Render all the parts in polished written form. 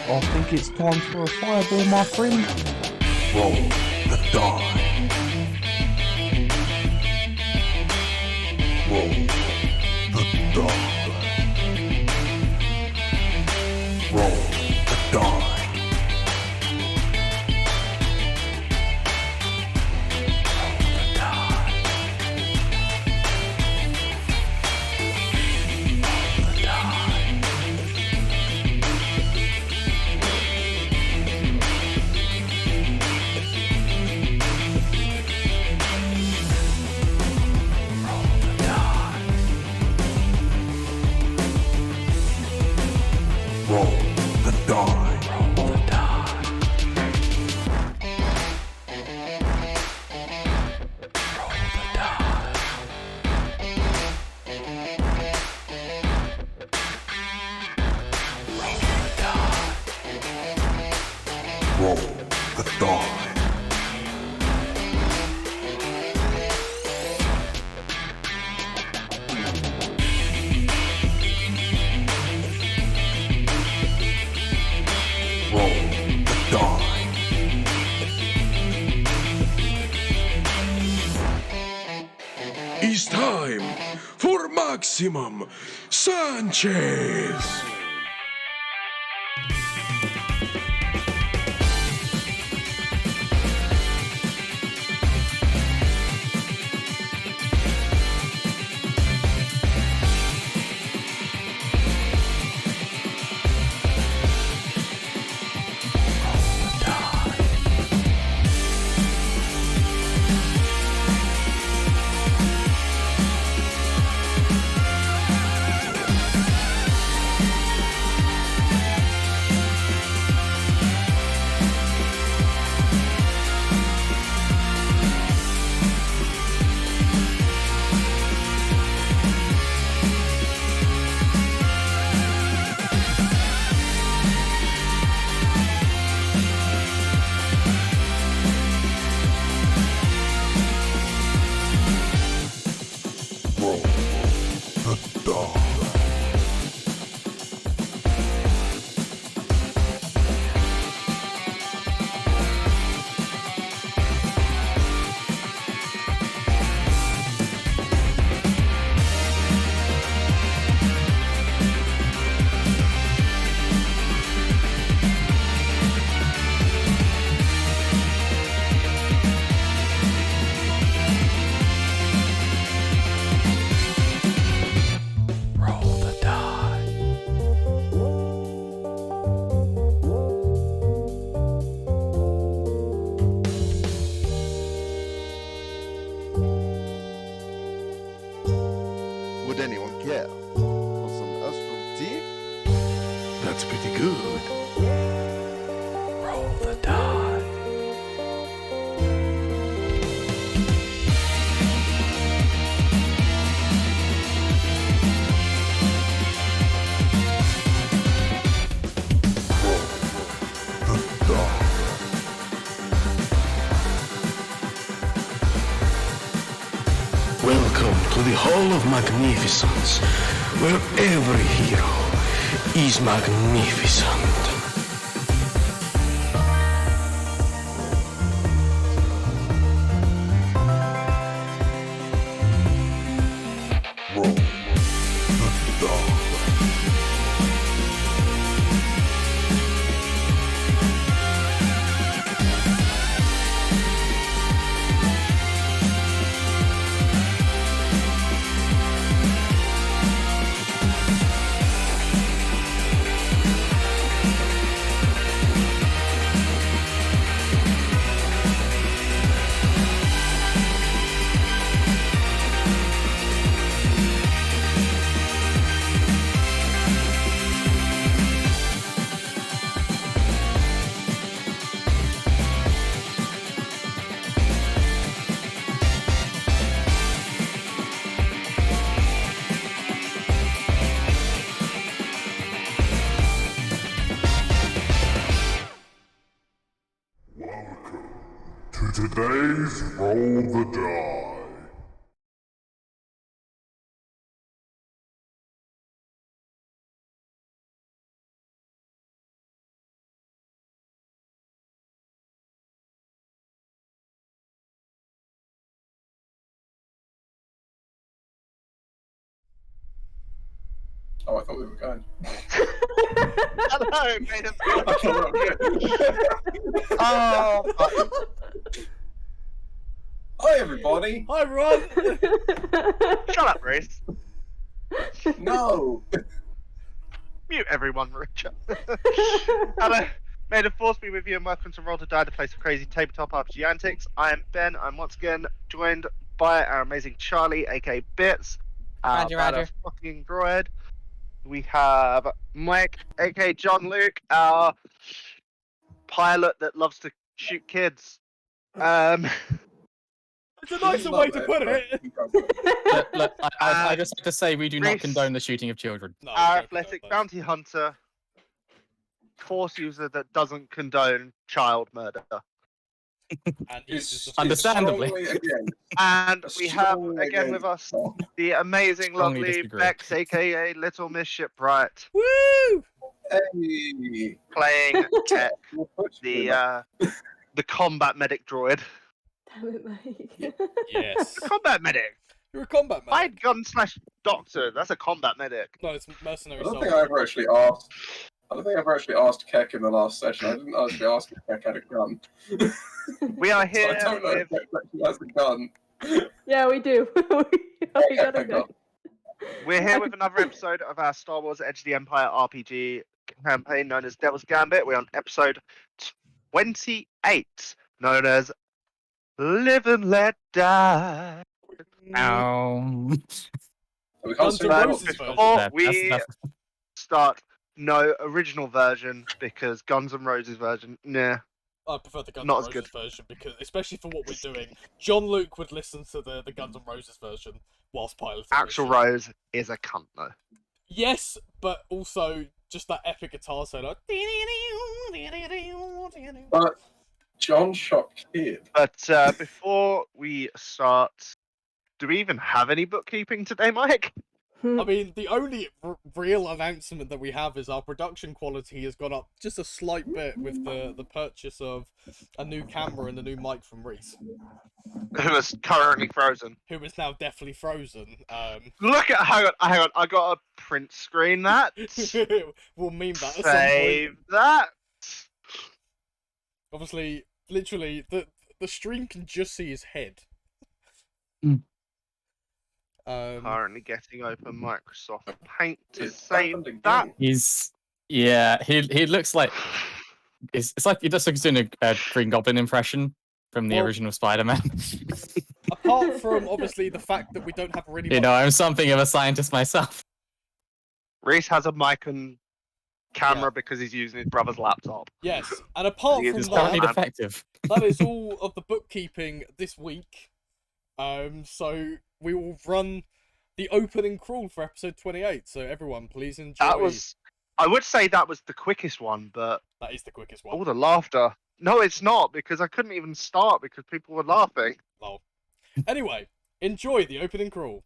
I think it's time for a fireball, my friend. Roll the die. Roll the die. Roll the die. Roll the die. Roll the die. Roll the die. Roll the die. Roll the die. Roll the die. It's time for Maximum Sanchez! Roll the die. Roll the die. Would anyone care for some astral tea? That's pretty good. Roll the die. Roll the die. Welcome to the Hall of Magnificence, where every hero is magnificent. Roll the die. To today's Roll the Die. Oh, I thought we were going. Hello, made him. I thought we were going. Oh, fuck. Hi, everybody. Hi, Ron. Shut up, Reese. No. Mute everyone, Richard. Hello. May the force be with you and welcome to Roll to Die, the place of crazy tabletop RPG antics. I am Ben. I'm once again joined by our amazing Charlie, aka Bits. Roger. Fucking droid. We have Mike, aka Jon-Luuk, our pilot that loves to shoot kids. It's a nicer way to put it. Look, I just have to say we do not Reese. condone the shooting of children. No, Our don't athletic condone bounty hunter, force user that doesn't condone child murder. that. And It's Understandably. strongly against. And we have Strongly again with against. us the amazing, Strongly lovely disagree. Bex, aka Little Miss Shipwright, Woo! Hey. playing Tech, We'll put you in the combat medic droid. Damn it, mate. Yes. The combat medic. You're a combat man. My gun slash doctor. That's a combat medic. No, it's mercenary I don't soldier. think I ever actually asked. I don't think I ever actually asked Keck in the last session. I didn't actually ask if Keck had a gun. We are So here I don't know if with Keck actually has a gun. Yeah, we do. we gotta Keck, go. we're here with another episode of our Star Wars Edge of the Empire RPG campaign known as Devil's Gambit. We're on episode 28, known as Live and Let Die. Ow. We can't Guns say N' that. Roses version. Before That's- we that's- start, no original version because Guns N' Roses version, nah. I prefer the Guns Not N' as Roses good. version because, especially for what we're doing, Jon-Luuk would listen to the Guns N' Roses version whilst piloting. Actual this. Rose is a cunt though. Yes, but also just that epic guitar solo. But John shot kid. But before we start, do we even have any bookkeeping today, Mike? I mean, the only real announcement that we have is our production quality has gone up just a slight bit with the purchase of a new camera and a new mic from Reese, Who is currently frozen. who is now definitely frozen. Look at, hang on, I got a print screen that. We'll meme that at some Save point. that. Obviously, literally, the stream can just see his head. Mm. Currently getting open Microsoft Paint to It's save happened that. again. He looks like it's like he just looks doing a Green Goblin impression from the Well- original Spider-Man. Apart from, obviously, the fact that we don't have really You much... know, I'm something of a scientist myself. Reese has a mic and camera Yeah. because he's using his brother's laptop. Yes, and apart He from is It's currently that, defective. that is all of the bookkeeping this week. So we will run the opening crawl for episode 28. So everyone, please enjoy. I would say that was the quickest one, but That is the quickest one. all the laughter. No, it's not, because I couldn't even start because people were laughing. Lol. Anyway, enjoy the opening crawl.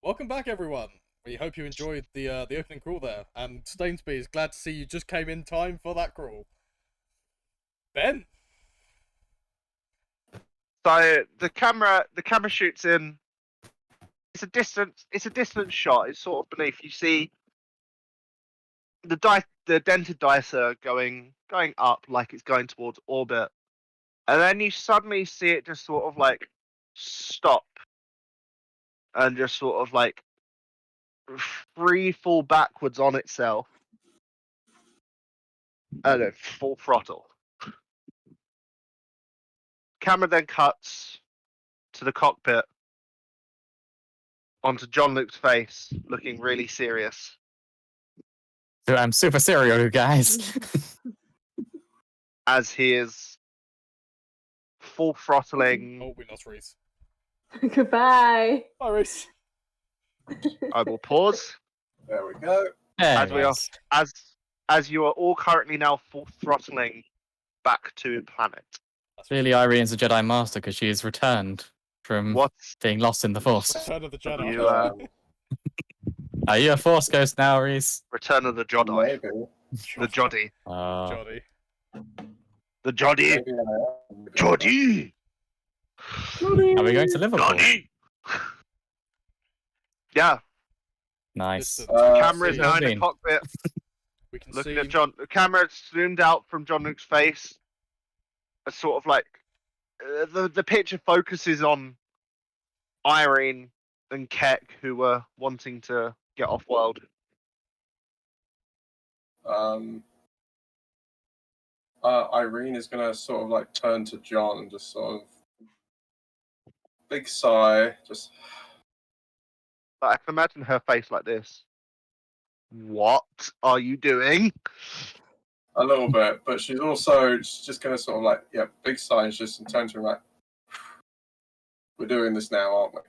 Welcome back, everyone. We hope you enjoyed the opening crawl there, and Stainsby is glad to see you just came in time for that crawl. Ben? So the camera shoots in. It's a distant shot. It's sort of beneath. You see the dented dicer going up like it's going towards orbit, and then you suddenly see it just sort of like stop and just sort of like free fall backwards on itself, and then full throttle. Camera then cuts to the cockpit onto Jon-Luuk's face, looking really serious. So I'm super serious, guys. As he is full throttling. Oh, we lost Reese. Goodbye. Bye, Reese. I will pause. There we go. As we are, as you are all currently now full throttling back to planet. Clearly, Irene's a Jedi Master because she has returned from What being lost in the Force. Return of the Jedi. you Are you a Force ghost now, Reese? Return of the Jedi. Maybe. The Joddy. Joddy. The Joddy. Maybe I am. Joddy. Are we going to Liverpool? Joddy. Yeah. Nice. Listen, Camera is see, now in the Jane. cockpit, we can looking see at John. The camera zoomed out from Jon-Luuk's face. A sort of like the picture focuses on Irene and Keck, who were wanting to get off world. Irene is gonna sort of like turn to John and just sort of big sigh, just But I can imagine her face like this. What are you doing? a little bit, but she's just gonna sort of like, yeah, big sigh and just turn to him like, we're doing this now, aren't we?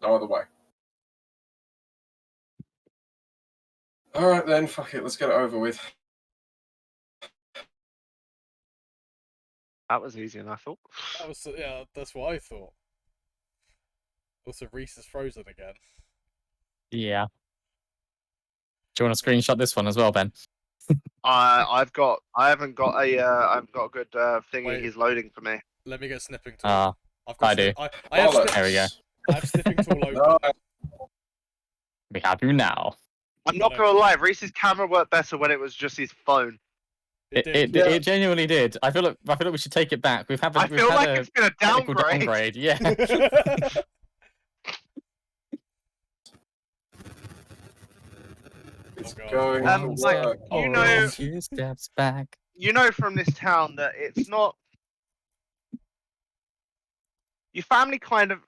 No other way. Alright then, fuck it, let's get it over with. That was easier than I thought. that was yeah, that's what I thought. Also, Reese is frozen again. Yeah. Do you want to screenshot this one as well, Ben? I haven't got a good thingy. Wait. He's loading for me. Let me get snipping tool. Ah, I've got I do. I have Bollocks. There we go. I have snipping tool open. No, We have you now. I'm not gonna lie, Reese's camera worked better when it was just his phone. It did. It genuinely did. I feel like we should take it back. We've had I we've feel had like a it's been a technical downgrade. Yeah. it's God. going Um, to like, work. you know- a few steps back. You know from this town that it's not. Your family kind of,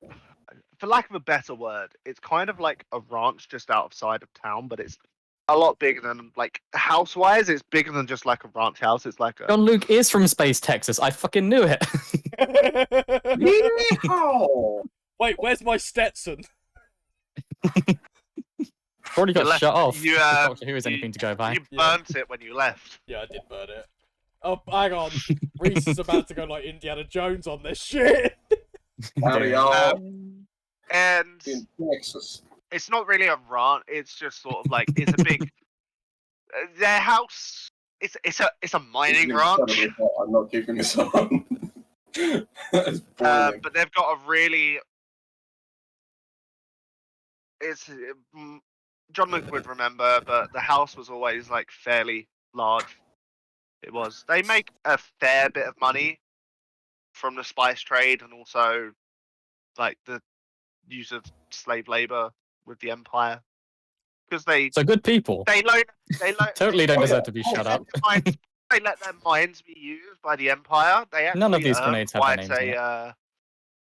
for lack of a better word, it's kind of like a ranch just outside of town, but it's a lot bigger than, like, house-wise, it's bigger than just like a ranch house. It's like a. Jon-Luuk is from Space Texas. I fucking knew it. Yeehaw! Wait, where's my Stetson? Already got You left- shut off. you, Doctor Who is you- anything to go by. You Yeah. burnt it when you left. Yeah, I did burn it. Oh, hang on. Reese is about to go like Indiana Jones on this shit. Howdy, y'all. And In Texas. it's not really a ranch. It's just sort of like it's a big. Their house. It's a mining It's ranch. incredibly hot. I'm not keeping this on. It's boiling. But they've got a really. It's Jon-Luuk would remember, but the house was always like fairly large. It was. They make a fair bit of money from the spice trade and also like the use of slave labor with the Empire because So good people. they loan Totally don't Oh, deserve yeah. to be shut up. They let their mines be used by the Empire. They actually None of these earn grenades have their quite names in it.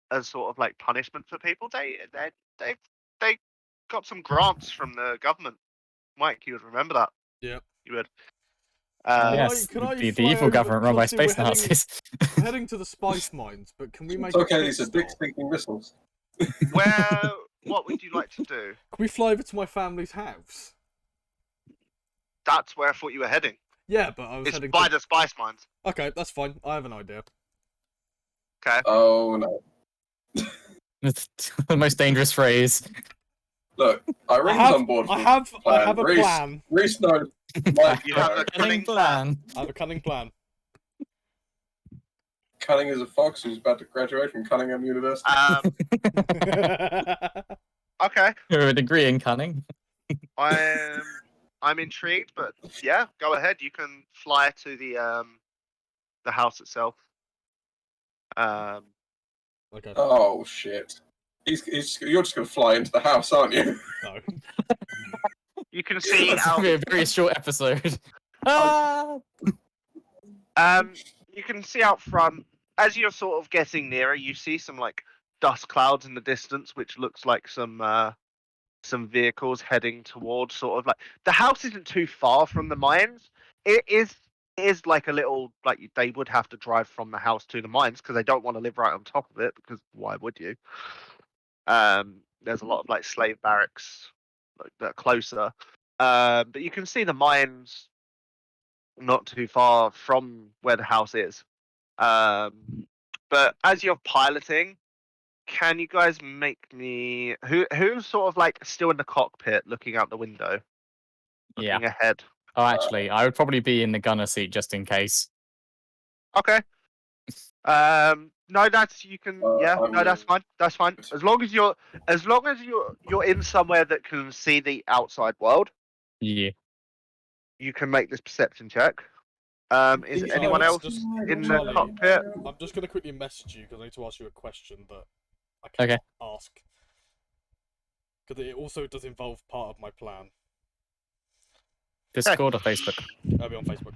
a sort of like punishment for people. They got some grants from the government. Mike, you would remember that. Yep. You would. Yes, Can I the fly evil over- government run by obviously we're space heading- Nazis. We're heading to the spice mines, but can we make It's okay, a these are pit big stop? stinking missiles. What would you like to do? Can we fly over to my family's house? That's where I thought you were heading. Yeah, but I was It's heading by to... the spice mines. Okay, that's fine. I have an idea. Okay. Oh no. It's the most dangerous phrase. Look, Irene's on board. I have a Reese, plan. Reese knows. Mike, You have a cunning plan. I have a cunning plan. Cunning as a fox who's about to graduate from Cunningham University. Okay. You're a degree in cunning. I'm intrigued, but yeah, go ahead. You can fly to the house itself. Okay. Oh shit! You're just gonna fly into the house, aren't you? No. You can see It's out. gonna be a very short episode. Ah! You can see out front as you're sort of getting nearer. You see some like dust clouds in the distance, which looks like some vehicles heading towards sort of like the house isn't too far from the mines. It is like a little like they would have to drive from the house to the mines because they don't want to live right on top of it because why would you? There's a lot of like slave barracks like that are closer. But you can see the mines not too far from where the house is. But as you're piloting, can you guys make me who's sort of like still in the cockpit looking out the window? Yeah. Looking ahead. Oh, actually, I would probably be in the gunner seat just in case. Okay. No, that's you can yeah, no, that's fine. That's fine. As long as you're in somewhere that can see the outside world, Yeah. you can make this perception check. Is These anyone are else just- in the Charlie, cockpit? I'm just gonna quickly message you because I need to ask you a question that I can't Okay. ask. Because it also does involve part of my plan. Discord or Facebook? I'll be on Facebook.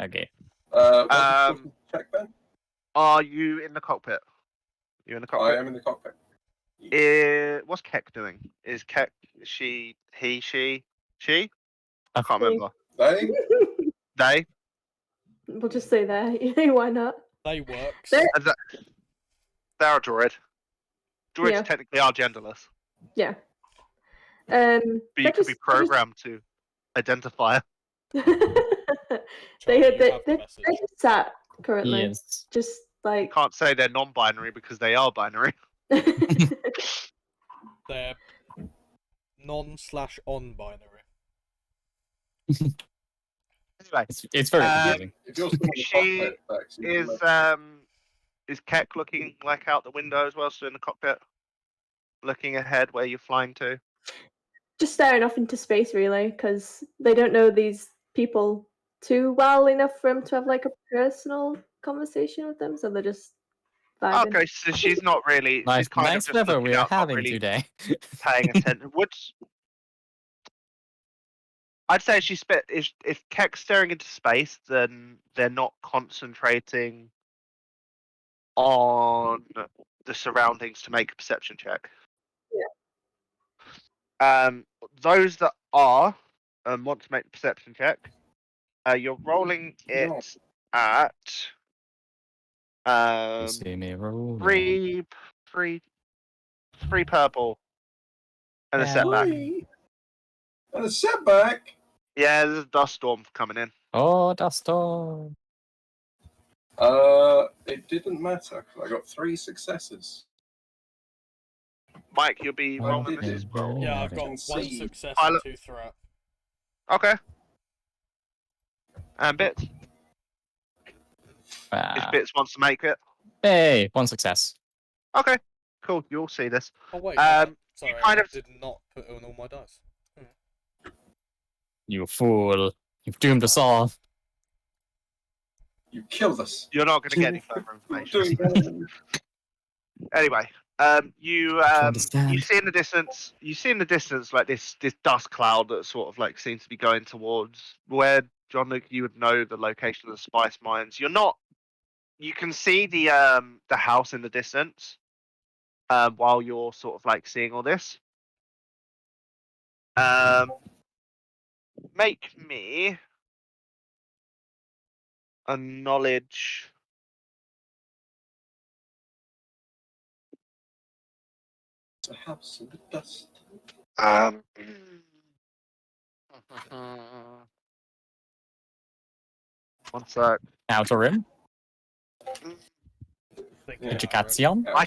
Okay. What's the check then? Are you in the cockpit? You in the I cockpit? am in the cockpit. What's Keck doing? Is Keck she? I I can't remember. They? They? We'll just say there. Why not? They works. They're- They're a droid. Droids Yeah. technically are genderless, Yeah. but you they're could be programmed to identify. Charlie, they you have the they're message. just sat currently, Yes. just like Can't say they're non-binary because they are binary. They're non/on binary. Anyway, It's very Um, confusing. If you're still in the She cockpit, Bex, you can is Keck looking like out the window as well, still in the cockpit, looking ahead where you're flying to? just staring off into space, really, because they don't know these people too well enough for him to have like a personal conversation with them. So they're just vibing. Okay, so she's not really. Nice, She's kind nice of just weather looking we're out, not having really today. paying attention. I'd say if Keck's staring into space, then they're not concentrating on the surroundings to make a perception check. Those that are want to make the perception check, you're rolling it at See me roll. three purple and a setback. And a setback. Yeah, there's a dust storm coming in. Oh, dust storm. It didn't matter. I got 3 successes. Mike, you'll be Oh, rolling this okay. as well. Yeah, I've I got can 1 see. success Pilot- and 2 threat. Okay. And Bits. If Ah. Bits wants to make it. Hey, 1 success. Okay. Cool. You'll see this. Oh wait, sorry, kind I of- did not put on all my dice. You fool. You've doomed us all. You killed us. You're not going to get any further information. Doing Anyway, you understand. see in the distance. You see in the distance like this dust cloud that sort of like seems to be going towards where Jon-Luuk, you would know the location of the spice mines. You're not. You can see the house in the distance. While you're sort of like seeing all this. Make me a knowledge. a house in the dust. One sec. Outer rim? Think it, Education? Yeah,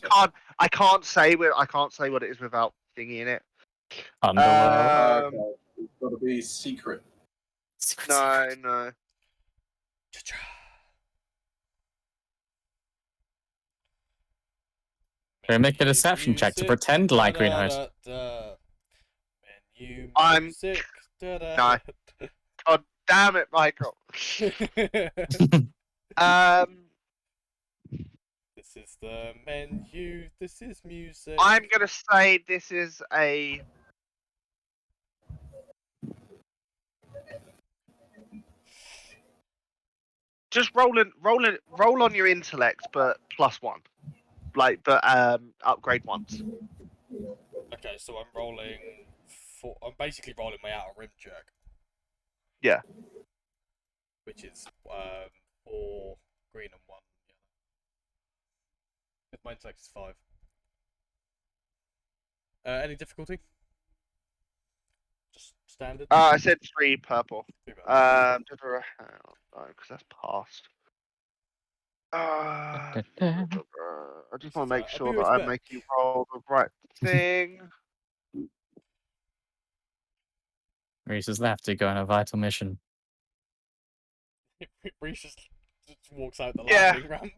I can't say what it is without thingy in it. Underworld? Okay. It's got to be secret. Secret, No, secret. no. Can we make a deception check to pretend like we know it? Menu I'm- music. No. God damn it, Michael. This is the menu. This is music. I'm gonna say this is a. Just roll on your intellect, but +1. But upgrade once. Okay, so I'm rolling. I'm basically rolling my outer rim check. Yeah. Which is 4 green and 1 yellow. My intellect is 5. Any difficulty? Just standard. I said 3 purple. 3 purple. Because that's past. I just want to make sure that I make you roll the right thing. Reese is left to go on a vital mission. Reese just walks out the Yeah. landing ramp.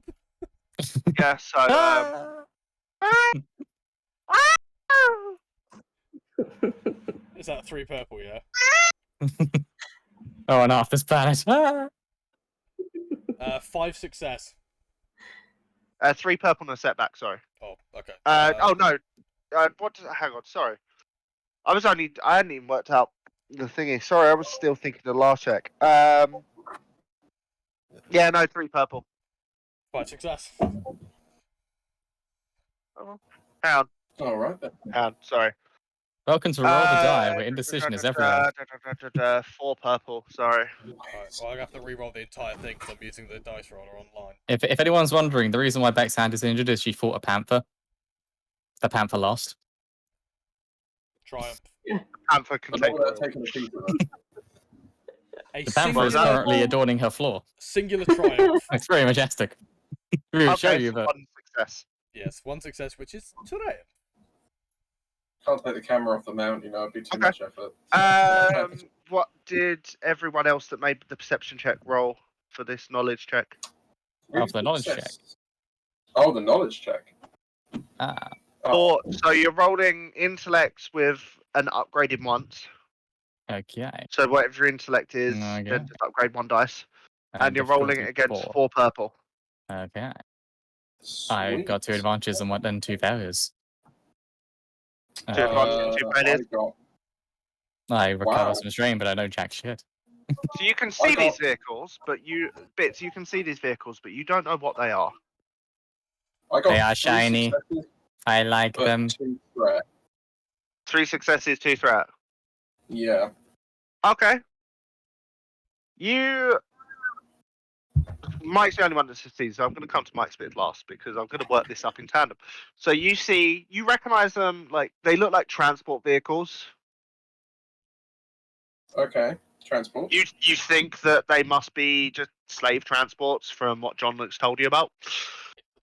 Yeah, so Is that 3 purple? Yeah. Oh, and off this planet. 5 success. 3 purple and a setback. Sorry. Oh, okay. Oh no. Hang on. Sorry. I hadn't even worked out the thingy. Sorry, I was still thinking the last check. Yeah, no, 3 purple. 5 success. Hang on. All right then. Hang on. Sorry. Welcome to Roll the Die, where indecision is everywhere. 4 purple. Sorry. Alright, well, I have to re-roll the entire thing because I'm using the dice roller online. If anyone's wondering, the reason why Beck's hand is injured is she fought a panther. The panther lost. Triumph. Panther can I'm take not it. taking a piece of it. A The panther is singular, currently adorning her floor. singular triumph. It's very majestic. We will show Okay, you so that. 1 success. Yes, 1 success, which is triumph. Can't take the camera off the mount, it'd be too Okay. much effort. What did everyone else that made the perception check roll for this knowledge check? After the knowledge check. Oh, the knowledge check. Ah, Oh, So you're rolling intellect with an upgraded once. okay. So whatever your intellect is, Okay. then just upgrade 1 dice. And you're rolling it against 4. 4 purple. Okay. I sweet. got 2 advantages and 2 failures. 2 advantages, 2 failures. I recover Wow. some strain, but I don't jack shit. So you can see got- these vehicles, but you can see these vehicles, but you don't know what they are. I got They are 3 shiny. successes, I like but them. 2 threat. 3 successes, 2 threat. Yeah. Okay. Mike's the only one that succeeds, so I'm going to come to Mike's bit last because I'm going to work this up in tandem. So you recognize them, like they look like transport vehicles. Okay. Transport. You think that they must be just slave transports from what Jon-Luuk's told you about.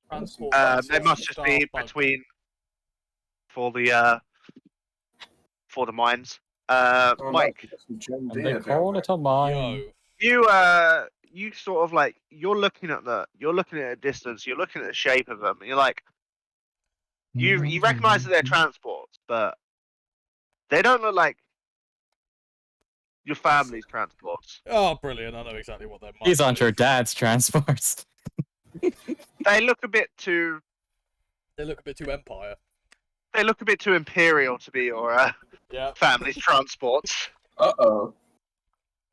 Transport. They must just be between for the mines. Oh, Mike, no, some John And Deere they call down it a mine. Yo. you sort of like you're looking at a distance, you're looking at the shape of them, and you're like you recognize that they're transports, but they don't look like your family's transports. Oh, brilliant! I know exactly what they're. These aren't your dad's transports. They look a bit too. They look a bit too empire. They look a bit too imperial to be your Yeah. family's transports. Uh-oh.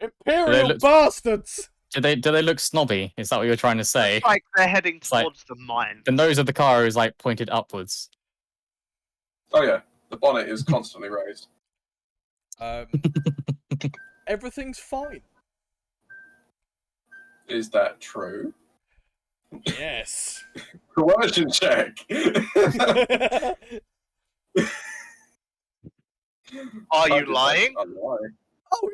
Imperial look- bastards. Do they look snobby? Is that what you're trying to say? It's like they're heading It's like- towards the mine. The nose of the car is like pointed upwards. Oh, yeah. The bonnet is constantly raised. Everything's fine. Is that true? Yes. Coercion check! Are you I'm just lying? I'm lying. Oh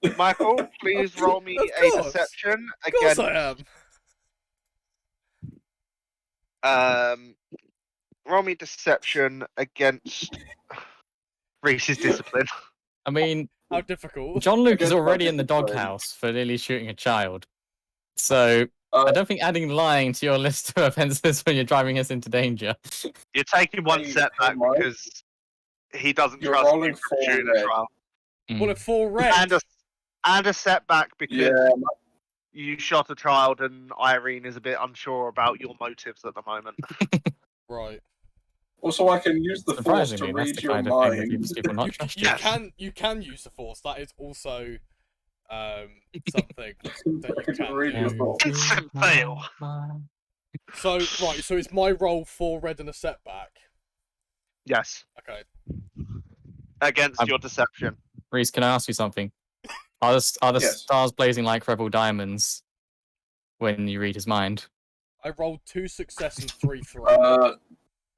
yeah. Michael, please roll me Of a course. deception Of course against I am. Roll me deception against Reese's discipline. I mean, How difficult? Jon-Luuk is Against my already in the discipline. doghouse for nearly shooting a child. So Uh, I don't think adding lying to your list of offences when you're driving us into danger. You're taking one Hey, setback Mike. because he doesn't You're trust you rolling from 4 shooting a red. trial. Well, a 4 red. And a setback because Yeah, you shot a child and Irene is a bit unsure about your motives at the moment. Right. also I can use the force to Surprisingly, that's read the your kind of thing that mind. keeps people not trust you. Yes. You can use the force. That is also something that I you can can read do. your thoughts. Instant fail. So right, so it's my roll 4 red and a setback. Yes. Okay. Against your deception. Reese, can I ask you something? Are the Yes. stars blazing like rebel diamonds when you read his mind? I rolled 2 success and 3 threat.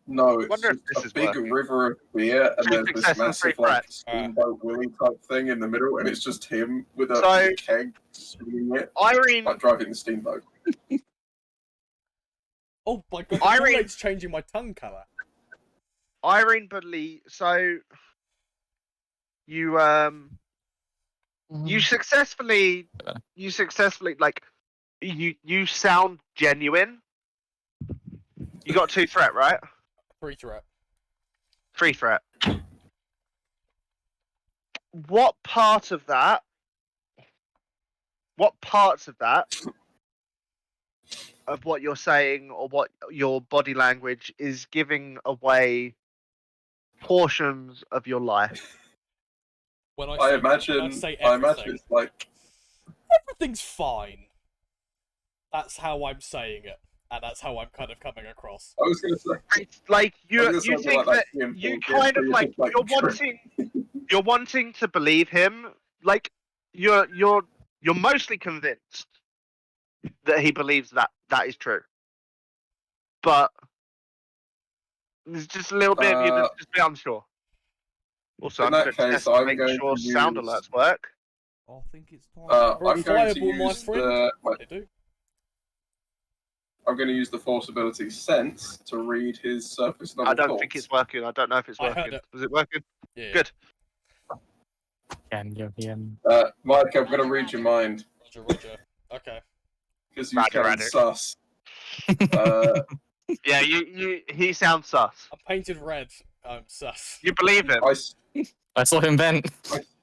No, it's Wonder if just this a is big working. river of beer, and 2 there's success this and 3 massive like threat. steamboat Willie type thing in the middle, and it's just him with a, So- with a keg swinging it, Irene, like driving the steamboat. Oh my god, the Irene- Kool-Aid's changing my tongue colour. Irene Budley. So you successfully like you sound genuine. You got 2 threat, right? 3 threat. 3 threat. What part of that? What parts of that? Of what you're saying or what your body language is giving away portions of your life. When I I say, imagine. when I say I imagine everything, it's like. everything's fine. That's how I'm saying it, and that's how I'm kind of coming across. I was gonna say. It's like I was you gonna say think like that Ian you Paul kind of Gibbs, like where you're wanting to believe him. Like you're mostly convinced that he believes that is true, but there's just a little bit of you that's just a bit unsure. Also, in I'm that going to case, test I'm to make going sure to sound use- alerts work. I think it's time. I'm going to Fireball, my use friend. the. They do. I'm going to use the force ability sense to read his surface level I don't thoughts. think it's working. I don't know if it's I heard working. it. Was it working? Yeah. Good. Can you hear me? Mike, I'm going to read your mind Roger, Roger. Okay. because you Roger, sound Roger. sus. Yeah, he sounds sus. I'm painted red. I'm sus. You believe him. I saw him vent.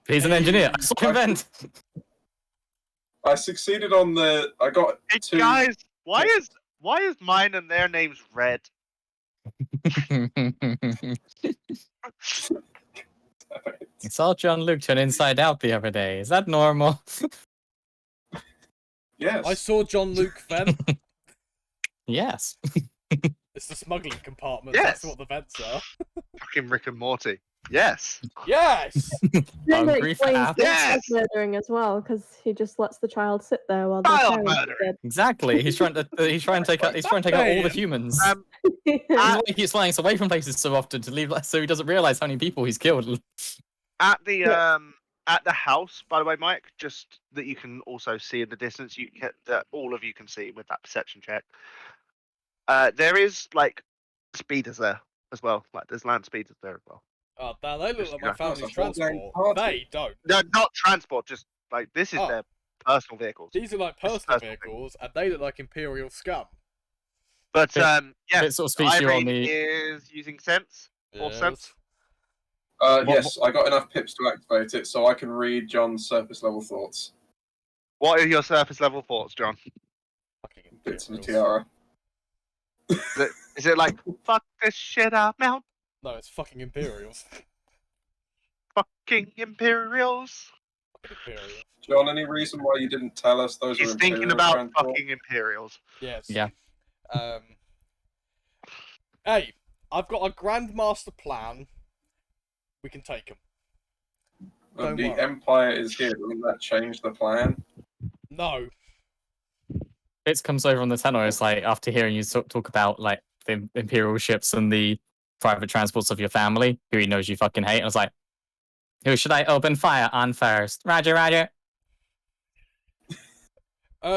He's an engineer. I saw him vent. I succeeded on the. I got Hey 2. guys, why is mine and their names red? I saw Jon-Luuk turn inside out the other day. Is that normal? Yes. I saw Jon-Luuk vent. Yes. It's the smuggling compartment. Yes. That's what the vents are. Fucking Rick and Morty. Yes. Yes. Then that Hungry for explains apples. Yes! child murdering as well, because he just lets the child sit there while the Child parents are murdering. dead. Exactly. He's trying to take out all the humans. This is why he keeps flying away from places so often to leave, so he doesn't realize how many people he's killed. At the house, by the way, Mike, just that you can also see in the distance, that all of you can see with that perception check. There is like speeders there as well. Like there's land speeders there as well. Oh, now they look like my Yeah. family's That's a whole dang transport. party. They don't. No, not transport. Just like this is Oh. their personal vehicles. These are like This is personal personal vehicles, and they look like Imperial scum. But Bit- yeah, It sort of speaks to you on Irene the. is using sense. Or sense. Yes, I got enough pips to activate it, so I can read John's surface level thoughts. What are your surface level thoughts, John? Fucking Bits of the Imperials. tiara. Is it like fuck this shit up, Mount? No, it's fucking Imperials. Fucking Imperials. Fucking Imperials. John, any reason why you didn't tell us those He's are thinking Imperial about transport? fucking Imperials. Yes. Yeah. Hey, I've got a Grandmaster plan. We can take him. But Don't the worry. Empire is here. Doesn't that change the plan? No. Fitz comes over on the tenor. It's like after hearing you talk about like the Imperial ships and the private transports of your family, who he knows you fucking hate. I was like, who should I open fire on first? Roger, Roger.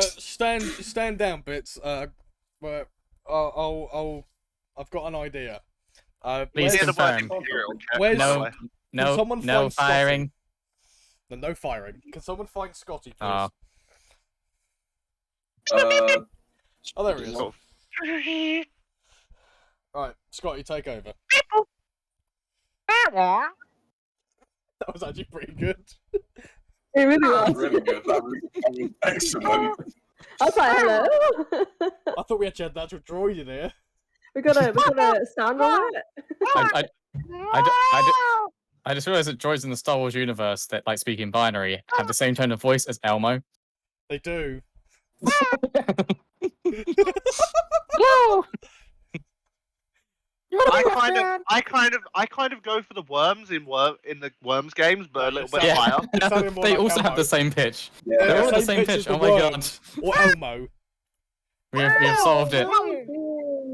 Stand down, Bits. I've got an idea. Please Hear the word confirm. Imperial, Keck, Where's- by the No, way. no, someone no find Scotty? firing. No firing. Can someone find Scotty, please? Oh. Oh, there he is. Sort of- Right, Scotty, take over. That was actually pretty good. It really That was was. really good. That was excellent. I was like, hello. I thought we actually had an actual droid in here. we got a sound on it. I just realized that droids in the Star Wars universe that like speak in binary have the same tone of voice as Elmo. They do. I kind of go for the worms in the worms games, but a little bit Yeah. higher. It sounded more They like also have Elmo. the same pitch. Yeah. They're all the same same pitch pitch. as Oh the my god, worms. Or Elmo. we have solved it.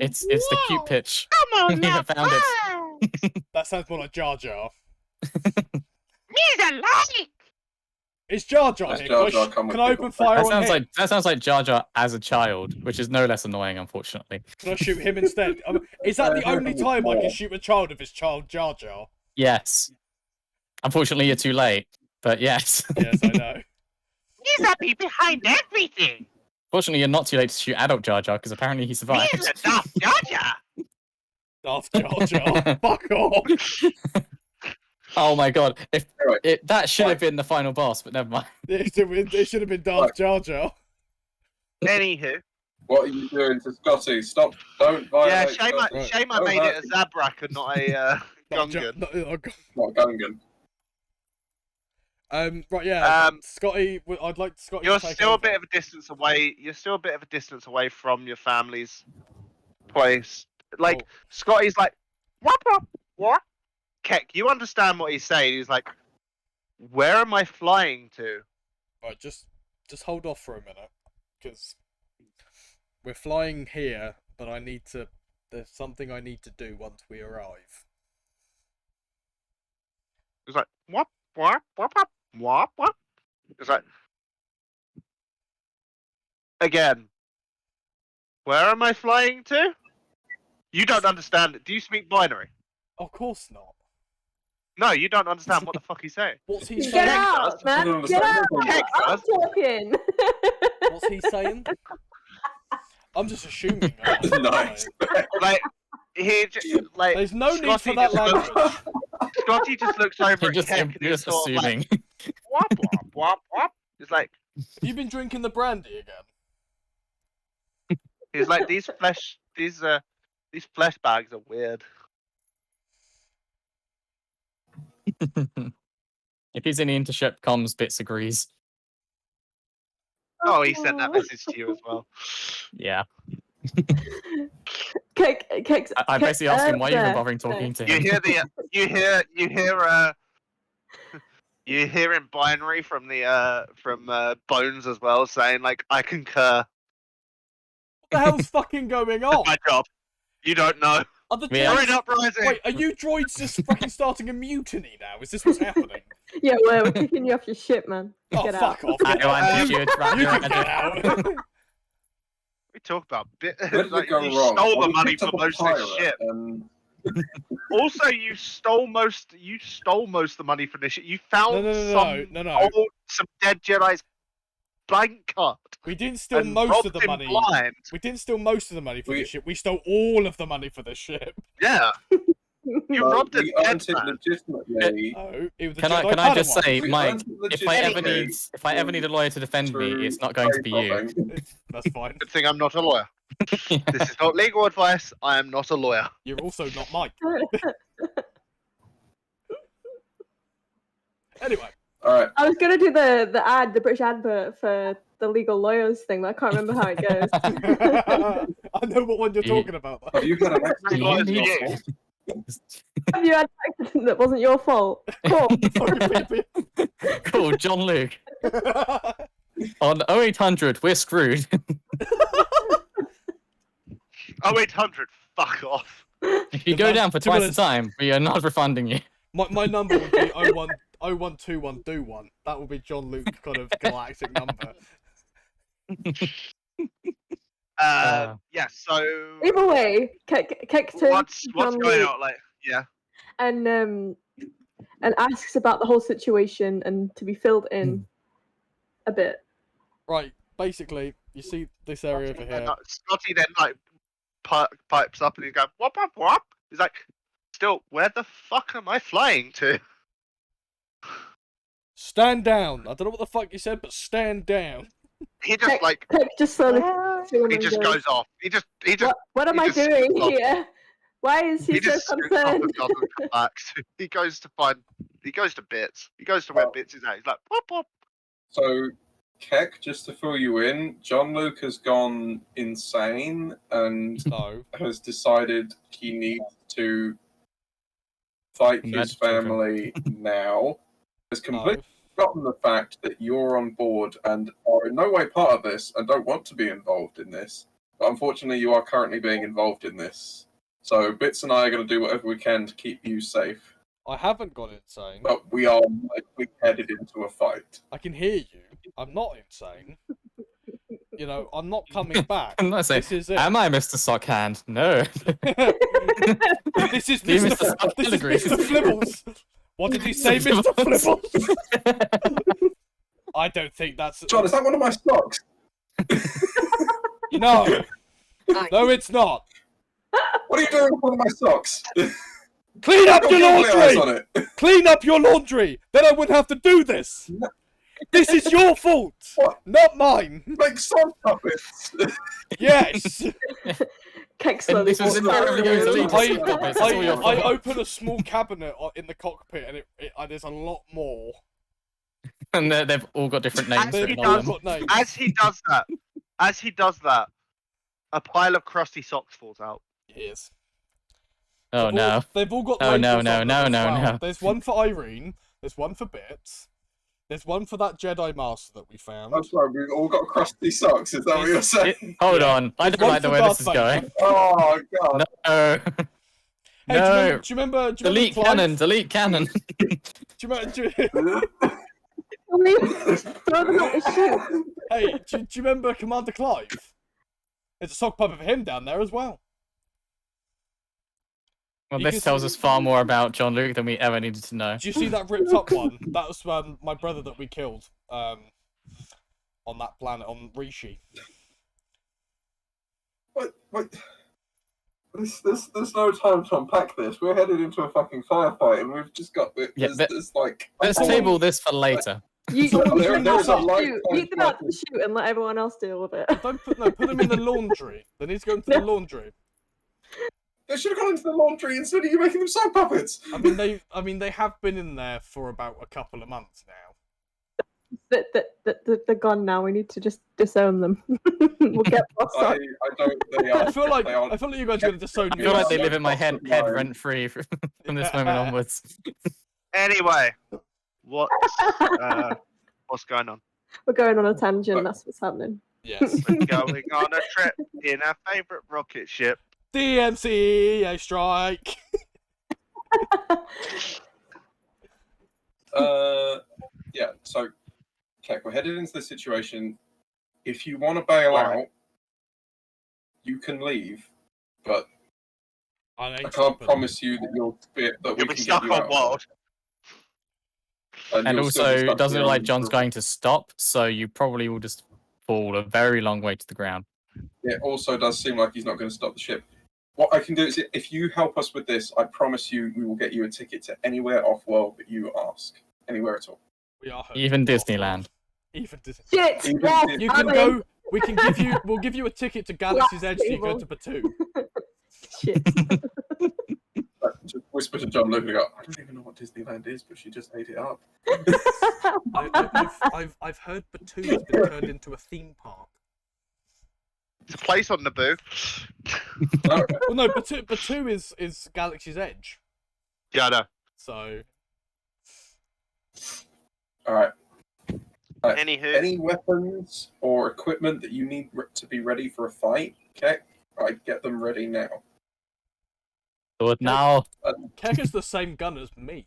It's the cute pitch. We have found it. That sounds more like Jar Jar. Is Jar Jar That's here? Jar Can I Jar sh- come with can I people. open fire That on sounds him? like Jar Jar as a child, which is no less annoying, unfortunately. Can I shoot him instead? Is that the only time I can shoot a child if it's child Jar Jar? Yes. Unfortunately, you're too late. But yes. Yes, I know. He's a be behind everything. Fortunately, you're not too late to shoot adult Jar Jar because apparently he survived. Darth Jar Jar. Darth Jar Jar. Fuck off. Oh my god! Anyway. That should have been the final boss, but never mind. It should have been Darth Jar Jar. Anywho, What are you doing to Scotty? Stop! Don't yeah, violate. shame Scotty. I Don't made hurt it a Zabrak and not a Gungan. Not Gungan. Right, yeah. Scotty, I'd like Scotty. You're to take still over. a bit of a distance away. You're still a bit of a distance away from your family's place. Like Scotty's like, what? Keck, you understand what he's saying? He's like, where am I flying to? Right, just hold off for a minute, because we're flying here, but there's something I need to do once we arrive. He's like, what? It's like, again, where am I flying to? You don't understand it. Do you speak binary? Of course not. No, you don't understand what the fuck he's saying. What's he Get saying? out, man! Get out! Keck I'm does. talking. What's he saying? I'm just assuming. Nice. Like, There's no need for Scotty that just looks- language. Scotty just looks over You're at just, Keck and you're he's just sort of assuming. like, wop. It's like, Have you been drinking the brandy again? he's like, these flesh bags are weird. If he's in the intership comms, Bits agrees. Oh, he sent that message to you as well. Yeah. Kex, I basically asked him why you were there. bothering talking to You him. hear you hear in binary from Bones as well, saying like, I concur. What the hell's fucking going on? My job. You don't know. Are the Yeah. You're in droids... uprising. Wait, are you droids just fucking starting a mutiny now? Is this what's happening? Yeah, we're kicking you off your ship, man. Oh, Get fuck out. off. Get Anyone out. did you attract You your can get out. We talk about Where did like, it go you wrong? stole Well, the we money picked for up a most of this pirate shit. and- Also, you stole most of the money from this shit. You found No. some dead Jedi's bank card. We didn't steal and most robbed of the him money. blind. We didn't steal most of the money for We- this ship. We stole all of the money for this ship. Yeah. You Well, robbed a we dead earned it man. legitimately. No, it was the Can I Jedi just Padawan. say, We Mike, earned it if legitimately I ever need a lawyer to defend me, through it's not going to be you. robbing. That's fine. Good thing I'm not a lawyer. This is not legal advice. I am not a lawyer. You're also not Mike. Anyway, All right. I was gonna do the British advert for the legal lawyers thing, but I can't remember how it goes. I know what one you're talking about. Have you had an accident? Lawyers for You you. need- Have you had an accident that wasn't your fault? Cool. Cool, Jon-Luuk. On 0800, we're screwed. 0800, fuck off. If you go down for To be twice the honest- time, we are not refunding you. My number would be 0121 do one. That would be Jon-Luuk's kind of galactic number. Yeah. So Either way, Keck turns what's to going Jon-Luuk on? Like, yeah. and asks about the whole situation and to be filled in a bit. Right, basically, you see this area over here. Scotty then like pipes up and he's going whop whop whop. He's like, still, where the fuck am I flying to? Stand down. I don't know what the fuck you said, but stand down. He just like Keck just slowly he just goes off. He just What am he I just doing scoots off. here? Why is he so just scoots off concerned? and doesn't come back. So he goes to bits. He goes to where bits is at. He's like whop whop. So, Keck, just to fill you in, Jon-Luuk has gone insane and No. has decided he needs to fight his That's family now. Has completely forgotten the fact that you're on board and are in no way part of this and don't want to be involved in this. But unfortunately, you are currently being involved in this. So Bits and I are going to do whatever we can to keep you safe. I haven't gone insane. But we are likely headed into a fight. I can hear you. I'm not insane. You know, I'm not coming back. I'm not saying, This is it. am I Mr. Sockhand? No. This is You, Mr. Mr. This is Filigree. Mr. Flibbles. What did he say, Mr. Flibbles? I don't think that's. John, is that one of my socks? No. No, it's not. What are you doing with one of my socks? Clean up your Got eyes on laundry. it. Clean up your laundry. Then I wouldn't have to do this. This is your fault, What? not mine. Like sock puppets. Yes. Keck slowly this was in the walks early days of back. League of Puppets, that's all your I fault. open a small cabinet in the cockpit and there's a lot more. And they've all got different names As he written does- on them. What name? As he does that, a pile of crusty socks falls out. Yes. Oh no. They've all got Oh, no, labels no, on them no, as no, well. no. There's one for Irene. There's one for Bits. There's one for that Jedi Master that we found. I'm sorry, we've all got crusty socks. Is that what you're saying? Hold on. I There's don't one like the for way Darth this is Vader. going. Oh god. No. Hey, No. do you remember Delete Clive? cannon. Delete cannon. Do you remember, Throw them out the chute. hey, do you remember Commander Clive? There's a sock puppet of him down there as well. Well, You this can tells see- us far more about Jon-Luuk than we ever needed to know. Do you see that ripped up one? That was my brother that we killed on that planet, on Rishi. What? There's no time to unpack this. We're headed into a fucking firefight, and we've just got Yeah, this like. Let's table this for later. You There- them there out is a the light chute. time Eat them out the purpose. chute and let everyone else deal with it. Don't put them in the laundry. They need to go into the laundry. They should have gone into the laundry instead of you making them sock puppets. I mean they have been in there for about a couple of months now. They're gone now. We need to just disown them. We'll get lost I on. don't. They are. I feel like they are- you guys are gonna disown I me. feel like they Yeah. live in my head rent free from this moment onwards. Anyway, what's going on? We're going on a tangent. That's what's happening. Yes. We're going on a trip in our favourite rocket ship. DMCA strike. Yeah. So, Keck, we're headed into this situation. If you want to bail out, you can leave, but I can't promise you that you'll be that we You'll be can stuck get you on out. world. And you'll still also, be it stuck doesn't here look like on- John's going to stop, so you probably will just fall a very long way to the ground. It also does seem like he's not going to stop the ship. What I can do is, if you help us with this, I promise you we will get you a ticket to anywhere off-world that you ask. Anywhere at all. We are hurt. Even Disneyland. Even Disney. Shit! Even Yes, if- You can I'm go. in. We'll give you a ticket to Galaxy's Edge so you go to Batu. Shit. Just whisper to Jon-Luuk and go, I don't even know what Disneyland is, but she just ate it up. I've heard Batu has been turned into a theme park. It's a place on Naboo. Okay. Well, no, Batu is Galaxy's Edge. Yeah, I know. So All right. Anywho, Any weapons or equipment that you need to be ready for a fight? Okay, right, get them ready now. Do it now. Keck is the same gun as me.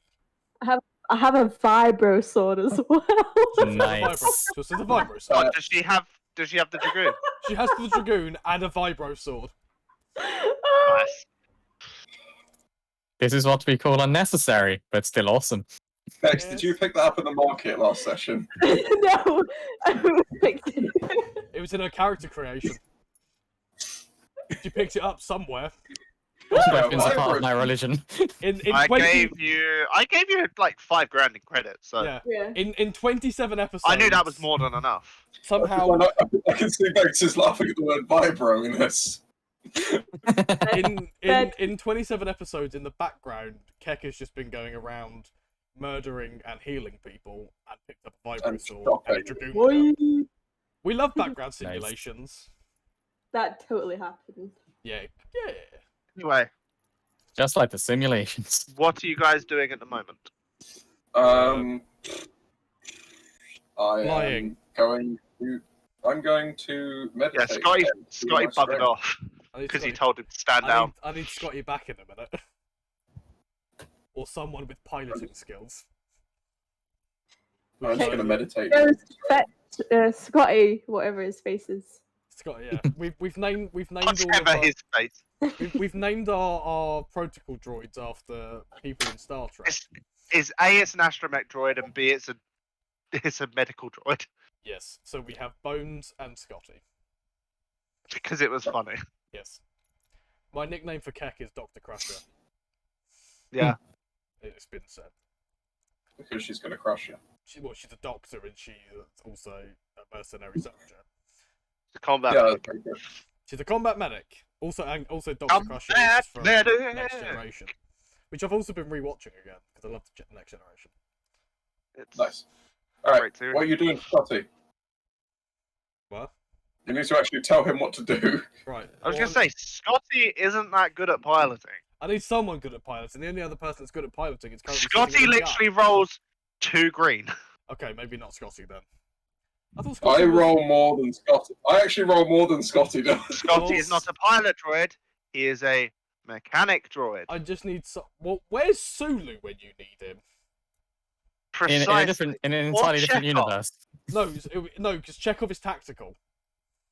I have a vibro sword as well. Nice. This is a vibro. what, does she have Does she have the dragoon? She has the dragoon and a vibro sword. Nice. This is what we call unnecessary, but still awesome. Bex, did you Yes. pick that up in the market last session? No, I haven't picked it. It was in her character creation. She picked it up somewhere. Weapons are part of my religion. In I 20... gave you like $5,000 in credit, so Yeah. Yeah. In 27 episodes. I knew that was more than enough. Somehow, I can see Bex is laughing at the word vibro in this. in 27 episodes, in the background, Keck has just been going around murdering and healing people and picked up a vibro And sword stopping. and a dragoon. gun. Boy, We love background simulations. that totally happened. Yeah. Yeah. Anyway, Just like the simulations. what are you guys doing at the moment? Lying. I'm going to Yeah, meditate. Scotty again, to Scotty my buggered strength. off I need because you Scotty- told him to stand down. I need Scotty back in a minute. Or someone with piloting skills. I'm just going to meditate. Go fetch Scotty, whatever his face is. Scotty, yeah. We've named all of Whatever our, his face. we've named our protocol droids after people in Star Trek. Is A, it's an astromech droid, and B, it's a medical droid. Yes. So we have Bones and Scotty. Because it was funny. Yes. My nickname for Keck is Dr. Crusher. Yeah. It's been said. Because she's going to crush you. She's a doctor and she's also a mercenary soldier. The combat. Yeah, that's pretty good. She's a combat medic. Also Dr. Combat Crusher is from medic! Next Generation. Which I've also been rewatching again, because I love the Next Generation. It's Nice. Alright, great series. what are you doing, Scotty? What? You need to actually tell him what to do. Right. I was well, going to say, Scotty isn't that good at piloting. I need someone good at piloting. The only other person that's good at piloting is currently Scotty sitting in the literally gun. rolls 2 green. Okay, maybe not Scotty then. I thought Scotty I was... roll more than Scotty. I actually roll more than Scotty does. Scotty is not a pilot droid. He is a mechanic droid. I just need some... Well, where's Sulu when you need him? Precisely. In an Or entirely different Chekhov. universe. No, because Chekhov is tactical.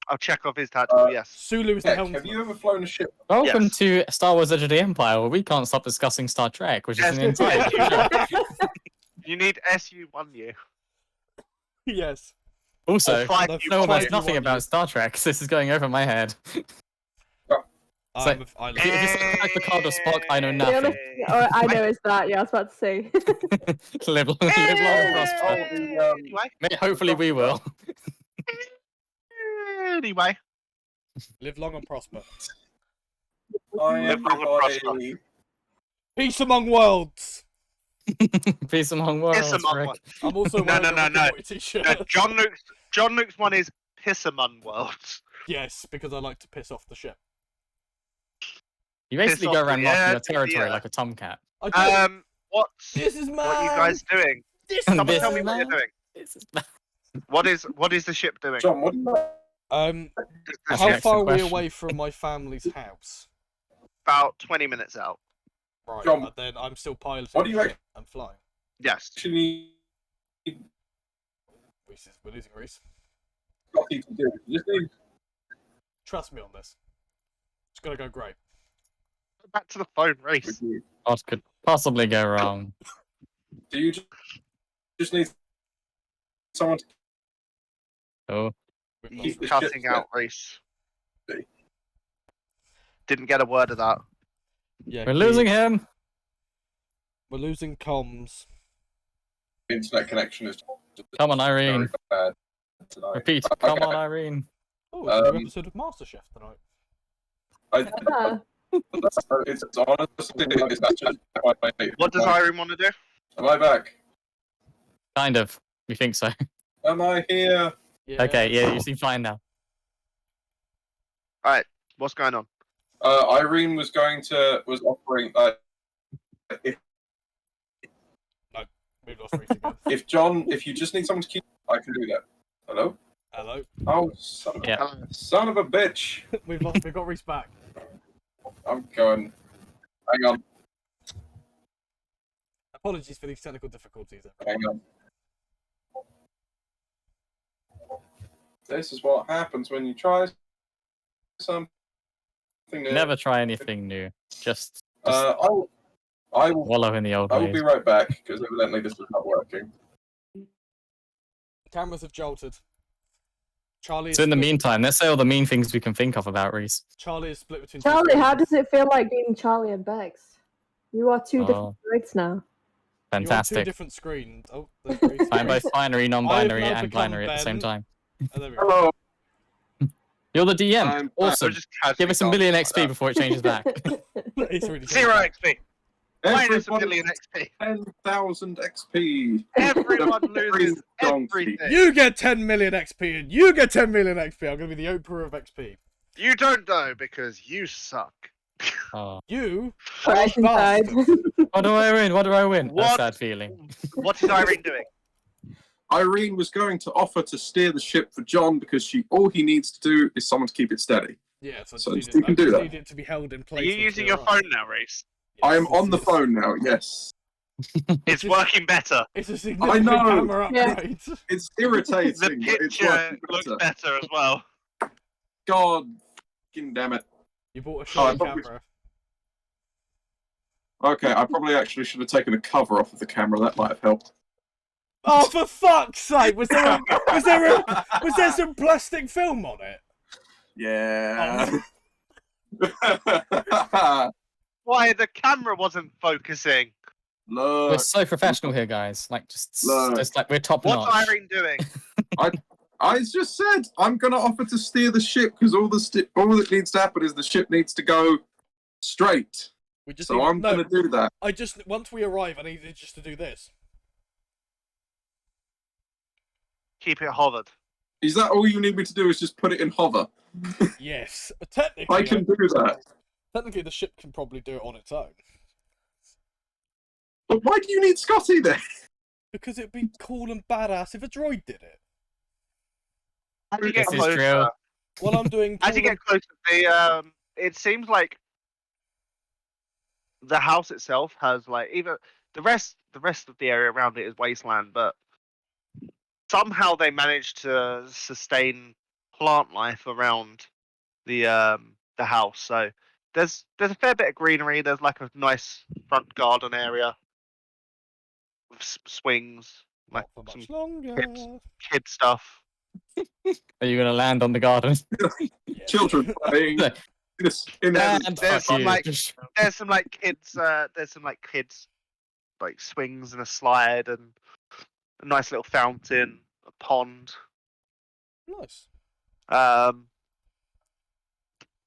I'll check off his tactical, yes. Sulu is the Heck, helmsman. have you ever flown a ship? Welcome Yes. to Star Wars Edge of the Empire, where we can't stop discussing Star Trek, which is Yes, an entirely different show. You need SU-1U. Yes. Also, Or 5U. the no one knows Five nothing U1U. about Star Trek, so this is going over my head. I So- love If it's like Picard or Spock, I know The nothing. only thing I know is that, yeah, I was about to say. live long and prosper. Anyway. Hopefully we will. Anyway. Live long and prosper. Hi, Live long and prosper. everybody. Peace among worlds. Peace among worlds, Piss among Rick. worlds. I'm also No, wearing no, a no, Rick and no. Morty t-shirt. No, Jon-Luuk's one is piss among worlds. Yes, because I like to piss off the ship. You basically Piss go off, around yeah, marking your territory yeah. like a tomcat. I do. This is what are you guys doing? This Someone This tell me is what you're mine. doing. This is What is the ship doing? John, what do you How That's an far are we excellent away from my family's house? About 20 minutes out. Right, John, but then I'm still piloting what do you the ship and flying. Yes. actually need We're losing Reese. Scotty to do? You just need Trust me on this. It's gonna go great. Back to the phone race. with you. What could possibly go wrong? Do you just need someone to Oh, We've He's lost the Reese. cutting ship's out race. Didn't get a word of that. Yeah, we're losing he- him. We're losing comms. internet connection is just Come on, very Irene. bad tonight. Repeat. Okay. Come on, Irene. Oh, it's a new Um, episode of MasterChef tonight. It's honestly What does Irene want to do? Am I back? Kind of. We think so. Am I here? Yeah. Okay, yeah, you seem fine now. What's going on? Irene was offering if We've lost Reese again. if you just need someone to keep, I can do that. Hello? Hello. Oh, Yeah. son of a bitch! We've got Reese back. I'm going. Hang on, Apologies for these technical difficulties. hang on. This is what happens when you try something new. Never try anything new. Just I will wallow in the old I will ways. be right back because evidently this is not working. Cameras have jolted. Charlie. So in the meantime, let's say all the mean things we can think of about Reese. Charlie is split between. Charlie, how does it feel like being Charlie and Bex? You are two different sides now. You're on two Fantastic. different screens. Oh, there's Reese. I'm both binary, non-binary, I have now and binary at the same become time. Oh, there we go. Hello. You're the DM. I'm Awesome. Just casually Give us a dance million like XP that. before it changes back. It's really 0 XP. Minus a Everybody million XP. 10,000 XP. Everyone loses donkey. everything. You get 10 million XP and you get 10 million XP. I'm going to be the Oprah of XP. You don't know because you suck. Oh. You are a Rising tide. bastard. What do I win? What do I win? What? That's a sad feeling. What is Irene doing? Irene was going to offer to steer the ship for John because all he needs to do is someone to keep it steady. Yeah, so So I you just can do that. need it to be held in place. Are you using your phone now, Reese? I am on the phone now, yes. It's working better. It's a significant know. camera Yeah. upgrade. It's irritating, The but it's picture working looks better. better as well. God fucking damn it. You bought a Oh, I shiny probably- camera. Okay, I probably actually should have taken the cover off of the camera. That might have helped. Oh, for fuck's sake! Was there some plastic film on it? Yeah. Why the camera wasn't focusing? We're Look, so professional here, guys. Like, just Look. like we're top What's notch. Irene doing? I just said I'm gonna offer to steer the ship because all that needs to happen is the ship needs to go straight. We just So need, I'm no, gonna do that. I just once we arrive, I need it just to do this. Keep it hovered. Is that all you need me to do? Is just put it in hover? Yes, technically, I can do that. technically the ship can probably do it on its own But why do you need Scotty then? because it'd be cool and badass if a droid did it. As you get This is true. closer, While I'm doing, as you cool get closer, it seems like the house itself has like either the rest of the area around it is wasteland, but somehow they managed to sustain plant life around the house. So there's a fair bit of greenery. There's like a nice front garden area with swings, like not for some much longer. kid stuff. Are you gonna land on the garden? Yes. Children playing in And heaven. There's fuck some you. like there's some like kids like swings and a slide and a nice little fountain, a pond. Nice.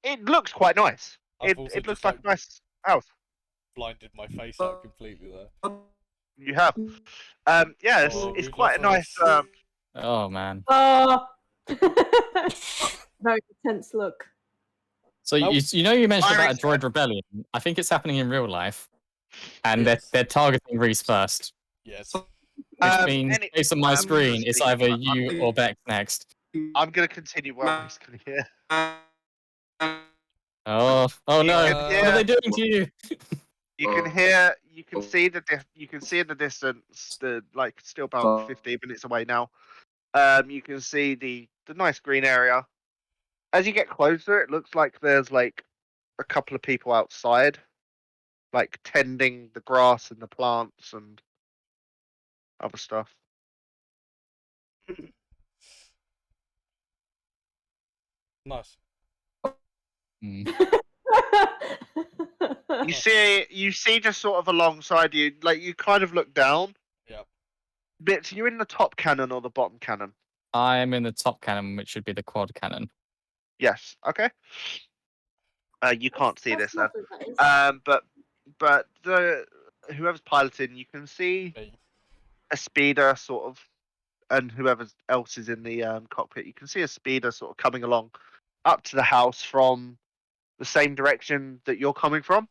It looks quite nice. I've also It looks just, like a nice house. blinded my face out completely there. You have. Yeah, Oh, it's we've quite a lost nice. Oh man. Oh. Very intense look. So Oh. you know you mentioned about a Iris- droid rebellion. I think it's happening in real life, and Yes. they're targeting Reese first, Yes. which means based on my I'm screen, it's speaking either about- you or Bex next. I'm gonna continue what I'm going here. Oh no! Yeah. What are they doing to you? You can hear, you can see you can see in the distance, the like still about 15 minutes away now. You can see the nice green area. As you get closer, it looks like there's like a couple of people outside, like tending the grass and the plants and other stuff. Nice. Hmm. You see just sort of alongside you, like you kind of look down. Yep. Bits, you in the top cannon or the bottom cannon? I'm in the top cannon, which should be the quad cannon. Yes. Okay. You can't see this then. Then. But the whoever's piloting, you can see Me. a speeder sort of, and whoever else is in the cockpit, you can see a speeder sort of coming along up to the house from the same direction that you're coming from.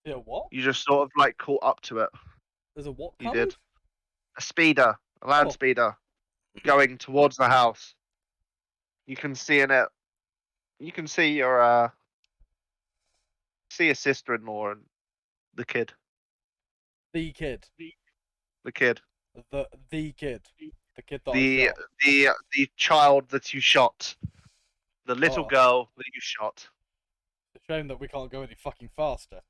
Yeah. What? You just sort of like caught up to it. There's a what? You coming? did. A speeder, a land Oh. speeder, going towards the house. You can see in it. You can see your sister-in-law and the kid. The kid. The kid. The kid. The kid that I The shot. the child that you shot. The little Oh. girl that you shot. It's a shame that we can't go any fucking faster.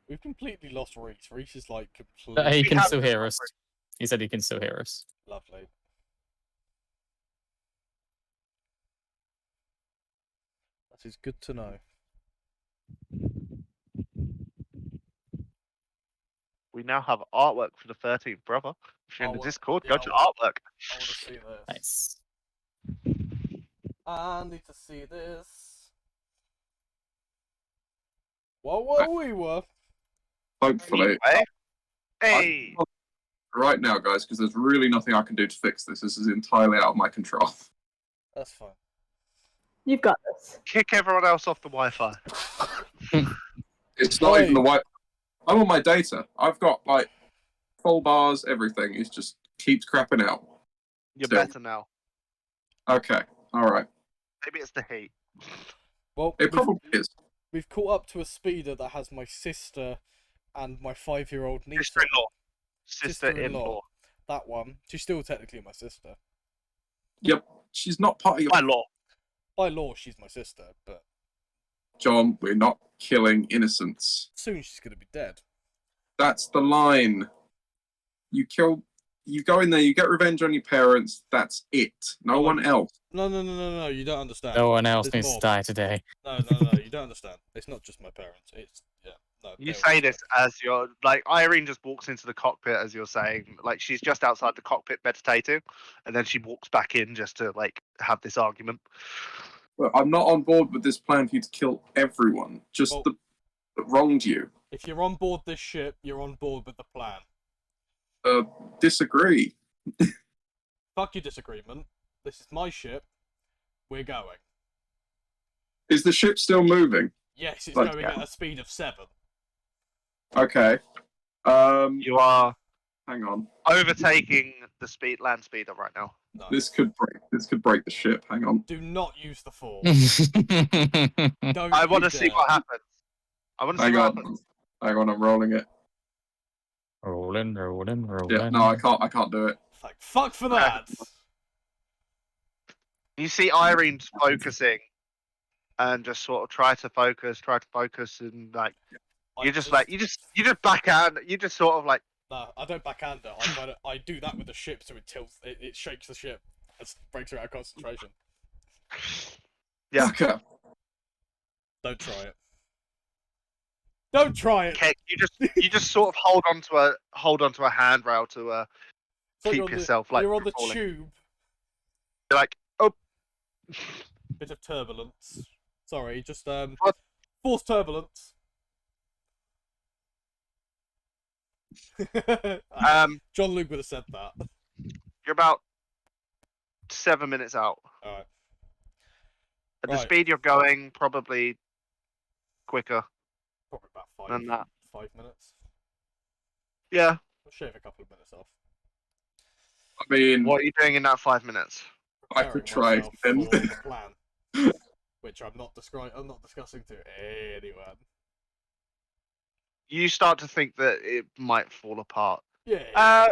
We've completely lost Reese. Reese is like But completely he can have still to hear us. He said he can still hear us. lovely. That is good to know. We now have artwork for the 13th brother. If you're in the Artwork? Discord, Yeah, go to artwork. I want to see this. Nice. I need to see this. What we were? Hopefully. Anyway, hey, Right now, guys, because there's really nothing I can do to fix this. This is entirely out of my control. That's fine. You've got this. kick everyone else off the Wi-Fi. It's not Oi. even the white. I'm on my data. I've got like full bars, everything. It just keeps crapping out. You're Still. better now. Okay, all right. Maybe it's the heat. Well, It probably is. we've caught up to a speeder that has my sister and my 5-year-old niece. on it. Sister-in-law. Sister-in-law. Sister-in-law. That one. She's still technically my sister. Yep, she's not part of your. By law. By law, she's my sister, but John, we're not killing innocents. soon she's gonna be dead. That's the line. You kill. You go in there. You get revenge on your parents. That's it. No one else. No, you don't understand. No one else There's needs more. to die today. No, you don't understand. It's not just my parents. It's, yeah, no. You they say all- this as you're like Irene just walks into the cockpit as you're saying, like she's just outside the cockpit meditating, and then she walks back in just to like have this argument. But I'm not on board with this plan for you to kill everyone. Just Well- that wronged you. If you're on board this ship, you're on board with the plan. Disagree. Fuck your disagreement. This is my ship. We're going. Is the ship still moving? Yes, it's Like, going yeah. at a speed of 7. Okay. You are Hang on. overtaking the land speeder right now. No. This could break the ship. Hang on. Do not use the force. Nice. Don't I you want to see dare. what happens. I want to see Hang what on. happens. Hang on. I'm rolling it. rolling. Yeah. No, I can't. I can't do it. Fuck for that. You see Irene focusing, and just sort of try to focus, and like you just backhand. You just sort of like No, I don't backhand her. I do that with the ship, so it tilts. It shakes the ship and breaks her out of concentration. yeah. Okay. Don't try it. Don't try it. Okay, you just sort of hold onto a handrail to It's like keep you're on yourself the, like you're on the from falling. tube. You're like, oh, Bit of turbulence. Sorry, just What? forced turbulence. Jon-Luuk would have said that. you're about 7 minutes out. Alright. At the Right. speed you're going, probably quicker Probably about than that. 5 minutes. Yeah. We'll shave a couple of minutes off. I mean, What are you doing in that 5 minutes? I could Preparing try myself and- for the plan, which I'm not discussing to anyone. You start to think that it might fall apart. Yeah.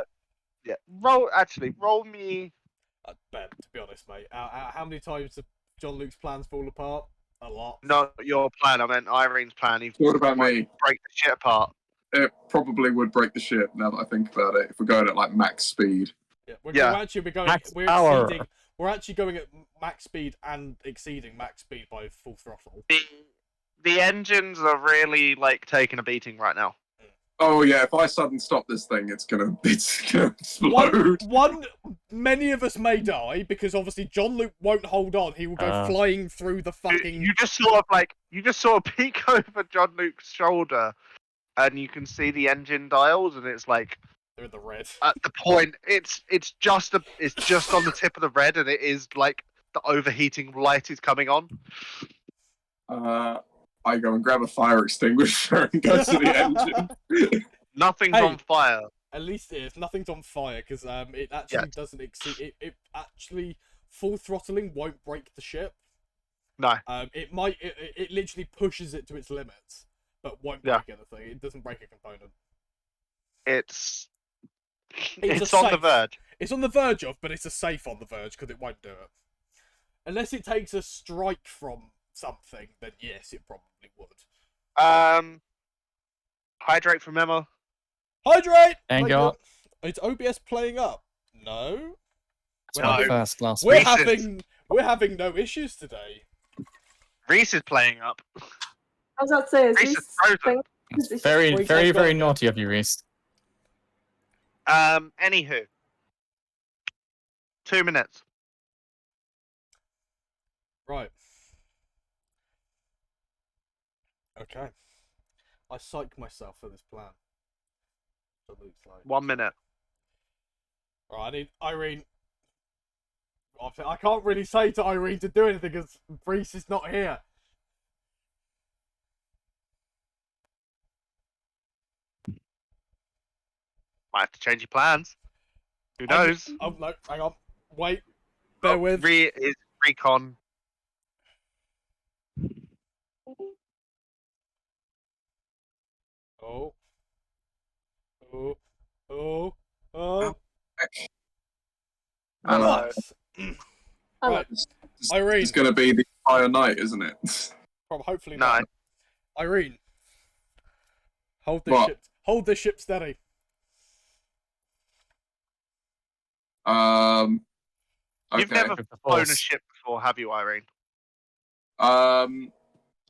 Yeah. Roll me. Ben, to be honest, mate, how many times have Jon-Luuk's plans fall apart? A lot. No, your plan. I meant Irene's plan. You What about might me? break the shit apart. It probably would break the ship. Now that I think about it, if we're going at like max speed. Yeah, Yeah. We're actually going at max speed and exceeding max speed by full throttle. The engines are really like taking a beating right now. Oh yeah, if I sudden stop this thing, it's gonna explode. Many of us may die because obviously Jon-Luuk won't hold on. He will go flying through the fucking. You just sort of peek over Jon-Luuk's shoulder, and you can see the engine dials, and it's like They're in the red. at the point. It's just on the tip of the red, and it is like the overheating light is coming on. I go and grab a fire extinguisher and go to the engine. Nothing's Hey. on fire. At least if nothing's on fire, because it actually doesn't exceed. It actually full throttling won't break the ship. No. It might. It literally pushes it to its limits, but won't break anything. It doesn't break a component. It's It's a on the safe. verge. It's on the verge of, but it's a safe on the verge because it won't do it. Unless it takes a strike from something, then yes, it probably would. Hydrate from Emma. Hydrate! Hang Thank on. you. Is OBS playing up? No. That's my No. first last We're week. having no issues today. Reese is playing up. I was about to say, is Reese is frozen. It's very, Wait, very, I've got very it. naughty of you, Reese. Anywho. 2 minutes. Right. Okay. I psyched myself for this plan. It looks like. 1 minute. Right, I need Irene. I can't really say to Irene to do anything because Reese is not here. Might have to change your plans. Who knows? Oh no, hang on. Wait. Bear with. Is recon. Oh. Oh. Oh. Oh. Hello. What? Right. It's Irene. going to be the entire night, isn't it? Hopefully No. not. Irene. Hold this What? ship. Hold this ship steady. Okay. You've never flown a Force. ship before, have you, Irene? No,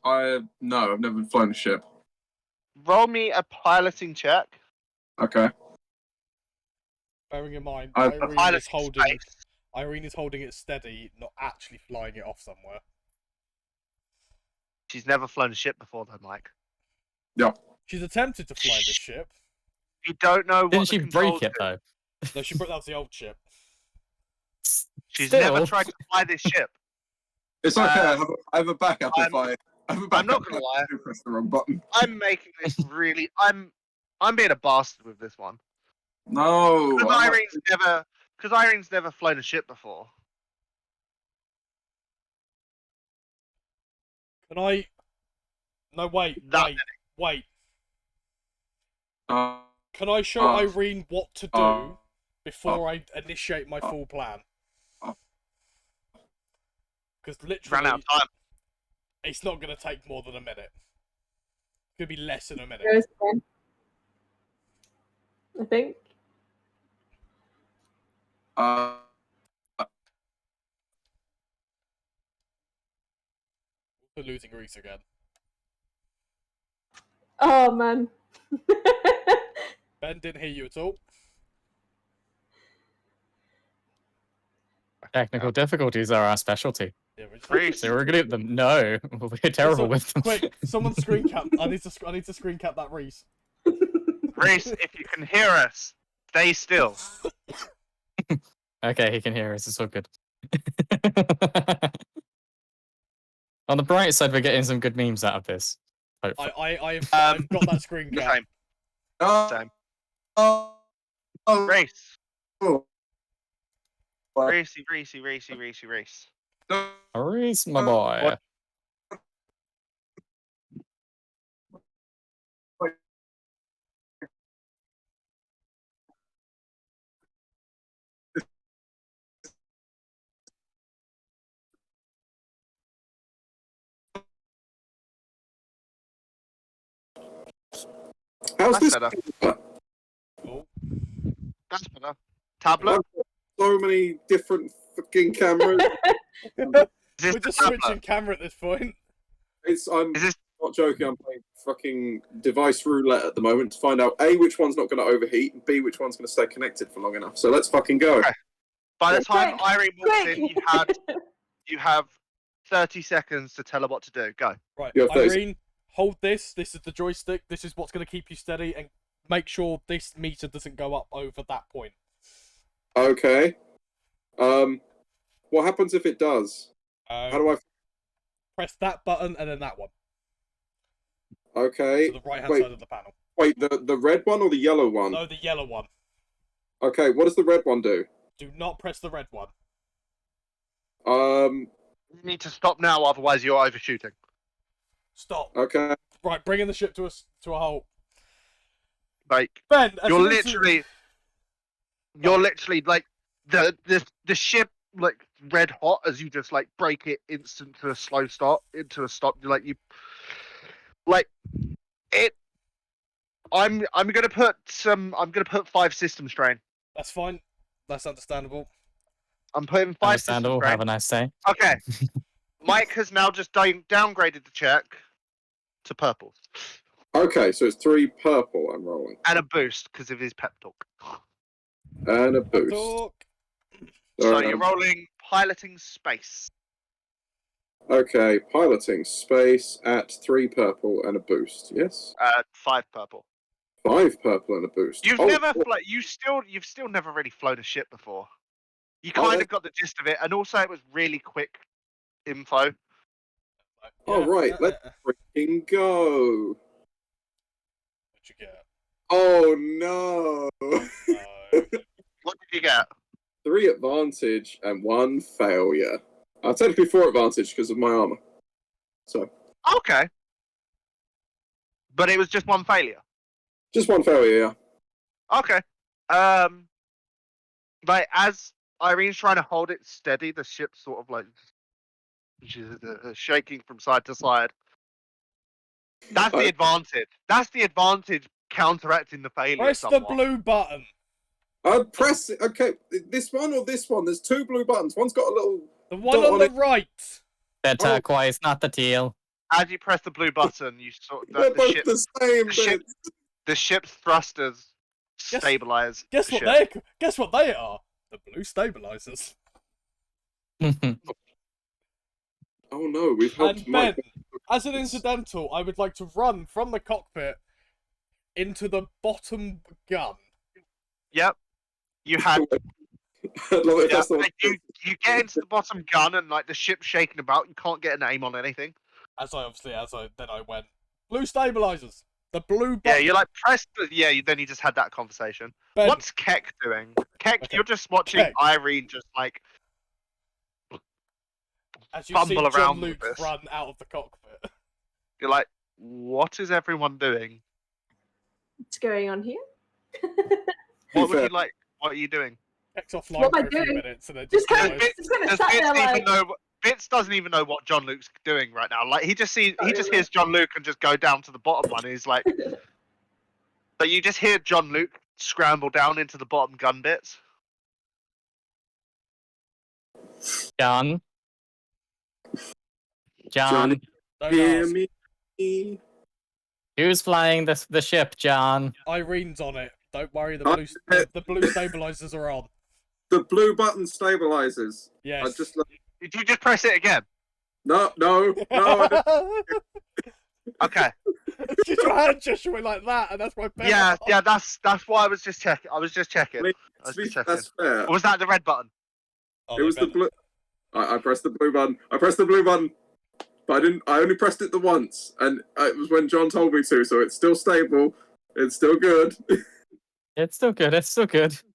I've never flown a ship. Roll me a piloting check. Okay. Bearing in mind, I- Irene is holding it steady, not actually flying it off somewhere. She's never flown a ship before, though, Mike. Yep. She's attempted to fly this ship. You don't know what Didn't the she controls break it do. though? No, she brought that was the old ship. She's Still. never tried to fly this ship. It's okay. I have a backup if I have a backup. I'm not gonna lie. if I press the wrong button. I'm making this really. I'm being a bastard with this one. No. Because Irene's never flown a ship before. Can I? No, wait, That wait. Uh, Can I show uh, Irene what to do before I initiate my full plan? Because ran out literally, of time. it's not going to take more than a minute. It's going to be less than a minute. Goes again. I think. We're losing Reese again. Oh man. Ben didn't hear you at all. Technical difficulties are our specialty. Yeah, we're just... Reese, So we're good at them. No, we're terrible with them. Quick, someone screen cap. I need to screen cap that Reese. Reese, if you can hear us, stay still. Okay, he can hear us. It's all good. On the bright side, we're getting some good memes out of this. Hopefully. I've got that screen The cap. same. Same. Reese. Reese. Reese, my boy. How's That's this? better. Oh. That's better. Tablet. So many different fucking cameras. Is this We're the just tablet? switching camera at this point. I'm Is this not joking. I'm playing fucking device roulette at the moment to find out A, which one's not going to overheat, and B, which one's going to stay connected for long enough. So let's fucking go. Okay. By the time Quick, Irene walks quick. in, you have 30 seconds to tell her what to do. Go. Right, You have 30 Irene, hold this. This is the joystick. This is what's going to keep you steady, and make sure this meter doesn't go up over that point. Okay. What happens if it does? How do I? Press that button and then that one. Okay. To the right hand Wait. side of the panel. Wait, the red one or the yellow one? No, the yellow one. Okay. What does the red one do? Do not press the red one. You need to stop now, otherwise you're overshooting. Stop. Okay. Right, bringing the ship to a halt. Like Ben, you're literally like the ship like red hot as you just like break it instant to a slow start into a stop. Like you like it. I'm gonna put 5 system strain. That's fine. That's understandable. I'm putting 5 system Understandable. strain. Have a nice day. Okay. Mike has now just downgraded the check to purple. Okay, so it's 3 purple I'm rolling. And a boost because of his pep talk. And a boost. Talk. So you're rolling piloting space. Okay, piloting space at 3 purple and a boost. Yes. 5 purple. 5 purple and a boost. You've still never really flown a ship before. You kind of got the gist of it, and also it was really quick info. Oh right, let's freaking go. What'd you get? Oh no. What did you get? 3 advantage and 1 failure. Technically 4 advantage because of my armor. So. Okay. But it was just 1 failure. Just 1 failure, yeah. Okay. Like as Irene's trying to hold it steady, the ship's sort of like shaking from side to side. That's the advantage. That's the advantage counteracting the failure. Press the blue button. I'd press it. Okay, this one or this one? There's 2 blue buttons. One's got a little. The one on the right. The turquoise, not the teal. As you press the blue button, you sort of They're both the same. The ship's thrusters stabilize. Guess what they are? The blue stabilizers. Oh no, we've helped And Mike. Ben, as an incidental, I would like to run from the cockpit into the bottom gun. Yep. You had. Like you get into the bottom gun and like the ship's shaking about. You can't get an aim on anything. Then I went blue stabilizers. The blue button. Yeah, you're like press the. Yeah, then you just had that conversation. Ben, What's Keck doing? Keck, you're just watching Irene just like as you fumble see around Jon-Luuk with this. run out of the cockpit. You're like, what is everyone doing? What's going on here? What would you like? What are you doing? Keck's offline What am for I a few doing? minutes and then Just just kind of Does sat there like. Bits doesn't even know what Jon-Luuk's doing right now. Like he just hears Jon-Luuk and just go down to the bottom one. And he's like, but you just hear Jon-Luuk scramble down into the bottom gun bits. John. Don't hear me. Who's flying the ship, John? Irene's on it. Don't worry, the blue stabilizers are on. The blue button stabilizes. Yes. Did you just press it again? No. Okay. It's your hand gesturing like that, and that's my pen. Yeah. That's why I was just checking. I was just checking. That's fair. Or was that the red button? It was the blue. I pressed the blue button. But I only pressed it the once, and it was when John told me to. So it's still stable. It's still good. It's still good.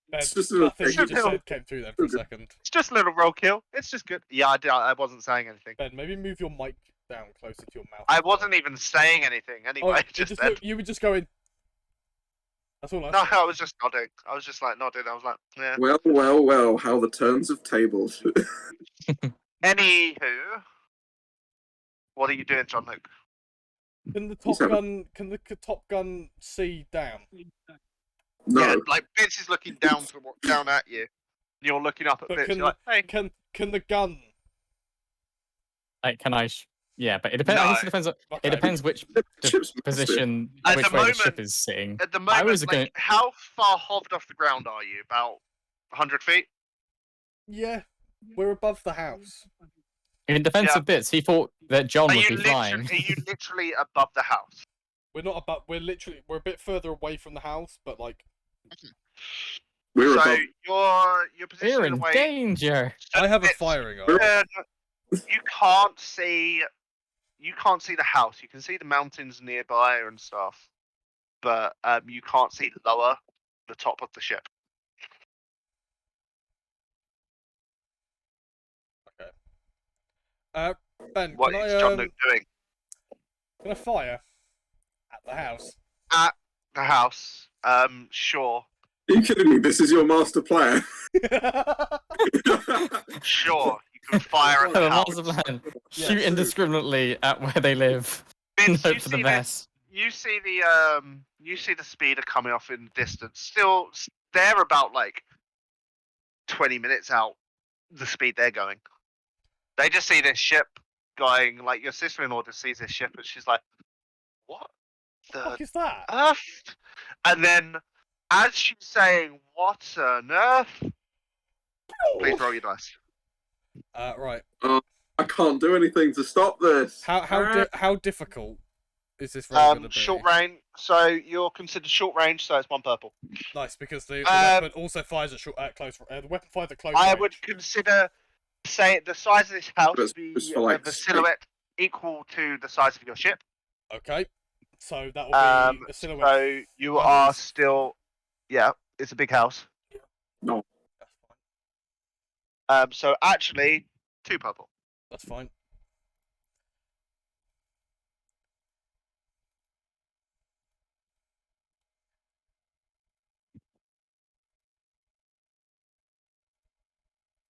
Ben, It's just a little nothing you thing. just said came through there for a second. It's just a little roll kill. It's just good. Yeah, I wasn't saying anything. Ben, maybe move your mic down closer to your mouth. I wasn't even saying anything anyway. You were just going. That's all I No, said. I was just nodding. I was just like nodding. I was like, yeah. Well, how the turns of tables. Anywho, what are you doing, Jon-Luuk? Can the top gun see down? No. Yeah, like Vince is looking down at you. You're looking up at But Vince. can You're like, hey. can the gun? Like, can I? Yeah, but it depends. I guess it depends. Okay. It depends which position, At which the way moment- the ship is sitting. At the I moment, was like, going. how far hoved off the ground are you? About 100 feet? Yeah, we're above the house. In defense of Bits, he thought that John Are would you be flying. Are you literally above the house? We're not above. We're a bit further away from the house, but like. We're So above. your position We're in away. danger. I have a firing arm. You can't see. You can't see the house. You can see the mountains nearby and stuff, but you can't see the top of the ship. Okay. Ben, What is Jon-Luuk doing? can I fire at the house? At the house. Sure. Are you kidding me? This is your master plan. Sure. You can fire at the Oh, house. master plan. Yeah, Shoot true. indiscriminately at where they live. Vince, Hope you for the see best. You see the speeder coming off in the distance. Still, they're about like 20 minutes out the speed they're going. They just see this ship going, like your sister-in-law just sees this ship and she's like, what What the the fuck is that? earth? And then as she's saying, what on earth? Please roll your dice. Right. I can't do anything to stop this. How difficult is this roll going to be? Short range, so you're considered short range, so it's 1 purple. Nice, because the weapon also fires at close. The weapon fires at close range. I would consider, say, the size of this house But to be it's for, like, of a silhouette equal to the size of your ship. Okay. So that will be a silhouette. So you are still, yeah, it's a big house. No. That's fine. So actually, 2 purple. That's fine.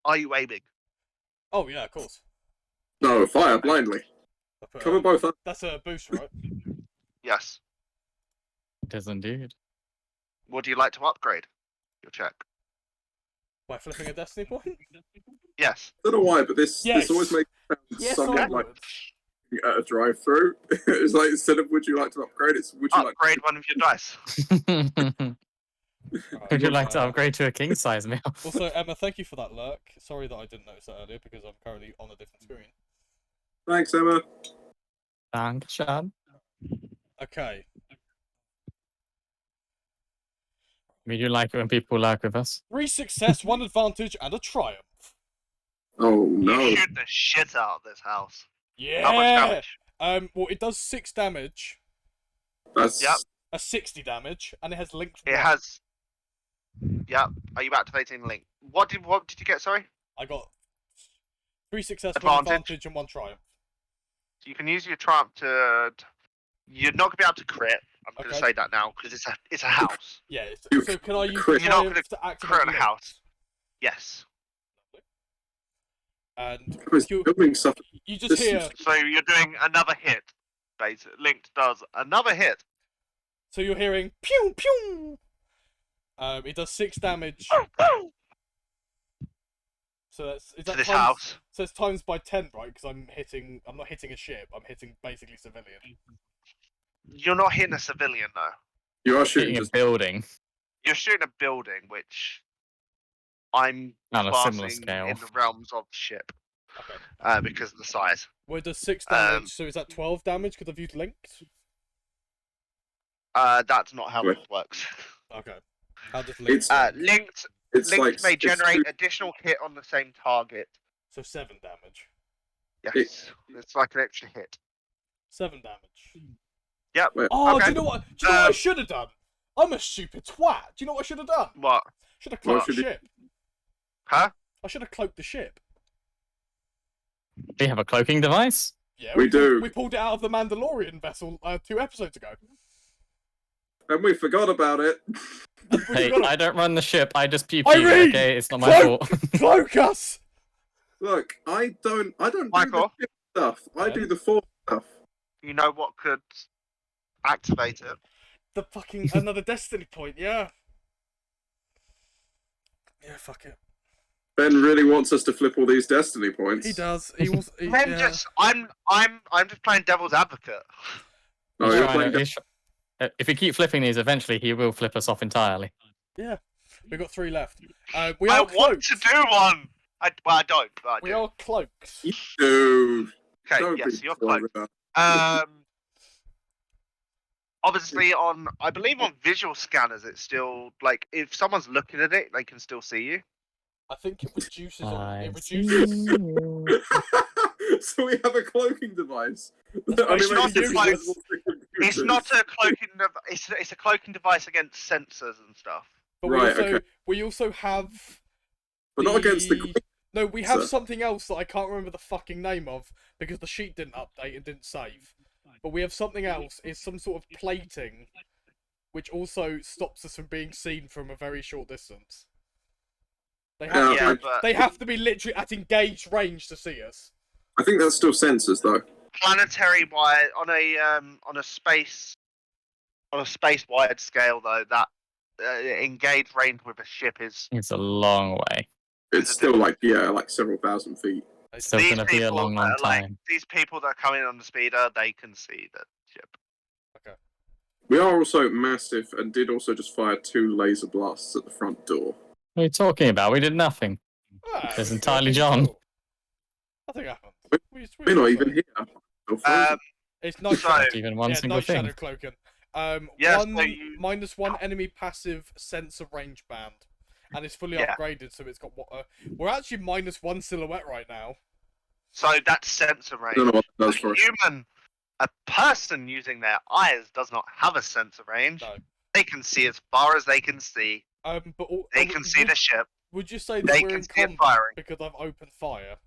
Are you aiming? Oh yeah, of course. No, fire blindly. Cover both up. That's a boost, right? Yes. It is indeed. Would you like to upgrade your check? By flipping a destiny point? Yes. I don't know why, but this Yes. always makes it sound Yes, somewhat I like would. at a drive-through. It's like instead of "Would you like to upgrade?" it's "Would you Upgrade one of your dice. Would you like to upgrade to a king size meal? Also, Emma, thank you for that lurk. Sorry that I didn't notice that earlier because I'm currently on a different screen. Thanks, Emma. Thanks, Sean. Okay. Would you like it when people lurk with us? 3 success, 1 advantage, and a triumph. Oh no! You shoot the shit out of this house. Yeah. How much damage? Well, it does 6 damage, That's Yep. 60 damage, and it has linked. It one. has. Yeah. Are you activating link? What did you get? Sorry. I got 3 success, 1 Advantage. advantage, and 1 triumph. So you can use your triumph to. You're not gonna be able to crit. I'm gonna Okay. say that now because it's a house. Yeah. You So can I use crit. the You're not triumph gonna to activate crit on a linked? house. Yes. And was you building stuff. just this hear. is- So you're doing another hit. Basically, linked does another hit. So you're hearing pew pew. It does 6 damage. So is that To this times, house. So it's times by 10, right? Because I'm not hitting a ship. I'm hitting basically civilian. You're not hitting a civilian though. You are Shooting shooting a just building You're shooting a building, which I'm on a similar classing scale. in the realms of the ship Okay. because of the size. Well, it does 6 damage. So is that 12 damage because I've used linked? That's not how Wait. it works. Okay. How does linked? It's Linked it's linked like may it's generate additional hit on the same target. So 7 damage. Yes, it's like an extra hit. 7 damage. Yep. Wait. Oh, Okay. do you know what? Do you know what I should have done? I'm a stupid twat. Do you know what I should have done? What? Should have What cloaked the should you- ship. Huh? I should have cloaked the ship. We have a cloaking device? Yeah, We do. We pulled it out of the Mandalorian vessel 2 episodes ago. and we forgot about it. We Hey, forgot I don't run the ship, I just pew Irene! okay? It's not my Cloak! fault. Cloak us! Look, I don't do Michael? the ship stuff. I Yeah. do the force stuff. You know what could activate it? The fucking another destiny point, yeah. Yeah, fuck it. Ben really wants us to flip all these destiny points. He does. He was. I'm yeah. just I'm just playing devil's advocate. Oh, He's you're trying playing to- he's if we keep flipping these, eventually he will flip us off entirely. Yeah. We've got 3 left. We I are want cloaked. to do one. I don't, but I do. We are cloaked. Dude, Okay, don't yes, be you're sorry cloaked. about that. Obviously I believe on visual scanners it's still like if someone's looking at it, they can still see you. I think it reduces. I It see reduces. you. So we have a cloaking device. It's I mean, not it's a cloak- invisible to It's computers. not a cloaking. It's a cloaking device against sensors and stuff. But Right, we okay. also have. But not against the green No, we have So- something else that I can't remember the fucking name of because the sheet didn't update and didn't save. But we have something else. It's some sort of plating, which also stops us from being seen from a very short distance. They have, Yeah, they have to be literally at engaged range to see us. I think that's still sensors though. Planetary wide on a space wide scale though, that engaged range with a ship is It's a long way. It's still like several thousand feet. It's still these gonna be a people long, that long are, like, time. these people that are coming on the speeder, they can see the ship. We are also massive and did also just fire 2 laser blasts at the front door. What are you talking about? We did nothing. Ah, It's we- entirely okay, John. cool. Nothing happened. We're not even here. Still frozen. It's night So- shadow. Not even one Yeah, single night thing. shadow cloaking. Yeah, One so you- -1 enemy passive sensor range band, and it's fully Yeah. upgraded, so it's got what? We're actually -1 silhouette right now. So that's sensor I don't know range. what that does for us. A person using their eyes does not have a sensor range. No. They can see as far as they can see. But They can see the ship. Would you say that They we're can in see it combat firing. because I've opened fire?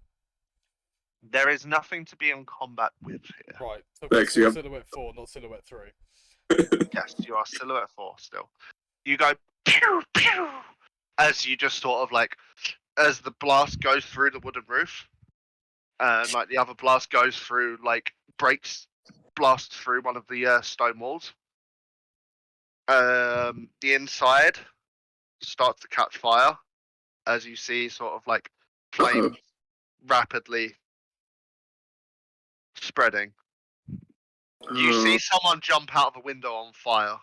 There is nothing to be in combat with here. Right. So Thanks, we're you still have- silhouette 4, not silhouette 3. Yes, you are silhouette 4 still. You go pew pew as you just sort of like as the blast goes through the wooden roof, and like the other blast goes through blasts through one of the stone walls. The inside starts to catch fire as you see sort of like flames rapidly spreading. You see someone jump out of a window on fire.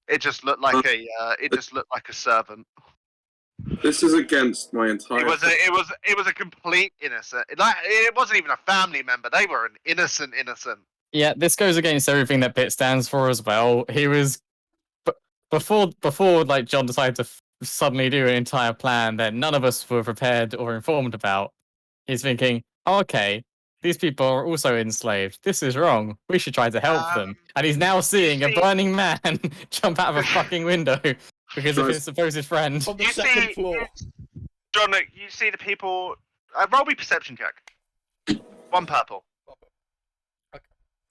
It just looked like a servant. This is against my entire. It was a complete innocent. It wasn't even a family member. They were an innocent. Yeah, this goes against everything that Bit stands for as well. He was before like John decided to suddenly do an entire plan that none of us were prepared or informed about. He's thinking, oh, okay, these people are also enslaved. This is wrong. We should try to help them. And he's now seeing a burning man jump out of a fucking window because of his supposed friend. On the second floor. John, you see the people. Roll me perception check. 1 purple.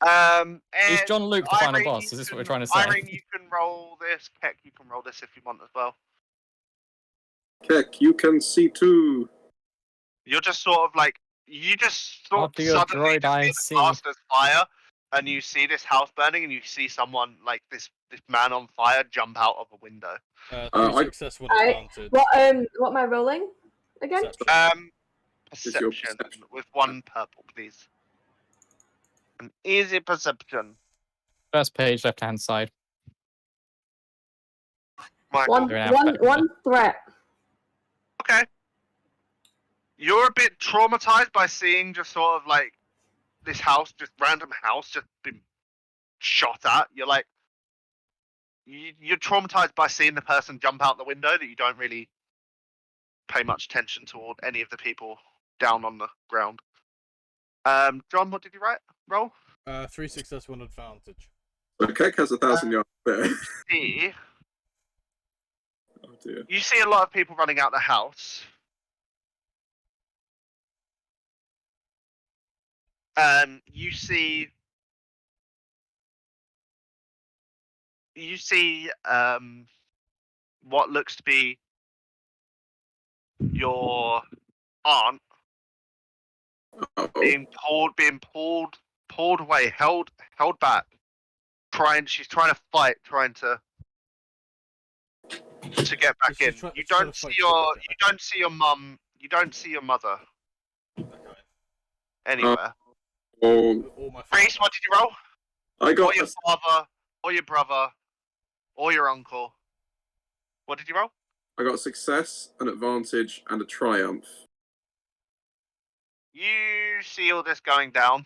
Is Jon-Luuk the final Irene, boss? Is this what we're trying to say? Irene, you can roll this. Keck, you can roll this if you want as well. Keck, you can see too. You're just sort of like After your suddenly droid eye just see see. the blast as fire, and you see this house burning, and you see someone like this man on fire jump out of a window. 3 success, 1 advantage. What am I rolling again? Perception with 1 purple, please. An easy perception. First page, left-hand side. Michael. One threat. Okay. You're a bit traumatized by seeing just sort of like this house, just random house, just been shot at. You're like, you're traumatized by seeing the person jump out the window that you don't really pay much attention toward any of the people down on the ground. John, what did you roll? 3 success, 1 advantage. So Keck has 1,000 yards there. See, Oh dear. you see a lot of people running out the house. You see what looks to be your aunt Uh-oh. being pulled away, held back. She's trying to fight, trying to get back She's in. trying You to don't fight see to your get you don't see your mum. You don't see your mother Okay. anywhere. Oh, All my Reese, what did you roll? I Or got your father, or your brother, or your uncle. What did you roll? I got success, an advantage, and a triumph. You see all this going down.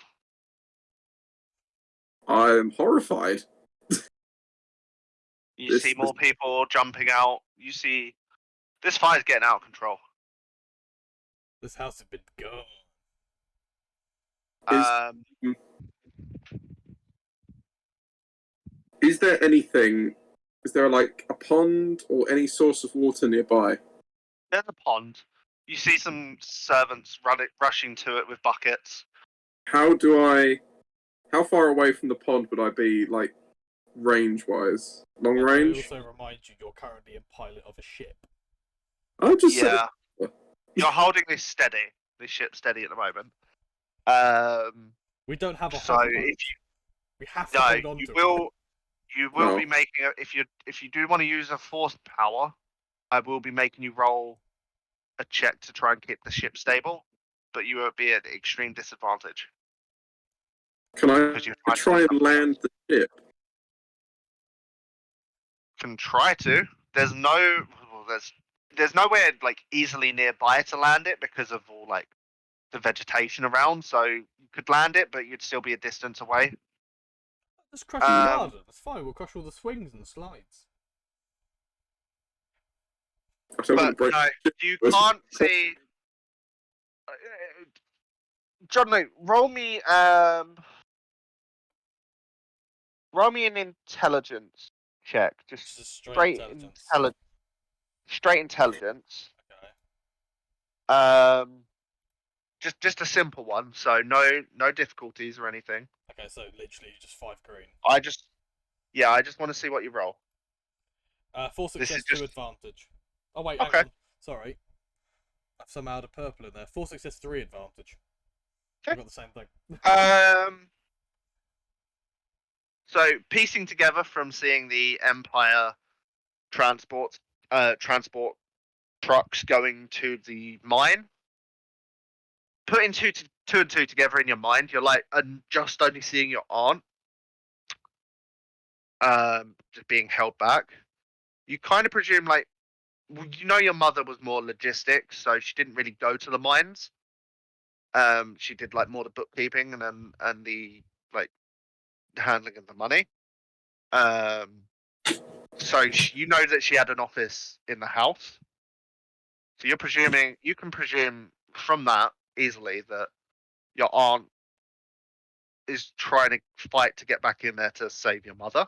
I'm horrified. You This see is- more people jumping out. You see this fire's getting out of control. This house has been gone. Is there anything? Is there like a pond or any source of water nearby? There's a pond. You see some servants rushing to it with buckets. How far away from the pond would I be, like, range-wise? Long And range? I also remind you, you're currently a pilot of a ship. I'll just Yeah. You're holding this ship steady at the moment. We don't have a So hover if boat. We have to no, hold on you to it. will No. be making if you do want to use a force power, I will be making you roll a check to try and keep the ship stable, but you will be at extreme disadvantage. Can I Because you're trying to try do and something land the ship? Can try to. There's nowhere like easily nearby to land it because of all like the vegetation around. So you could land it, but you'd still be a distance away. Just crush the garden. It's fine. We'll crush all the swings and slides. But no, you can't see. Jon-Luuk, roll me an intelligence check. Just straight intelligence. Straight intelligence. Okay. Just a simple one, so no difficulties or anything. Okay, so literally just 5 green. I just want to see what you roll. 4 success, 2 advantage. Oh wait, Okay. hang on. Sorry. I've somehow had a purple in there. 4 success, 3 advantage. Okay. I've got the same thing. So piecing together from seeing the Empire transport trucks going to the mine, putting two and two together in your mind, you're like just only seeing your aunt just being held back. You kind of presume like your mother was more logistics, so she didn't really go to the mines. She did like more the bookkeeping and the like handling of the money. So you know that she had an office in the house. So you can presume from that easily that your aunt is trying to fight to get back in there to save your mother.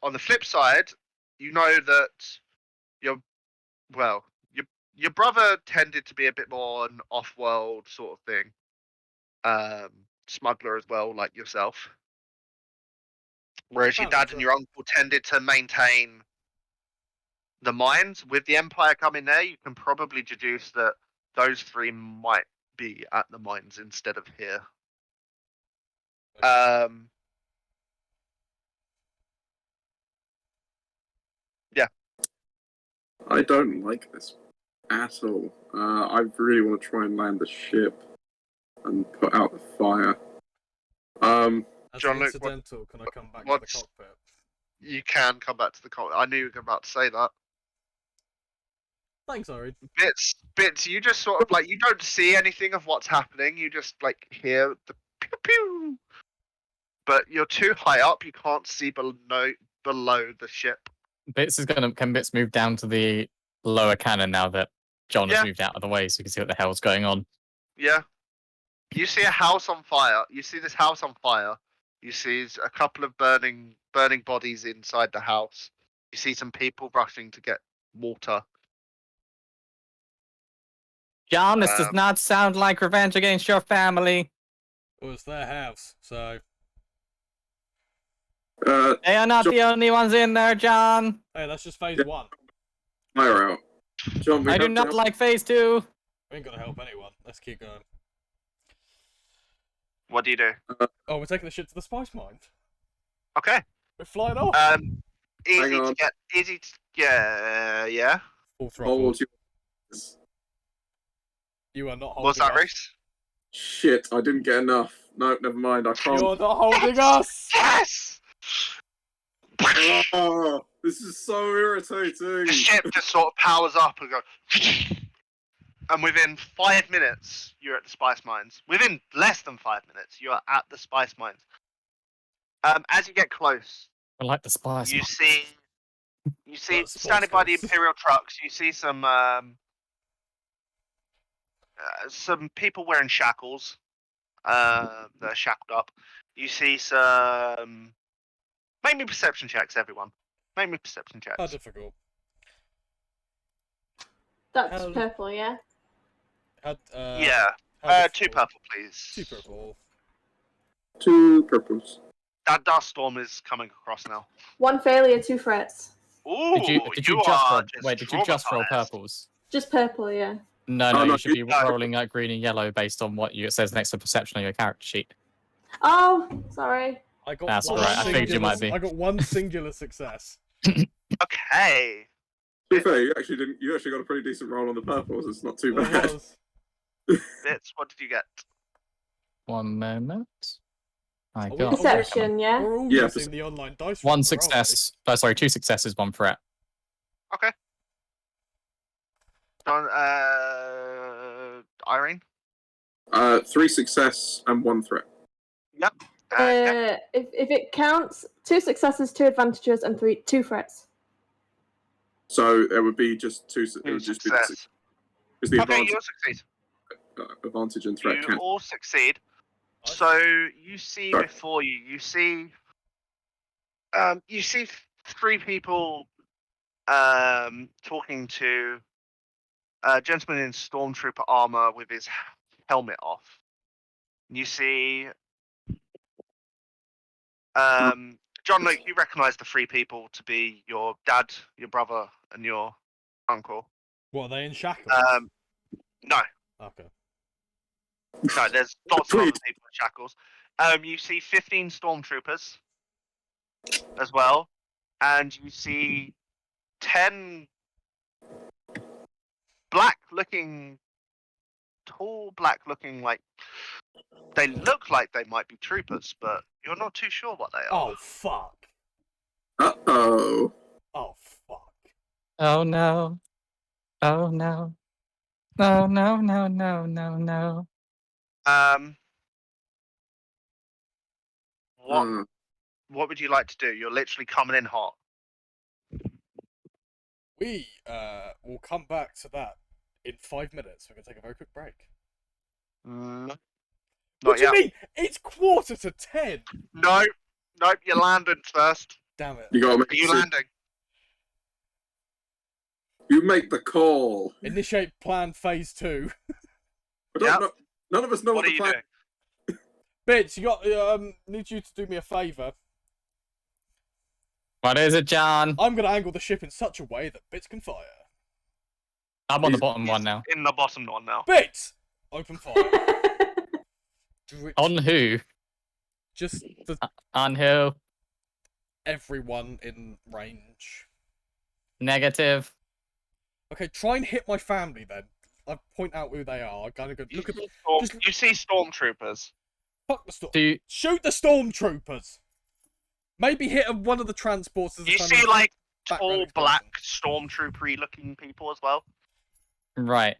On the flip side, you know that your brother tended to be a bit more an off-world sort of thing, smuggler as well, like yourself. Whereas your dad and your uncle tended to maintain the mines. With the Empire coming there, you can probably deduce that those three might be at the mines instead of here. Yeah. I don't like this at all. I really want to try and land the ship and put out the fire. As Jon-Luuk, incidental, can I come back to the cockpit? You can come back to the cockpit. I knew you were about to say that. Thanks, Irene. Bits. You just sort of like you don't see anything of what's happening. You just like hear the pew pew. But you're too high up. You can't see below the ship. Can Bits move down to the lower cannon now that John has moved out of the way, so you can see what the hell's going on? Yeah. You see a house on fire. You see this house on fire. You see a couple of burning bodies inside the house. You see some people rushing to get water. John, this does not sound like revenge against your family. Well, it's their house, so... They are not the only ones in there, John. Hey, that's just phase 1. Fire out. John, I do not like phase 2. We ain't gonna help anyone. Let's keep going. What do you do? Oh, we're taking the ship to the spice mine. Okay. We're flying off. Easy to get. Yeah. Full throttle. You are not holding What's that, us. Reese? Shit, I didn't get enough. No, never mind. I can't. You're not holding us. Yes. Oh, this is so irritating. The ship just sort of powers up and goes. And within 5 minutes, you're at the spice mines. Within less than 5 minutes, you are at the spice mines. As you get close, I like the spice. you see standing by the Imperial trucks. You see some people wearing shackles. That are shackled up. You see some. Make me perception checks, everyone. Make me perception checks. How difficult? That's Hell. purple, yeah? Yeah. how 2 difficult? purple, please. 2 purple. 2 purples. That dust storm is coming across now. 1 failure, 2 threats. Ooh, Did you just are roll? Wait, did you just roll traumatized. purples? Just purple, yeah. No, Oh, no, no, you should be you- rolling out green and yellow based on what it says next to perception on your character sheet. Oh, sorry. I got That's one alright, I figured you singular- might be. I got 1 singular success. Okay. To be fair, you actually got a pretty decent roll on the purples. It's not too It bad. was. Bits, what did you get? 1 moment. I Are we- got Perception, yeah? We're all Yeah, using the online dice. 1 roller, success. Oh, sorry, 2 successes, 1 threat. Don, Irene? 3 success and 1 threat. Yeah. If it counts, 2 successes, 2 advantages, and 2 threats. So it would be just 2. It would just be success. because the Okay, advantage, you'll succeed. advantage and threat You count. all succeed. Nice. So you see Sorry. before you, you see 3 people talking to a gentleman in stormtrooper armor with his helmet off. You see Jon-Luuk, you recognize the 3 people to be your dad, your brother, and your uncle. What, are they in shackles? No, Okay. no, there's lots of other Please. people in shackles. You see 15 stormtroopers as well, and you see 10 tall black-looking, like they look like they might be troopers, but you're not too sure what they are. Oh, fuck. Uh-oh. Oh, fuck. Oh no. Oh no. No, no, no, no, no, no. What would you like to do? You're literally coming in hot. We will come back to that in 5 minutes. We're going to take a very quick break. Not What do you yet. mean? It's 9:45. No, nope. You're landing first. Damn it. You gotta make Are you a decision. landing? You make the call. Initiate plan phase 2. I don't Yep. know. None of us know What what, are the you plan. doing? Bits, you got need you to do me a favour. What is it, John? I'm going to angle the ship in such a way that Bits can fire. I'm on the He's- bottom one now. In the bottom one now. Bits! Open fire. On who? Just the On who? everyone in range. Negative. Okay, try and hit my family then. I point out who they are. I kind of go, look at the You see stormtroopers. fuck the storm. Do you, Shoot the stormtroopers. Maybe hit one of the transporters. You if I'm see in like background tall black explosion. stormtroopery looking people as well. right.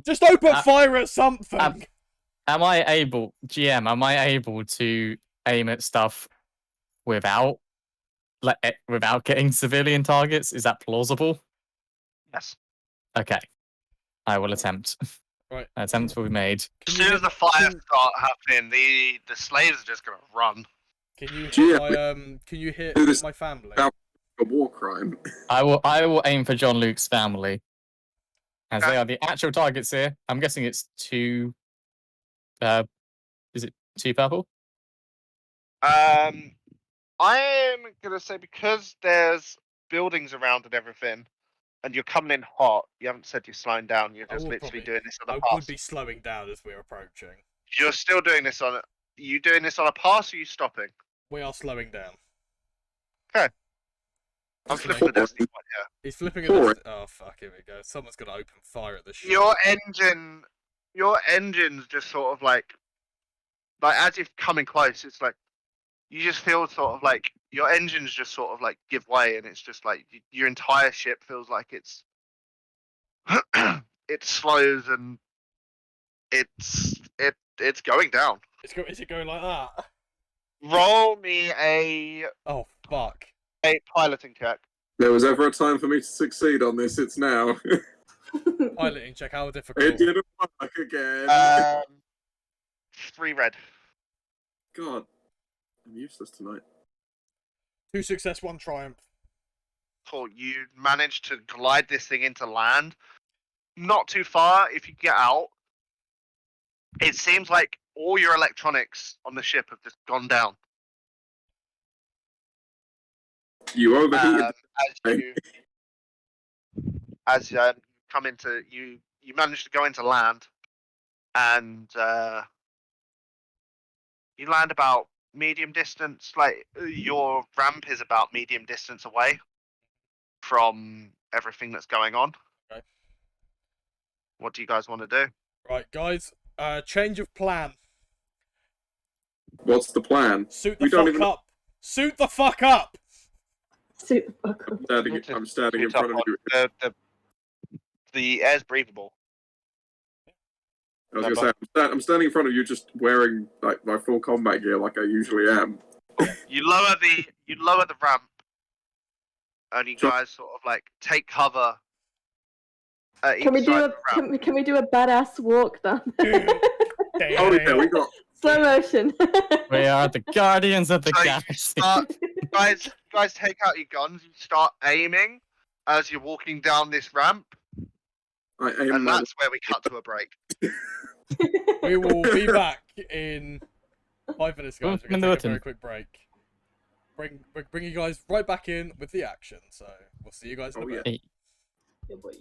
Just open fire at something. Am I able, GM, am I able to aim at stuff without without getting civilian targets? Is that plausible? Yes. Okay. I will attempt. Right. Attempts will be made. As soon as the fire start happening, the slaves are just gonna run. Can you hit Gee, my Can you hit do this my family? now. A war crime. I will aim for Jon-Luuk's family. As Okay. they are the actual targets here. I'm guessing it's 2 is it 2 purple? I'm gonna say because there's buildings around and everything, and you're coming in hot. You haven't said you're slowing down. You're I just will literally probably- doing this on I a pass. would be slowing down as we're approaching. You're still doing this on. Are you doing this on a pass? Or are you stopping? We are slowing down. I'm flipping the destiny point here. He's flipping Pour it. Oh fuck! Here we go. Someone's gonna open fire at the ship. Your engine's just sort of like as you're coming close, it's like you just feel sort of like your engines just sort of like give way, and it's just like your entire ship feels like it's it slows and it's going down. Is it going like that? Roll me a Oh fuck! piloting check. There was ever a time for me to succeed on this. It's now. Piloting check. How It difficult? didn't work again. 3 red. God, I'm useless tonight. 2 success, 1 triumph. Cool. You manage to glide this thing into land. Not too far. If you get out, it seems like all your electronics on the ship have just gone down. You overheated. As you come into you manage to go into land, and you land about medium distance. Like your ramp is about medium distance away from everything that's going on. Okay. What do you guys want to do? Right, guys. Change of plan. What's the plan? Suit the fuck up. Suit the fuck up. Suit the fuck up. I'm standing in front of you. The air's breathable. I was gonna say, I'm standing in front of you, just wearing like my full combat gear, like I usually am. You lower the ramp, and you guys sort of like take cover. Can we do can we do a badass walk down? Oh yeah, we got slow motion. We are the guardians of the So galaxy. guys, take out your guns. You start aiming as you're walking down this ramp, and that's where we cut to a break. We will be back in 5 minutes, guys. We're gonna take a very quick break. Bring you guys right back in with the action. So we'll see you guys in a bit. Hey. Yeah, boy.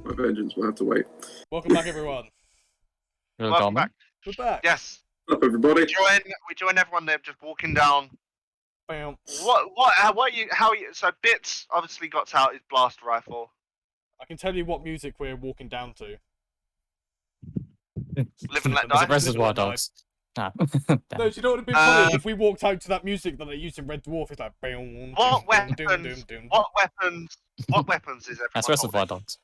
My vengeance will have to wait. Welcome back, everyone. Real Welcome Garmin. back. We're back. Yes. What's up, everybody? We join everyone there just walking down. Bam. How you? So Bits obviously got out his blast rifle. I can tell you what music we're walking down to. Live and let Was die. it Restless Live and Wild let die. Dogs? Ah. No, do you know what would be funny if we walked out to that music that they used in Red Dwarf? It's like What weapons? What weapons is everyone That's Restless holding? Wild Dogs.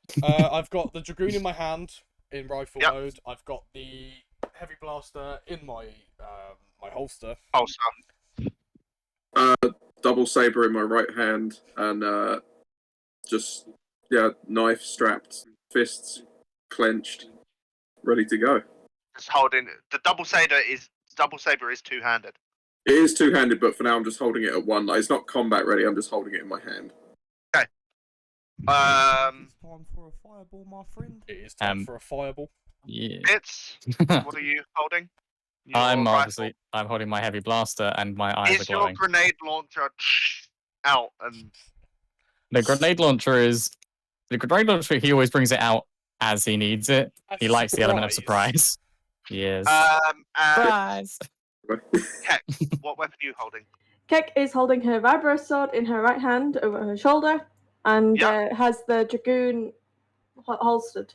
I've got the Dragoon in my hand in rifle Yep. mode. I've got the heavy blaster in my my holster. Holster. Double saber in my right hand, and just knife strapped, fists clenched, ready to go. Just holding the double saber is two-handed. It is two-handed, but for now I'm just holding it at one. Like, it's not combat ready. I'm just holding it in my hand. It's time for a fireball, my friend. It is time for a fireball. Yeah. Bits. What are you holding? Your I'm rifle? holding my heavy blaster and my eyes are Is your glowing. grenade launcher out and The grenade launcher, he always brings it out as he needs it. As He a likes the element of surprise. Yes. and Surprise! Heck, what weapon are you holding? Kek is holding her vibro sword in her right hand over her shoulder and Yep. has the dragoon holstered.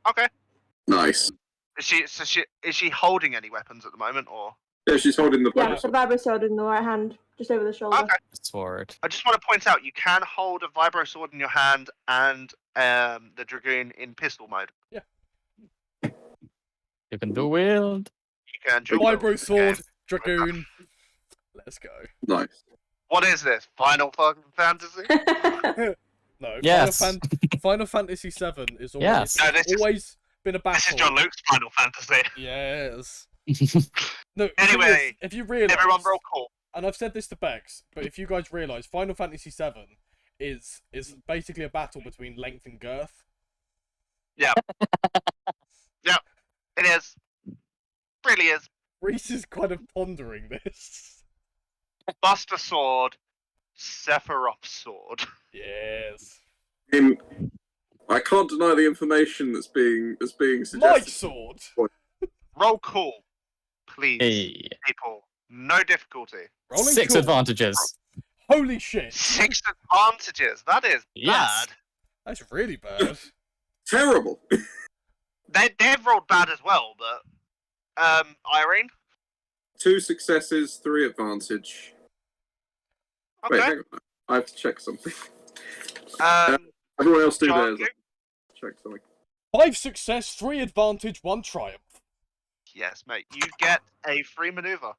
Okay. Nice. Is she holding any weapons at the moment, or? Yeah, she's holding the Yeah, blade. the vibro sword in the right hand, just over the shoulder. Okay. Sword. I just want to point out you can hold a vibro sword in your hand and the dragoon in pistol mode. You can do wield. You can dual wield. Vibro sword, dragoon. Let's go. Nice. What is this? Final fucking Fantasy? No. Yes. Final Fantasy VII is always Yes. No, this is- always been a This is battle. Jon-Luuk's Final Fantasy. Yes. No. the thing Anyway, is, if you realise, everyone roll cool. and I've said this to Bex, but if you guys realise, Final Fantasy VII is basically a battle between length and girth. Yeah, it is. Really is. Reese is kind of pondering this. Buster Sword, Sephiroth Sword. Yes. I can't deny the information that's being suggested. My sword. Roll cool, please, Hey. people. No difficulty. Rolling 6 cool. advantages. Holy shit. 6 advantages. That is Yes. bad. That's really bad. Terrible. They've rolled bad as well, but Irene. 2 successes, 3 advantage. Okay. Wait, hang on. I have to check something. Um, Everyone else do Jon-Luuk? theirs. Check something. 5 success, 3 advantage, 1 triumph. Yes, mate. You get a free maneuver.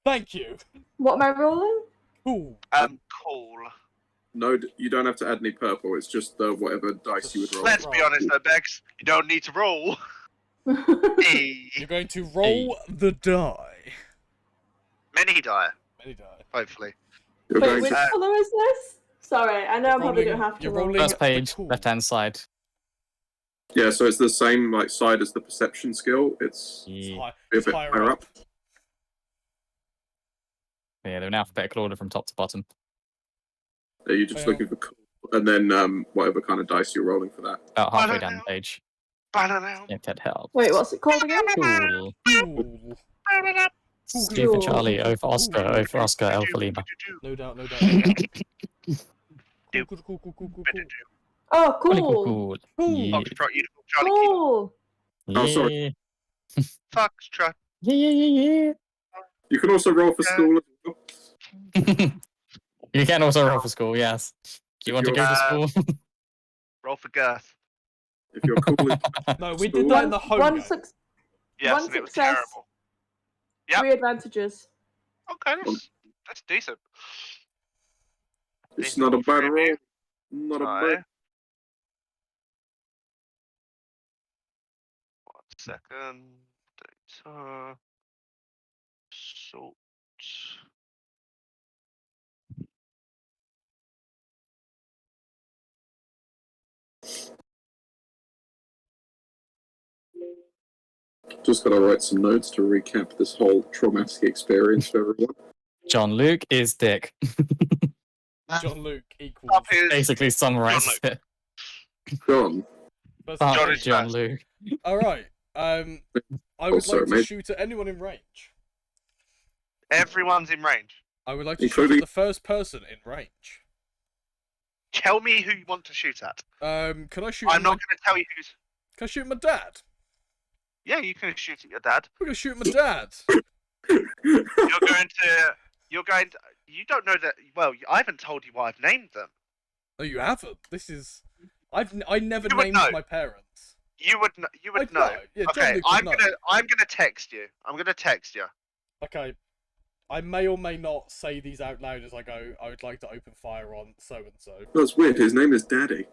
Thank you. What am I rolling? Ooh. Cool. No, you don't have to add any purple. It's just whatever dice you would roll. Let's be honest, though, Bex. You don't need to roll. Hey. You're going to roll the die. Many die, Many die. hopefully. You're Wait, going which to... colour is this? Sorry, I know I probably don't have to you're roll. rolling- First page, Cool. left-hand side. Yeah, so it's the same side as the perception skill. It's It's, Yeah, high, a bit it's higher higher up. up. they're in alphabetical order from top to bottom. You're just Well. looking for cool. And then whatever kind of dice you're rolling for that. About halfway don't down know. the page. Ba-da-da. If that helps. Wait, what's it called again? Cool. Cool. Ba-da-da. C for Charlie, O for Oscar, O for Oscar, L for Lima. No doubt, no doubt. No doubt. Do. Cool, cool, cool, cool, cool, Ba-da-da. Oh, Cool, cool. cool. cool. Yeah. Foxtrot, Uniform, Charlie, Kilo. Cool. Oh, sorry. Yeah. Foxtrot. Yeah. You can also roll for school as well. You can also roll for school, yes. Do you want to go to school? Roll for girth. If you're cool. No, we did that in the home One game. Yes, One and it was success. terrible. Yep. 3 advantages. Okay, that's decent. It's not a bad roll. Not a Tie. bad. 1 second. Data. Salt. Just gotta write some notes to recap this whole traumatic experience for everyone. Jon-Luuk is dick. Jon-Luuk equals. Up is Basically summarized it. John, First Fuck Jon is Jon-Luuk. Alright. I would sorry, like to mate. shoot at anyone in range. everyone's in range. I would like to shoot Including- at the first person in range. Tell me who you want to shoot at. Can I shoot? I'm at not my, going to tell you who's. Can I shoot at my dad? Yeah, you can shoot at your dad. We're gonna shoot at my dad. You're going to. You're going to. You don't know that. Well, I haven't told you what I've named them. No, you haven't. This is. I never You would named know. my parents. You would. You would I'd know. Yeah, Okay, Jon-Luuk would I'm know. gonna. I'm gonna text you. I'm gonna text you. Okay. I may or may not say these out loud as I go. I would like to open fire on so and so. that's weird. His name is Daddy.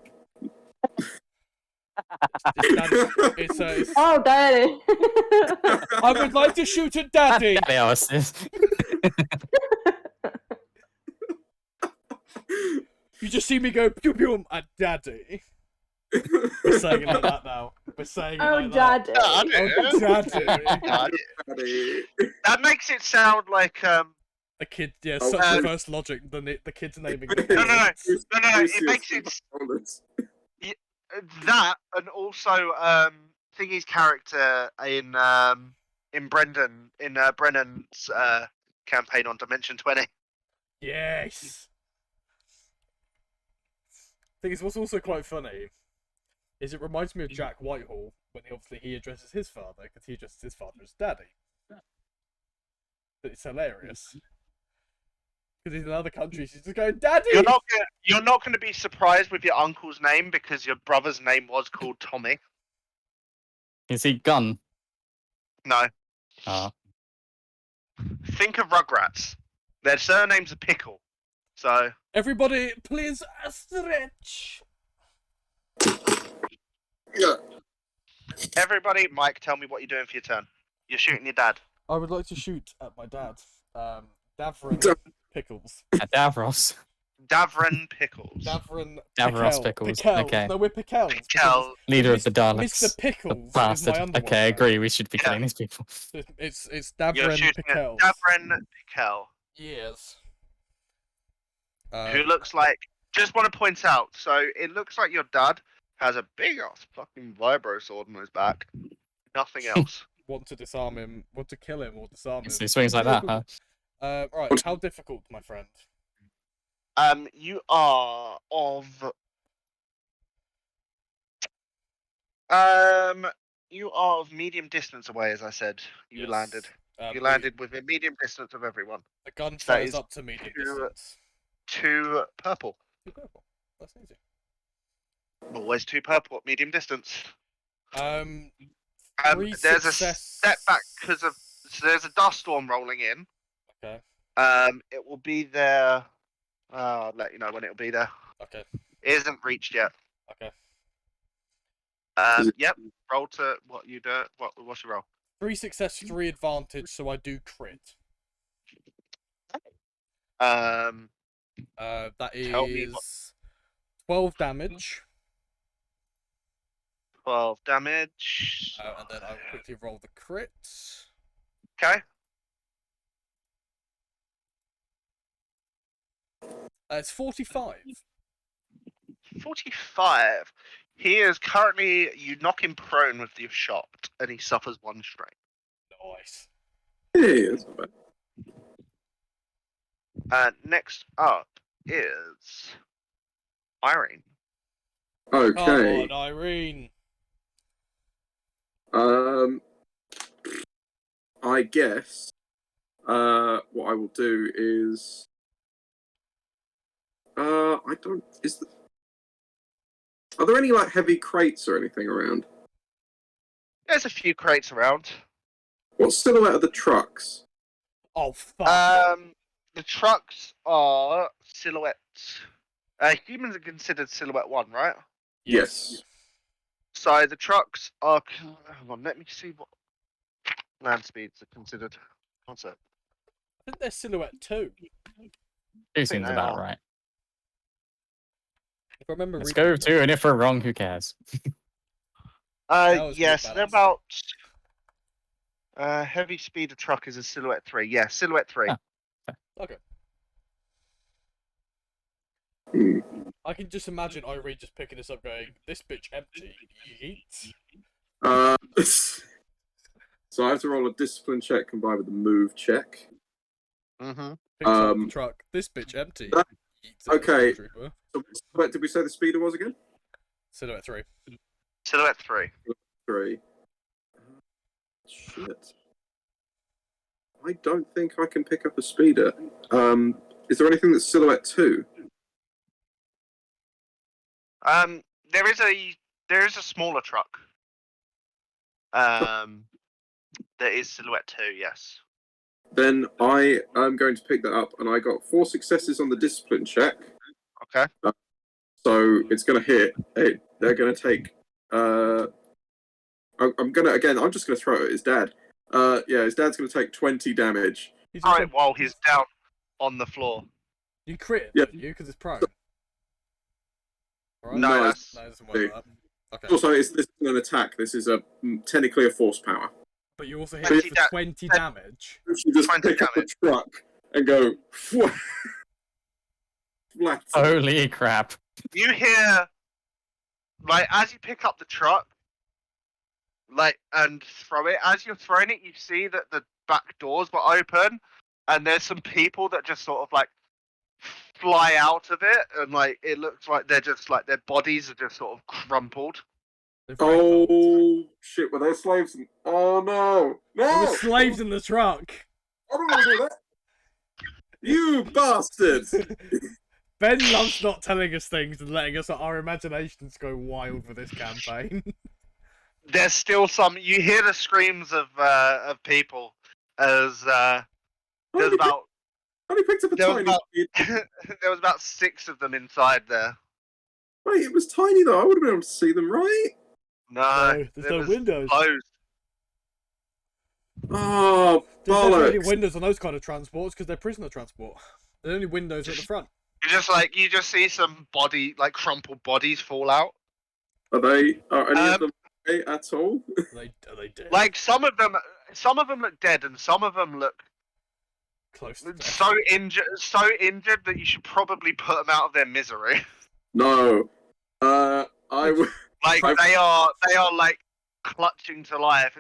It's Oh, daddy. I would like to shoot at daddy. Daddy, I was- You just see me go pew pew at daddy. We're saying it like that now. We're saying it Oh, like that. daddy. Oh, daddy. Daddy. That makes it sound like The kid, yeah, Oh, such reverse logic. The kid's naming. The No. parents. It makes it that, and also Thingy's character in Brennan's campaign on Dimension 20. Yes. Thing is, what's also quite funny is it reminds me of Jack Whitehall when he addresses his father because he addresses his father as daddy. It's hilarious because he's in other countries. He's just going, "Daddy." You're not gonna be surprised with your uncle's name because your brother's name was called Tommy. Is he gun? No. Oh. Think of Rugrats. Their surnames are Pickle. So Everybody, please stretch. Yeah. everybody, Mike, tell me what you're doing for your turn. You're shooting your dad. I would like to shoot at my dad. Davron Pickles. At Davros. Davron Pickles. Davron Davros Pickles. Pickles. Okay. No, we're Pickles. Kel. Leader of the Mr. Daleks. Mr. The Pickles is bastard. my Underworld Okay, I name. agree. We should be Yeah. killing these people. It's You're Davron shooting Pickles. at Davron Pickle, Yes. who looks like. Just want to point out. So it looks like your dad has a big ass fucking vibro sword on his back. Nothing else. Want to disarm him? Want to kill him or disarm him? So he swings like that, huh? Right. How difficult, my friend? You are of. You are of medium distance away, as I said. You Yes. landed. Um, You landed within medium distance of everyone. The gun That fires is up to medium two- distance. 2 purple. Two purple. That's easy. Always 2 purple at medium distance. Three There's success- a setback because of. So there's a dust storm rolling in. Okay. It will be there. I'll let you know when it'll be there. Okay. It isn't reached yet. Okay. Yep. Roll to what you do. What's your roll? 3 success, 3 advantage, so I do crit. That Tell me is 12 damage. 12 damage. And then I will quickly roll the crit. Okay. It's 45. 45. He is currently. You knock him prone with your shot, and he suffers 1 strain. Nice. Hey, that's not bad. Next up is Irene. Okay. Come on, Irene. I guess what I will do is I don't are there any like heavy crates or anything around? There's a few crates around. What silhouette are the trucks? Oh, fuck. The trucks are silhouettes. Humans are considered silhouette 1, right? Yes. So the trucks are. Hang on, let me see what land speeds are considered. One sec. I think they're silhouette 2. 2 seems they about are. right. If I remember Let's reading go them. 2, and if we're wrong, who cares? was Yes, good, they're badass. about. Heavy speed of truck is a silhouette 3. Yeah, silhouette 3. Ah. Okay. Hmm. I can just imagine Irene just picking this up going, this bitch empty. Yeet. So I have to roll a discipline check combined with a move check. Mm-hmm. Picks up the truck. This bitch empty. that- Yeet, okay. Stormtrooper. So what did we say the speeder was again? Silhouette 3. Silhouette 3. 3. Shit. I don't think I can pick up a speeder. Is there anything that's silhouette 2? There is a smaller truck. That is silhouette 2. Yes. Then I am going to pick that up, and I got 4 successes on the discipline check. Okay. So it's going to hit. They're going to take. I'm just going to throw it at his dad. His dad's going to take 20 damage. He's All also- right, while he's down on the floor. You crit, Yeah. don't you? Because it's prone. Alright? No, No, that's No, it doesn't work like that. Okay. Also, this isn't an attack. This is technically a force power. But you also hit 20 it for 20 damage. You just 20 pick up the damage. truck and go. Flat. Holy crap. You hear, like, as you pick up the truck, like, and throw it, as you're throwing it, you see that the back doors were open, and there's some people that just sort of, like, fly out of it, and, like, it looks like they're just, like, their bodies are just sort of crumpled. They've ragdolled. Oh shit! Were they slaves? Oh no! There No! were slaves in the truck! I don't want to do that. You bastards! Ben loves not telling us things and letting us our imaginations go wild for this campaign. There's still some. You hear the screams of people as there's about Only picked up a there was tiny. about there was about 6 of them inside there. Wait, it was tiny though. I would have been able to see them, right? No, No, there's it no was windows. closed. Oh, There's never any bollocks! windows on those kind of transports because they're prisoner transport. There's only windows at the front. You just see some crumpled bodies fall out. Are any of them okay at all? Are they dead? Like some of them look dead, and some of them look Close to death. so injured that you should probably put them out of their misery. No. I would. Like they are like clutching to life.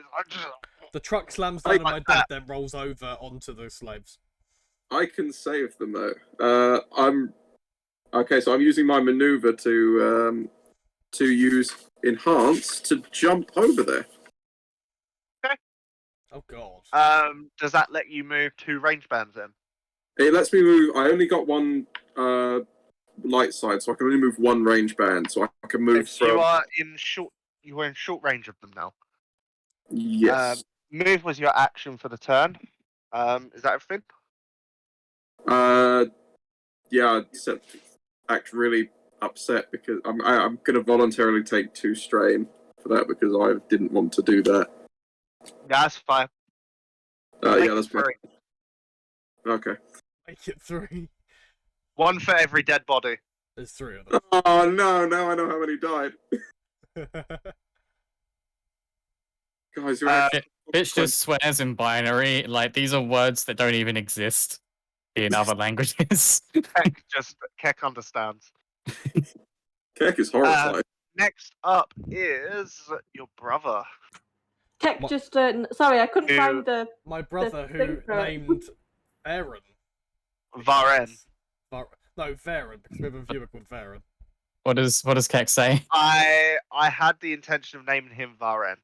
The truck slams down on my Like dad, that. then rolls over onto the slaves. I can save them though. I'm okay. So I'm using my maneuver to use enhance to jump over there. Oh god. Does that let you move 2 range bands then? It lets me move. I only got one light side, so I can only move 1 range band. So I can move So from. you are in short range of them now. Yes. Move was your action for the turn. Is that everything? Yeah. Except act really upset because I'm going to voluntarily take 2 strain for that because I didn't want to do that. Yeah, that's fine. Yeah, that's fine. 3. Okay. Make it 3. 1 for every dead body. There's 3 of them. Oh no! Now I know how many died. Guys, you're actually... Bitch just swears in binary. Like, these are words that don't even exist in other languages. Keck understands. Keck is horrified. Next up is your brother. Keck What? just sorry, I couldn't Who- find the. My brother, who thing for it. named Aaron. Varen. No, Varen, because we have a viewer called Varen. What does Keck say? I had the intention of naming him Varen.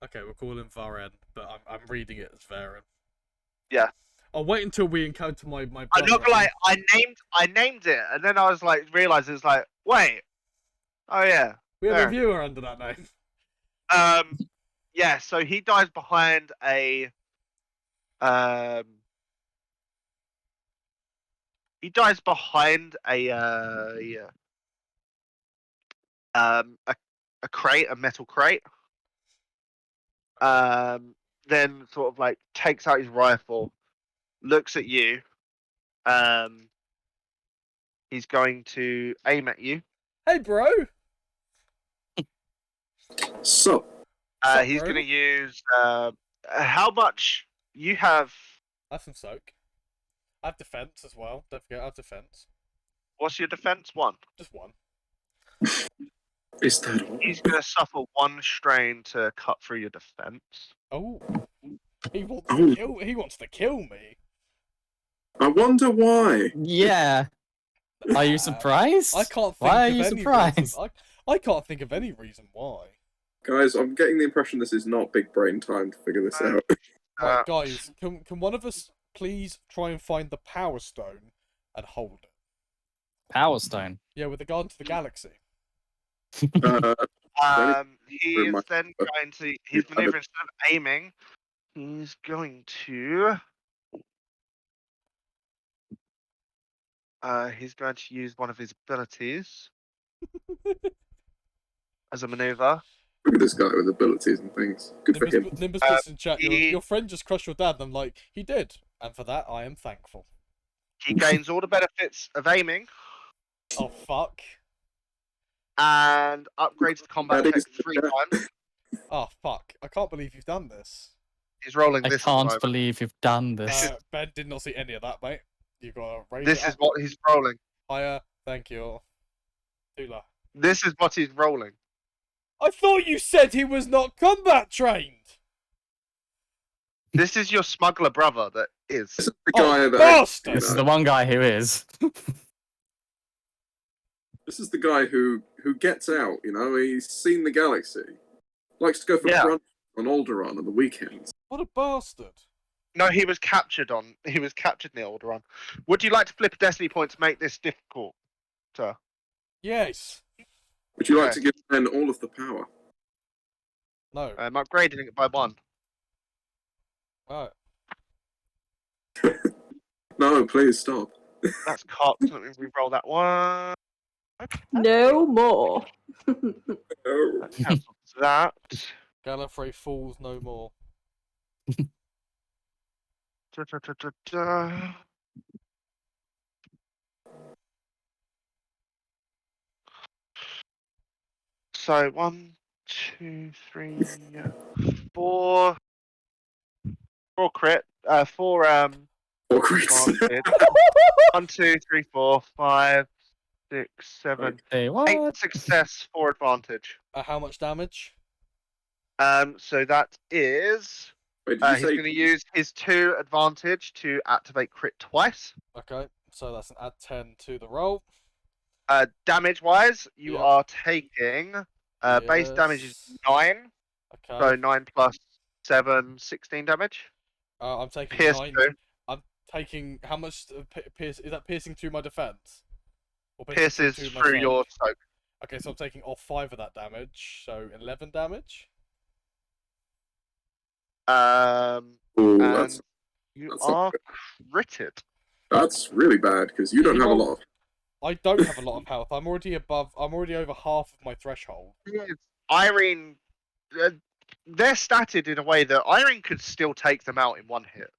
Okay, we'll call him Varen, but I'm reading it as Varen. Yeah. I'll wait until we encounter my brother. I'm not gonna lie, I named it, and then I was like, realised it's like, wait, oh yeah, We have Varen. a viewer under that name. Yeah. So he dies behind a a crate, a metal crate. Then sort of like takes out his rifle, looks at you. He's going to aim at you. Hey, bro! So, Sup, He's bro? going to use how much you have. I have some soak. I have defense as well. Don't forget, I have defense. What's your defense? 1. Just 1. is that all? He's going to suffer 1 strain to cut through your defense. Oh. He wants Oh. to kill. He wants to kill me. I wonder why. Yeah. Are you surprised? I can't think Why are of you any surprised? reason. I can't think of any reason why. Guys, I'm getting the impression this is not big brain time to figure this out. Right, guys, can one of us please try and find the Power Stone and hold it? Power Stone. Yeah, with regard to the galaxy. He's then going to. His maneuver, instead of aiming, he's going to. He's going to use one of his abilities as a maneuver. Look at this guy with abilities and things. Good for him. Nimbus puts in chat, he- your friend just crushed your dad, and I'm like, he did. And for that, I am thankful. He gains all the benefits of aiming Oh, fuck. and upgrades the combat That check is- 3 times. Oh, fuck. I can't believe you've done this. He's rolling I this. at the can't moment. believe you've done this. Ben did not see any of that, mate. You gotta raise This it is up. what he's rolling. Higher. Thank you. Tula. This is what he's rolling. I thought you said he was not combat trained! This is your smuggler brother that is. This is the guy Oh, that. bastard! This is the one guy who is. This is the guy who gets out. You know, he's seen the galaxy. Likes to go for Yeah. brunch on Alderaan on the weekends. What a bastard. No, he was captured on. He was captured near Alderaan. Would you like to flip a destiny point to make this difficult, sir? Yes. Would you like Okay. to give Ben all of the power? No. I'm upgrading it by 1. Right. No, please stop. That's cocked. Let me re-roll that one. No more. No. Cancel that. Gallifrey falls no more. Da, da, da, da, da. So 1, 2, 3, 4, 4 crit, 4 Or crits. advantage. 1, 2, 3, 4, 5, 6, 7, Hey, 8 what? success, 4 advantage. How much damage? So that is Wait, did you he's say going to use his 2 advantage to activate crit twice. Okay, so that's an add 10 to the roll. Damage wise, you Yep. are taking base damage is Yes. 9, Okay. so 9 plus 7, 16 damage. I'm taking Pierce 9. 2. I'm taking how much? Pierce is that piercing through my defense? Or Pierces to my through soak? your soak. Okay, so I'm taking off 5 of that damage, so 11 damage. Oh, And you that's are not critted. that's really bad because you don't have a lot of. I don't have a lot of health. I'm already over half of my threshold. Irene, they're statted in a way that Irene could still take them out in one hit.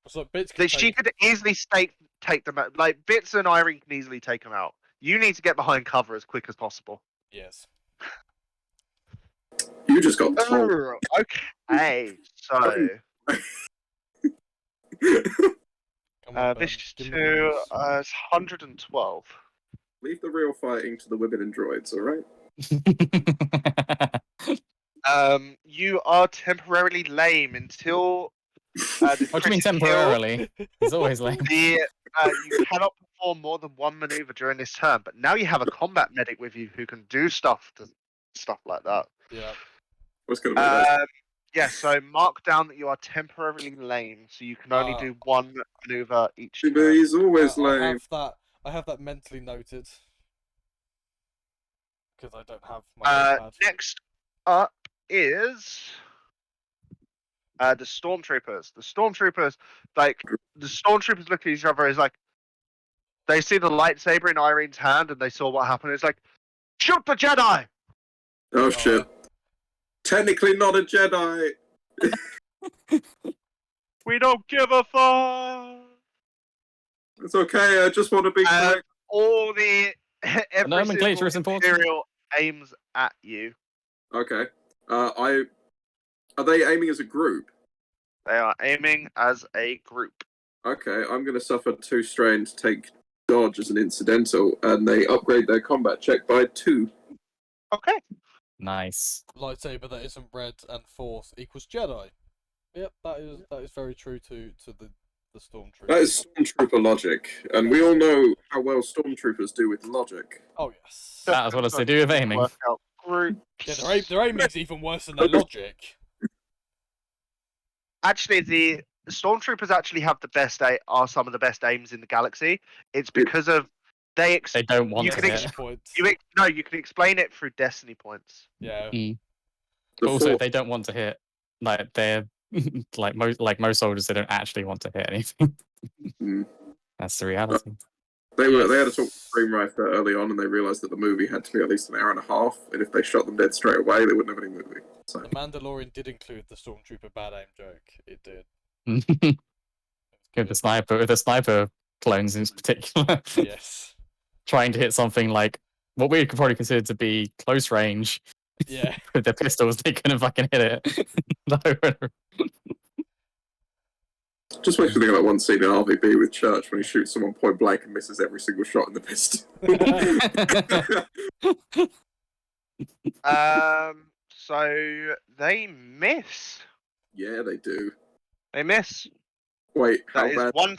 So bits That she could easily take them out. Like Bits and Irene can easily take them out. You need to get behind cover as quick as possible. Yes. You just got told. Oh, okay. So Come on, Ben. this Give me 2 the is 112. Leave the real fighting to the women and droids, all right? You are temporarily lame until the What do you mean critical kill. temporarily? He's always lame. You cannot perform more than 1 maneuver during this turn, but now you have a combat medic with you who can do stuff like that. Yeah. What's going to be nice? Yeah, so mark down that you are temporarily lame, so you can only do 1 maneuver each But turn. he's always I lame. have that mentally noted. Because I don't have my notepad. Next up is the stormtroopers. The stormtroopers look at each other as like they see the lightsaber in Irene's hand and they saw what happened. It's like, shoot the Jedi! Oh shit. Technically not a Jedi. We don't give a fuck. It's okay, I just want to be correct. All the every nomenclature is single important. Imperial aims at you. Okay. Are they aiming as a group? They are aiming as a group. Okay, I'm going to suffer 2 strain to take dodge as an incidental, and they upgrade their combat check by 2. Okay. Nice. Lightsaber that isn't red and force equals Jedi. Yep, that is very true to the stormtroopers. That is stormtrooper logic, and we all know how well stormtroopers do with logic. Oh yes. That's what they do with aiming. Workout group. Yeah, their aiming's even worse than their logic. Actually, the stormtroopers actually have are some of the best aims in the galaxy. It's because of They don't want you to can hit. Points. you can explain it through destiny points. Yeah. But also, they don't want to hit. Like they're like most soldiers, they don't actually want to hit anything. That's the reality. They had a talk with Screenwriter early on, and they realised that the movie had to be at least an hour and a half, and if they shot them dead straight away, they wouldn't have any movie. So. The Mandalorian did include the stormtrooper bad aim joke. It did. With the sniper clones in particular. Yes. Trying to hit something like what we could probably consider to be close range. Yeah. With their pistols, they couldn't fucking hit it. Just makes me think of that one scene in RVB with Church when he shoots someone point blank and misses every single shot in the pistol. So they miss. Yeah, they do. They miss. Wait, That is one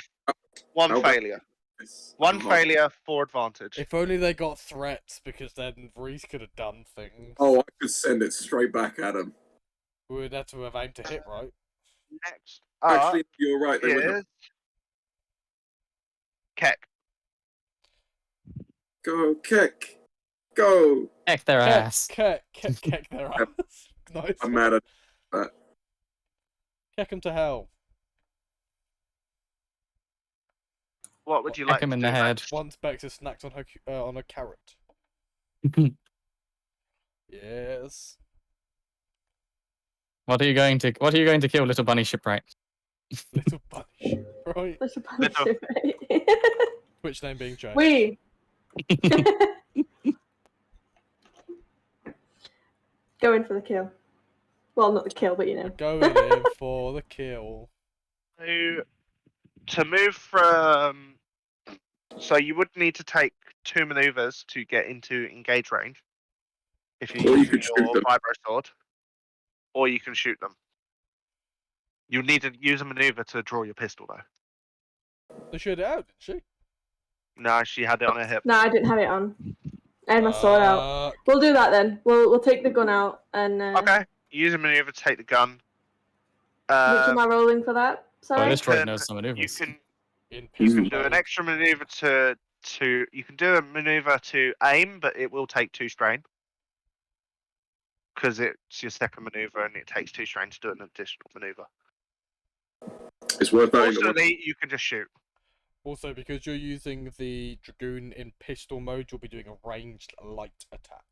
how failure. bad? One failure, 4 advantage. If only they got threats, because then Reese could have done things. Oh, I could send it straight back at him. We would have to have aimed to hit, right? Next Actually, you're right. They wouldn't is Keck. Go, kick. Go. Heck their ass. Keck their ass. Nice. I'm mad at that. Keck them to hell. What would you Kick like him to in do, the head. Max? Once Bexa snacked on a carrot. Yes. What are you going to kill, little bunny shipwright? Little bunny, right? That's a punishment, right? Twitch name being changed. We. Go in for the kill. Well, not the kill, but you know. Going in for the kill. To move from, so you would need to take 2 maneuvers to get into engage range. If you Or you use could shoot your them. vibro sword, or you can shoot them. You need to use a maneuver to draw your pistol, though. They showed it out, didn't she? No, she had it on her hip. No, I didn't have it on. I had my sword out. We'll do that then. We'll take the gun out and. Okay. Use a maneuver to take the gun. Which am I rolling for that? Well, Sorry. this droid knows some You maneuvers. can In you pistol can do an mode. extra maneuver to you can do a maneuver to aim, but it will take 2 strain. Because it's your second maneuver and it takes 2 strain to do an additional maneuver. It's worth noting that Fortunately, you can just shoot. Also, because you're using the Dragoon in pistol mode, you'll be doing a ranged light attack.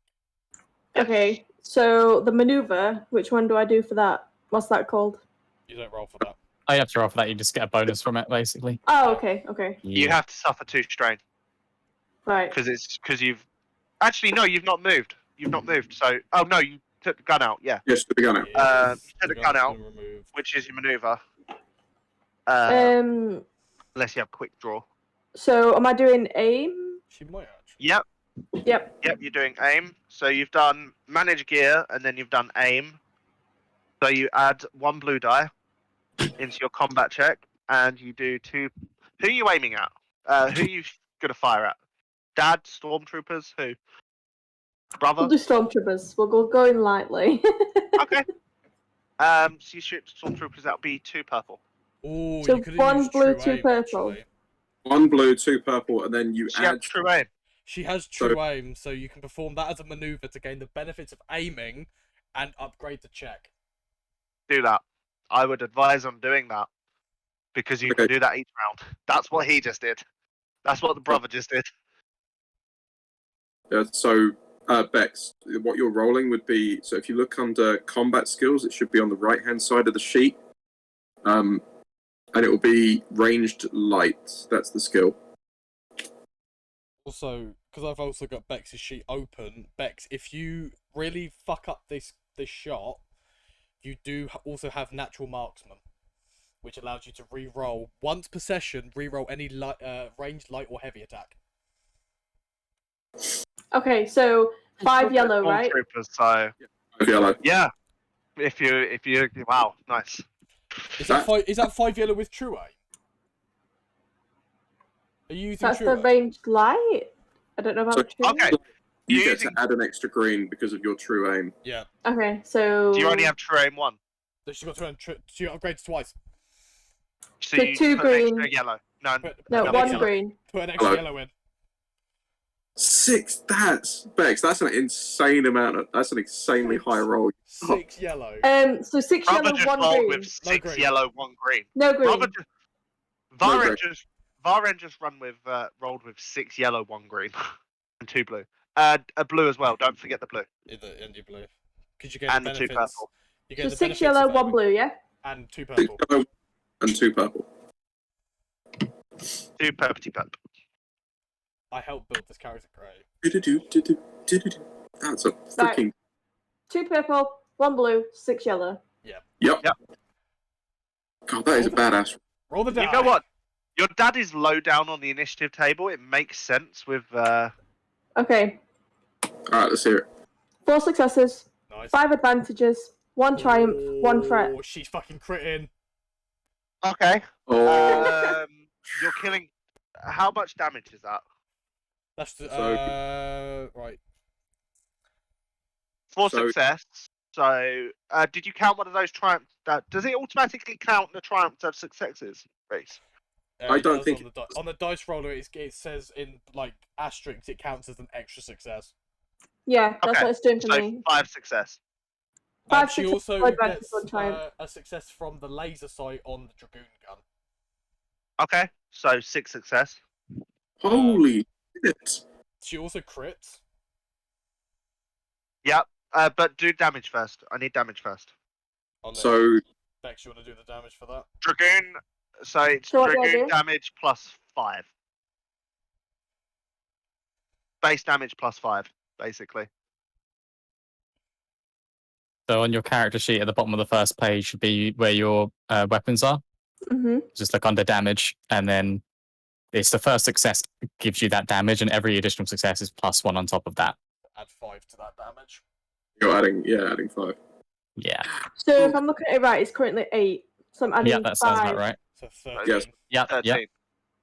Okay, so the maneuver, which one do I do for that? What's that called? You don't roll for that. Oh, you have to roll for that. You just get a bonus from it, basically. Oh, okay, okay. You have to suffer 2 strain. Right. Because you've actually no, you've not moved. You've not moved. So no, you took the gun out. Yeah. Yes, the gun out. Yes, you took the gun gun's out, been removed. which is your maneuver. Um. Unless you have quick draw. So am I doing aim? She might actually. Yep. Yep. Yep. You're doing aim. So you've done manage gear, and then you've done aim. So you add 1 blue die into your combat check, and you do 2. Who are you aiming at? Who are you gonna fire at? Dad, stormtroopers, who? Brother. We'll do stormtroopers. We'll go in lightly. Okay. So you shoot stormtroopers. That'll be 2 purple. Oh, So you could 1 used blue, true 2 aim, purple. actually. 1 blue, 2 purple, and then you She add. had true aim. She has true aim, so you can perform that as a maneuver to gain the benefits of aiming and upgrade the check. Do that. I would advise on doing that because you can do that each round. That's what he just did. That's what the brother just did. So, Bex, what you're rolling would be, so if you look under combat skills, it should be on the right-hand side of the sheet. And it will be ranged light. That's the skill. Also, because I've also got Bex's sheet open, Bex, if you really fuck up this shot, you do also have natural marksman, which allows you to re-roll once per session. Re-roll any ranged, light, or heavy attack. Okay, so 5 yellow, right? Stormtroopers, so 5 yellow. yeah. If you wow, nice. Is that 5 yellow with true aim? Are you using That's true the aim? ranged light. I don't know about So- the true. Okay. You You're get to add an extra green because of your true aim. Yeah. Okay, so. Do you only have true aim 1? She got she upgrades twice. So So you 2 put an extra green. yellow. No, No, Put 1 yellow. green. Put an extra Hello. yellow in. 6. Bex. That's an insane amount. That's an insanely high roll. 6 yellow. So 6 Brother yellow, just 1 rolled green. with 6 green. yellow, 1 green. No green. Brother just, Varen just rolled with 6 yellow, 1 green, and 2 blue. A blue as well. Don't forget the blue. And you blue. Because you get And the the 2 benefits. purple. You get So the 6 benefits yellow, of 1 aiming. blue, yeah? And 2 6 purple. yellow and 2 purple. 2 purpley purple. I helped build this character great. Do-do-do-do-do-do-do. That's a freaking. 2 purple, 1 blue, 6 yellow. Yep. God, that is a badass. Roll the die. You know what? Your dad is low down on the initiative table. It makes sense with. Okay, Alright, let's hear it. 4 successes, Nice. 5 advantages, 1 triumph, 1 threat. Oh, she's fucking critting. Okay. Oh, You're killing. How much damage is that? That's the, So- right. 4 So- success. So, did you count one of those triumphs? Does it automatically count the triumphs of successes, Reese? I It don't does think on the, on the dice roller. It says in like asterisks it counts as an extra success. Yeah, that's Okay, what it's doing for So me. 5 success. 5 She successes, also 4 advantages, gets 1 triumph. a success from the laser sight on the Dragoon gun. Okay, so 6 success. holy shit. She also crits. Yep. But do damage first. I need damage first. So Bex, you want to do the damage for that? Dragoon. So it's So what do I Dragoon do? damage plus 5. Base damage plus 5, basically. So on your character sheet at the bottom of the first page should be where your weapons are. Mhm. Just look under damage, and then it's the first success gives you that damage, and every additional success is +1 on top of that. Add 5 to that damage. you're adding 5. Yeah. So if I'm looking at it right, it's currently 8. So I'm adding Yeah, that sounds 5. about right. So 13. Yes. Yeah, 13. yeah,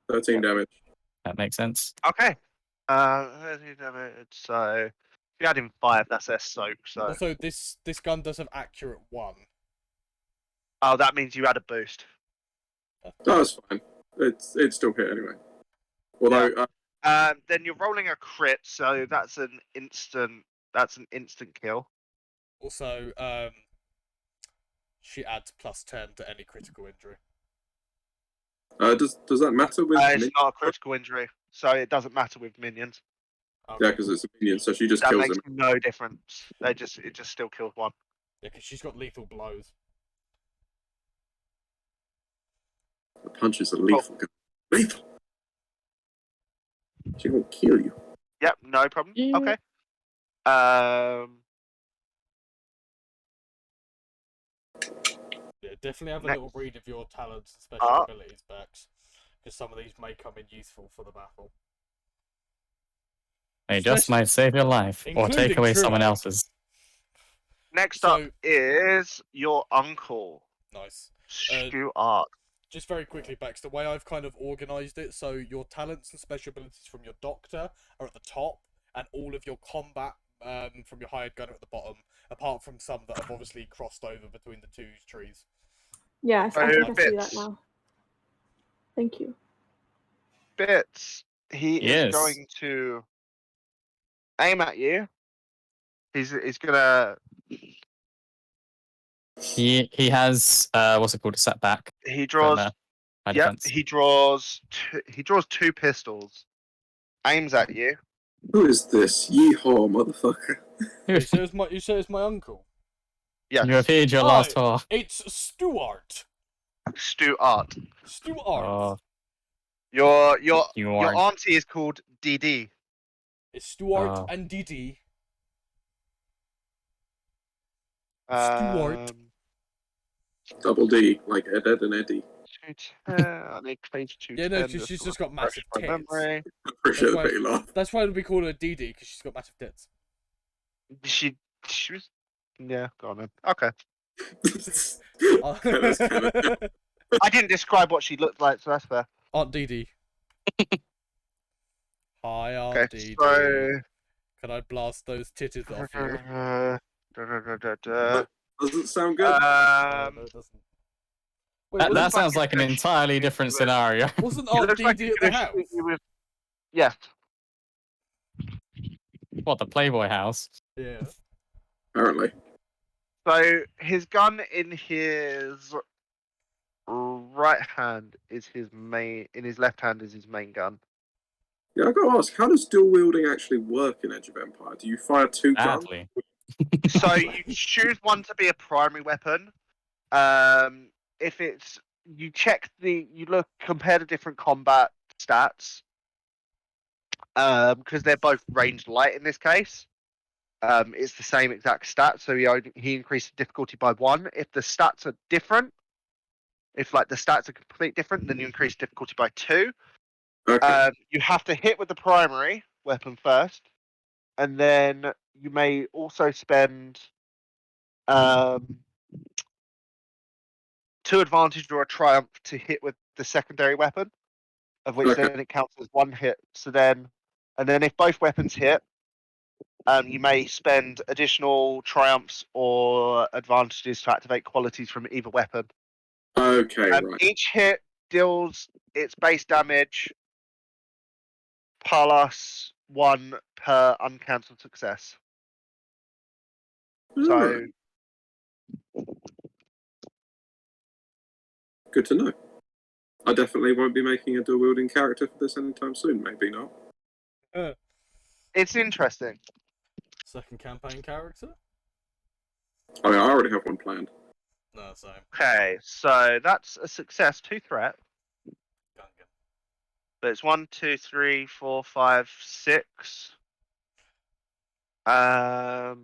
13 damage. that makes sense. Okay. 13 damage. So if you add in 5, that's their soak. So Also, this gun does have accurate 1. oh, that means you add a boost. Oh, that's fine. It's still hit anyway. Although Then you're rolling a crit, so that's an instant. That's an instant kill. Also, she adds +10 to any critical injury. does that matter with It's minions? not a critical injury, so it doesn't matter with minions. Okay. Yeah, because it's a minion, so she just That kills makes him. no difference. It just still kills one. Yeah, because she's got lethal blows. The punches are lethal. Lethal. She will kill you. Yep, no problem. Yeah. Okay. Yeah, definitely have a Next. little read of your talents and special Ah. abilities, Bex. Because some of these may come in useful for the battle. They just might save your life or take Including away true someone aim. else's. Next So- up is your uncle, Nice. Stuart. Just very quickly, Bex, the way I've kind of organised it, so your talents and special abilities from your doctor are at the top, and all of your combat from your hired gunner at the bottom, apart from some that have obviously crossed over between the two trees. Yes, I Oh, think I see that bits. now. Thank you. Bits. He Yes. is going to aim at you. He's gonna. He has what's it called, a setback. He From, draws. my Yep. defense. He draws. He draws 2 pistols. Aims at you. Who is this? Yeehaw, motherfucker. You say it's my uncle. Yes. You appeared your last Hi. tour. It's Stuart. Stuart. Stuart. Oh, Your you are. auntie is called DD. It's Stuart Oh. and Didi. Stuart. Double D, like Ed, Ed, and Eddie. 210. I need page 210. Yeah, no, she's just got massive my tits. memory. Appreciate the why- bit you laugh. That's why we call her Didi, because she's got massive tits. She was. Yeah, go on then. Okay. That's kind of... I didn't describe what she looked like, so that's fair. Aunt Didi. Hi, Aunt Okay, Didi. so. Can I blast those titties off you? Does it sound good? No, it doesn't. Wait, That looks sounds like like an it's- entirely different scenario. wasn't It Aunt looks like Didi he's at the gonna house? shoot you with- Yes. What, the Playboy house? Yeah. Apparently. So his gun in his right hand is his main. In his left hand is his main gun. Yeah, I gotta ask, how does dual wielding actually work in Edge of Empire? Do you fire 2 guns? Badly. So you choose one to be a primary weapon. If it's you check compare the different combat stats. Because they're both ranged light in this case. It's the same exact stat, so he increased the difficulty by 1. If the stats are different, if like the stats are completely different, then you increase difficulty by 2. Okay. You have to hit with the primary weapon first, and then you may also spend 2 advantage or a triumph to hit with the secondary weapon, of which Okay. then it counts as 1 hit. So then, and then if both weapons hit, you may spend additional triumphs or advantages to activate qualities from either weapon. Okay, right. Each hit deals its base damage plus 1 per uncancelled success. So Alright, good to know. I definitely won't be making a dual wielding character for this anytime soon. Maybe not. it's interesting. Second campaign character? I mean, I already have one planned. No, same. Okay, so that's a success, 2 threat. Gungan. But it's 1, 2, 3, 4, 5, 6. So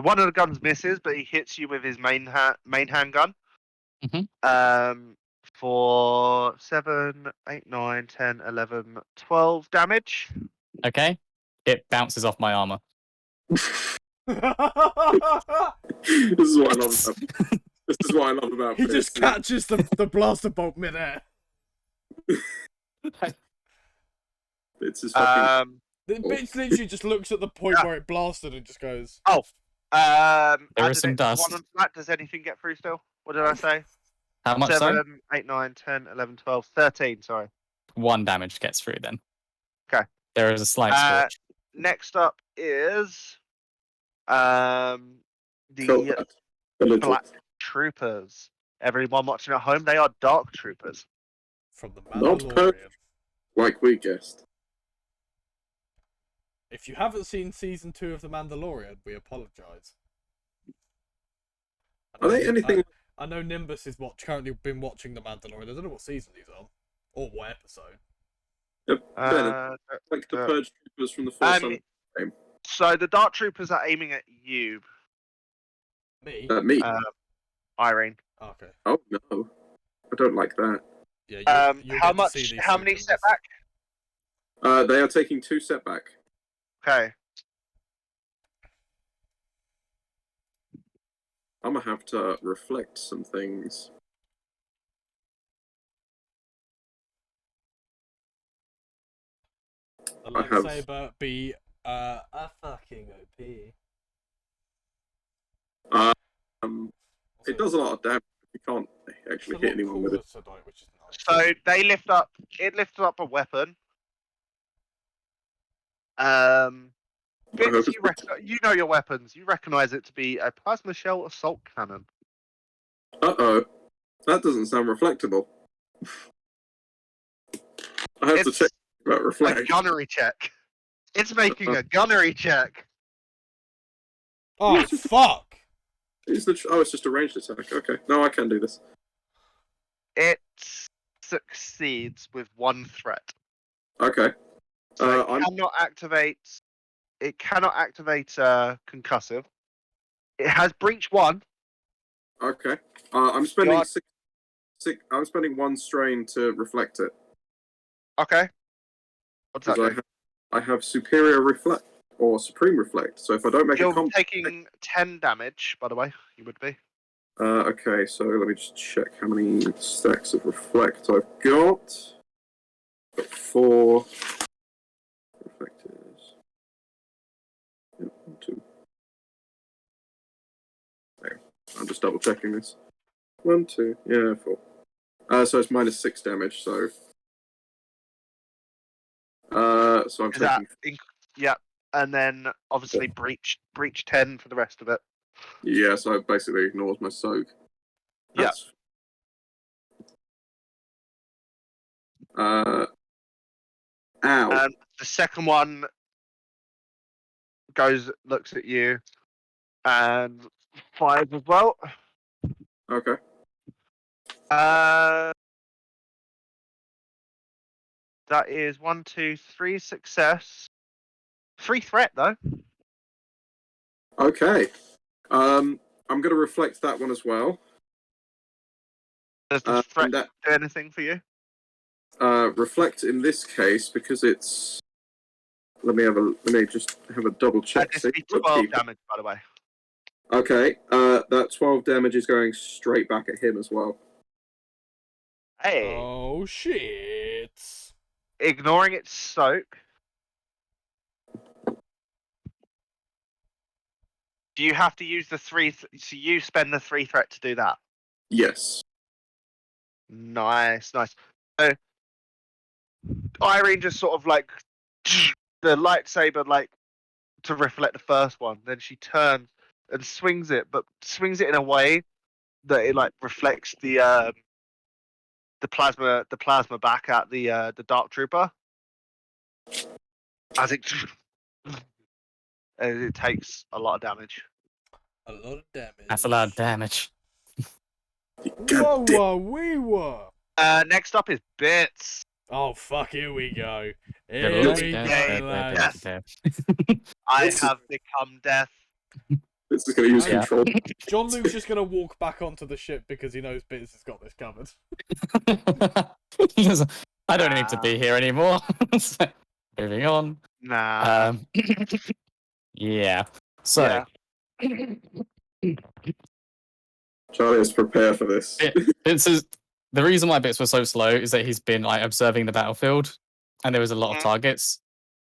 one of the guns misses, but he hits you with his main handgun. For 7, 8, 9, 10, 11, 12 damage. Okay. It bounces off my armor. This is what I love about. This is what I love about. He just catches the blaster bolt midair. It's his fucking. The bitch literally just looks at the point where it blasted and just goes. Oh. There is some dust. One on flat. Does anything get through still? What did I say? How much, 7, 8, 9, 10, 11, 12, 13, sorry. 1 damage gets through then. Okay. There is a slight scorch. Next up is the Black Troopers. Everyone watching at home, they are Dark Troopers. From the Not Mandalorian. like we guessed. If you haven't seen season 2 of The Mandalorian, we apologise. Are they anything? I know Nimbus is currently been watching The Mandalorian. I don't know what season he's on. Or what episode. Like the Purge Troopers from the first game. So the Dark Troopers are aiming at you. Me? Me? Irene. Okay. Oh, no. I don't like that. Yeah, how many setback? They are taking 2 setback. Okay. I'm gonna have to reflect some things. The lightsaber be a fucking OP. It does a lot of damage. You can't actually hit anyone with it. Which is nice. So they lifts up a weapon. Vince, you know your weapons. You recognise it to be a plasma shell assault cannon. Uh-oh. That doesn't sound reflectable. I have to check about reflect. A gunnery check. It's making a gunnery check. Oh, fuck! It's just a ranged attack. Okay. No, I can do this. It succeeds with 1 threat. Okay. So it cannot activate concussive. It has breach 1. Okay. I'm spending I'm spending 1 strain to reflect it. Okay. What's that? I have superior reflect or supreme reflect. So if I don't make You're taking 10 damage, by the way. You would be. Okay, so let me just check how many stacks of reflect I've got. Got 4 reflectors. Yep, 1, 2. Okay. I'm just double checking this. 1, 2, yeah, 4. So it's -6 damage. So I'm taking. Yeah, and then obviously breach 10 for the rest of it. Yeah, so it basically ignores my soak. Yeah. Ow. And the second one looks at you, and 5 as well. Okay. That is 1, 2, 3 success. 3 threat though. Okay. I'm going to reflect that one as well. Does the threat do anything for you? Reflect in this case because it's. Let me just have a double check. That'd be 12 damage, by the way. Okay. That 12 damage is going straight back at him as well. Hey. Oh shit! Ignoring its soak. Do you have to use the 3? So you spend the 3 threat to do that. Yes. Nice. So Irene just sort of like the lightsaber to reflect the first one. Then she turns and swings it, but swings it in a way that it reflects the plasma back at the Dark Trooper as it takes a lot of damage. A lot of damage. That's a lot of damage. Whoa, whoa, wee, whoa. Next up is Bits. Oh, fuck, here we go. Good Here luck. we go, lads. I This is- have become death. This is going to use Yeah. control. Jon-Luuk's just gonna walk back onto the ship because he knows Bits has got this covered. I don't need to be here anymore. So, moving on. Nah. Yeah. So, Charlie is prepared for this. Bits is the reason why Bits was so slow is that he's been like observing the battlefield, and there was a lot of targets.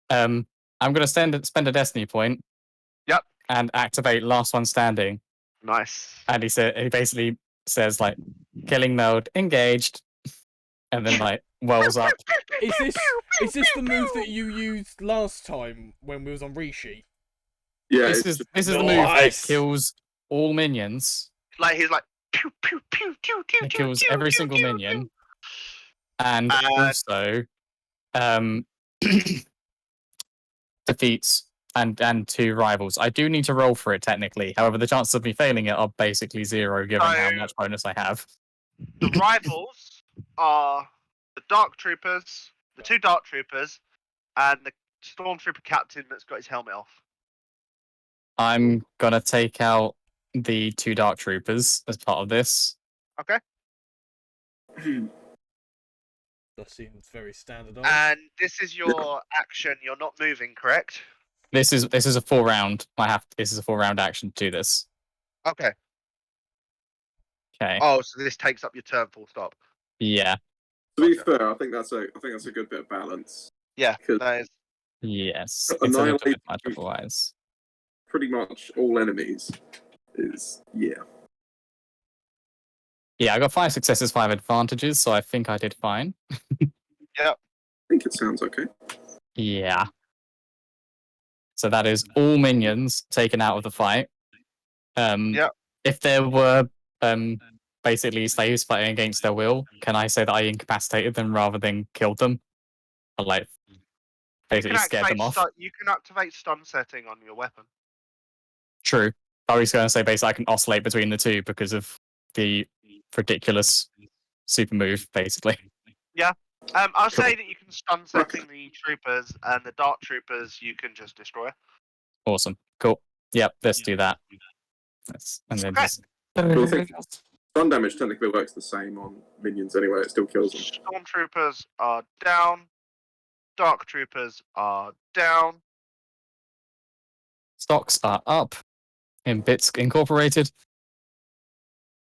I'm gonna spend a destiny point. Yep. And activate last one standing. Nice. And he basically says like, killing mode engaged, and then like wells up. Is this the move that you used last time when we was on Rishi? Yeah, This is the move that Nice. kills all minions. Like he's like pew pew pew pew pew. It pew, kills pew, every pew, single pew, minion, pew. and also defeats and two rivals. I do need to roll for it technically. However, the chances of me failing it are basically zero, given how much bonus I have. The rivals are the Dark Troopers, the two Dark Troopers, and the Stormtrooper captain that's got his helmet off. I'm gonna take out the two Dark Troopers as part of this. Okay. That seems very standardized. And this is your action. You're not moving, correct? This is a 4-round. This is a 4-round action to do this. Okay. Okay. Oh, so this takes up your turn. Full stop. Yeah. To be fair, I think that's a good bit of balance. Yeah. Because That is. Yes. It's a little bit much otherwise. pretty much all enemies is Yeah, I got 5 successes, 5 advantages, so I think I did fine. I think it sounds okay. Yeah. So that is all minions taken out of the fight. Yep. If there were basically slaves fighting against their will, can I say that I incapacitated them rather than killed them? Or like basically scared them off? You can activate stun setting on your weapon. True. I was going to say basically I can oscillate between the two because of the ridiculous super move, basically. I'll say that you can stun setting the troopers, and the Dark Troopers you can just destroy. Awesome. Cool. Yep, let's do that. And then Okay. just... Cool thing. Stun damage technically works the same on minions anyway. It still kills them. Stormtroopers are down. Dark Troopers are down. Stocks are up in Bits Incorporated.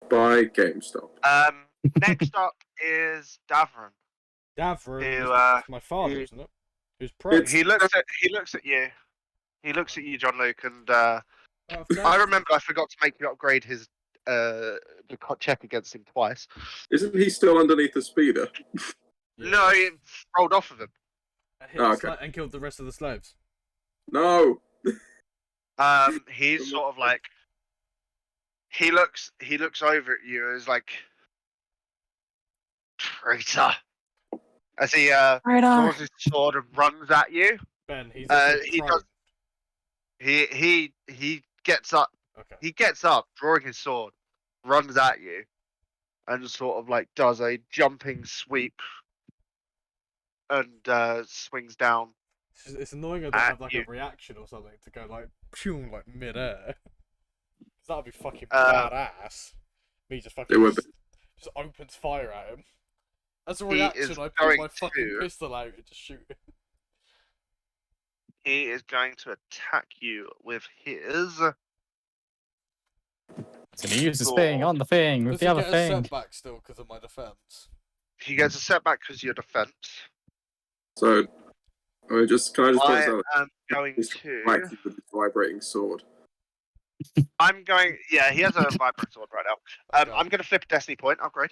By GameStop. Next up is Davron. Davron Who, is my father, who- isn't it? Who's pro? He looks at you. He looks at you, Jon-Luuk, and I remember I forgot to make you upgrade his the check against him twice. Isn't he still underneath the speeder? No, he rolled off of him. And hit Oh, the okay. and killed the rest of the slaves. No. He's sort of like he looks over at you and is like traitor. As he draws his sword and runs at you. Ben, he's He does. He gets up. Okay. He gets up, drawing his sword, runs at you, and sort of like does a jumping sweep and swings down. It's annoying I don't have like a reaction or something to go like phew, like mid-air. Because that'd be fucking badass. Me just fucking It would be. just opens fire at him. As a He reaction, is I pull my going fucking to- pistol out and just shoot him. He is going to attack you with his. So he uses thing on the thing with Does the he other get a thing. setback still because of my defense? He gets a setback because of your defense. So, can I just point I out am going he's to. with his vibrating sword? I'm going. Yeah, he has a vibrant sword right now. Okay. I'm going to flip a destiny point. Upgrade.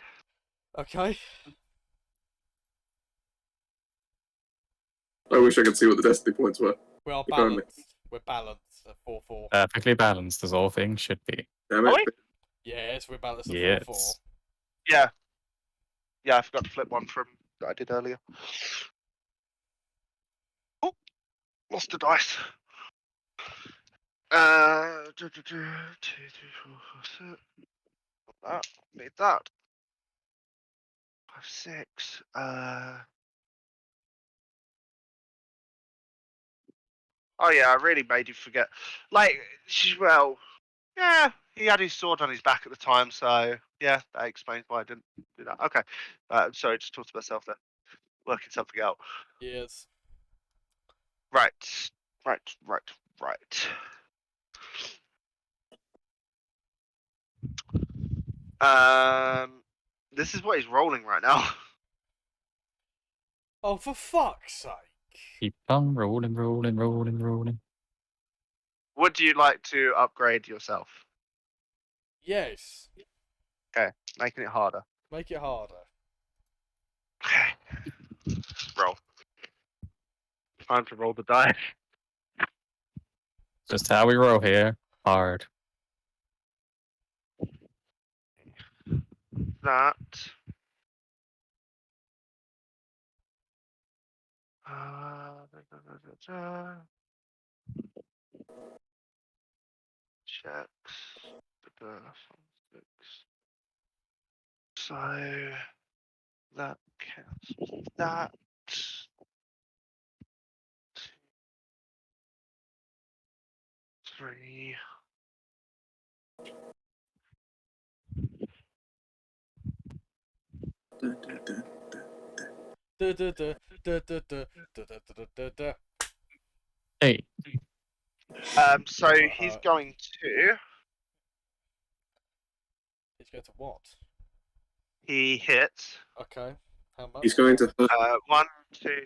Okay. I wish I could see what the destiny points were. We are If only. balanced. We're balanced at 4-4. Perfectly balanced as all things should be. Damn Are it. we? Yes, we're balanced at 4-4. Yes. Yeah. Yeah, I forgot to flip one from that I did earlier. Oh, lost a dice. 2, 3, 4, 6. That. Need that. 5, 6. Oh yeah, I really made you forget. Like, well, yeah, he had his sword on his back at the time, so yeah, that explains why I didn't do that. Okay, sorry, just talked to myself there, working something out. Yes. Right. This is what he's rolling right now. Oh, for fuck's sake. Keep on rolling, rolling, rolling, rolling. Would you like to upgrade yourself? Yes. Okay, making it harder. Make it harder. Okay. Roll. Time to roll the dice. Just how we roll here. Hard. That. Checks. So that counts. That. 3. Hey, So he's going to. He's going to what? He hits. Okay. How much? He's going to hurt. 1, 2, 3,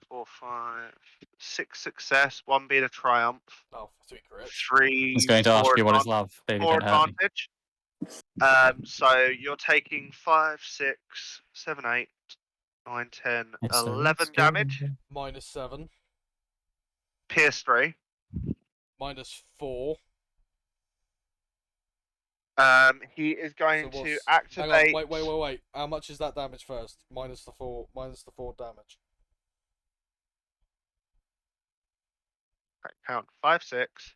4, 5, 6 success. 1 being a triumph. Oh, 3 crits. 3. I was going to ask 4 you what is love. Baby, More don't hurt me. advantage. So you're taking 5, 6, 7, 8, 9, 10, It's so 11 scary. damage. -7. Pierce 3. -4. He is going So to what's... activate. Hang on, wait. How much is that damage first? Minus the 4 damage. Okay, count 5, 6,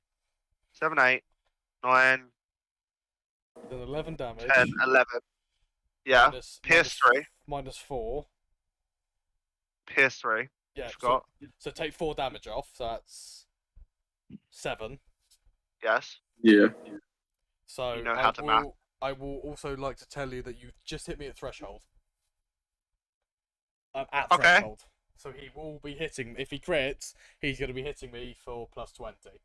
7, 8, 9, Then 11 damage. 10, 11. Yeah. Pierce 3. -4. Pierce 3. Yeah. Forgot. So take 4 damage off. So that's 7. Yes. Yeah. So You know how to math. I will also like to tell you that you've just hit me at threshold. At Okay. threshold. So he will be hitting. If he crits, he's going to be hitting me for +20.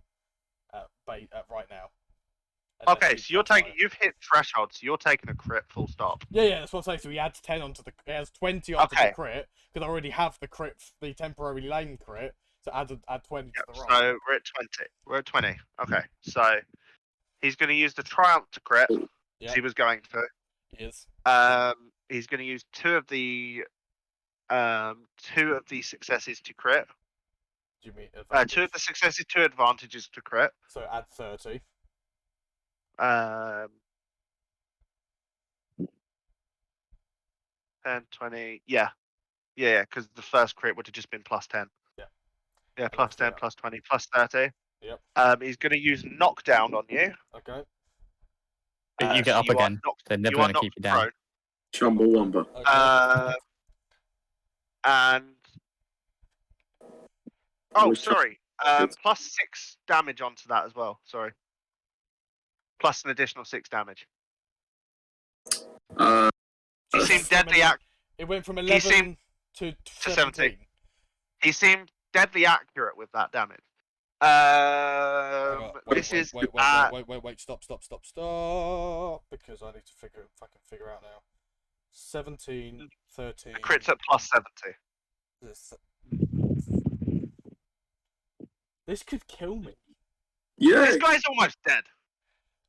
Right now. Unless Okay, he's so you're plus taking. higher. You've hit threshold, so you're taking a crit. Full stop. Yeah, that's what I'm saying. So he adds 10 onto the. He adds 20 onto Okay. the crit because I already have the crit, the temporary lame crit. So add 20 to the roll. So we're at 20. We're at 20. Okay, so he's going to use the triumph to crit. Yep. He was going to. Yes. He's going to use 2 of the successes to crit. Do you mean 2 of the successes, 2 advantages to crit. So add 30. 10, 20. Yeah, because the first crit would have just been +10. Yeah. Yeah, +10, +20, +30. Yep. He's going to use knockdown on you. Okay. But you get so up again. They're never going to keep you down. Chumbawamba. Okay. And sorry. +6 damage onto that as well. Sorry. Plus an additional 6 damage. He seemed deadly It went from 11 to 17. He seemed deadly accurate with that damage. Wait, stop. Because I need to figure out now. 17, 13. The crit's at +70. This could kill me. Yeah. This guy's almost dead.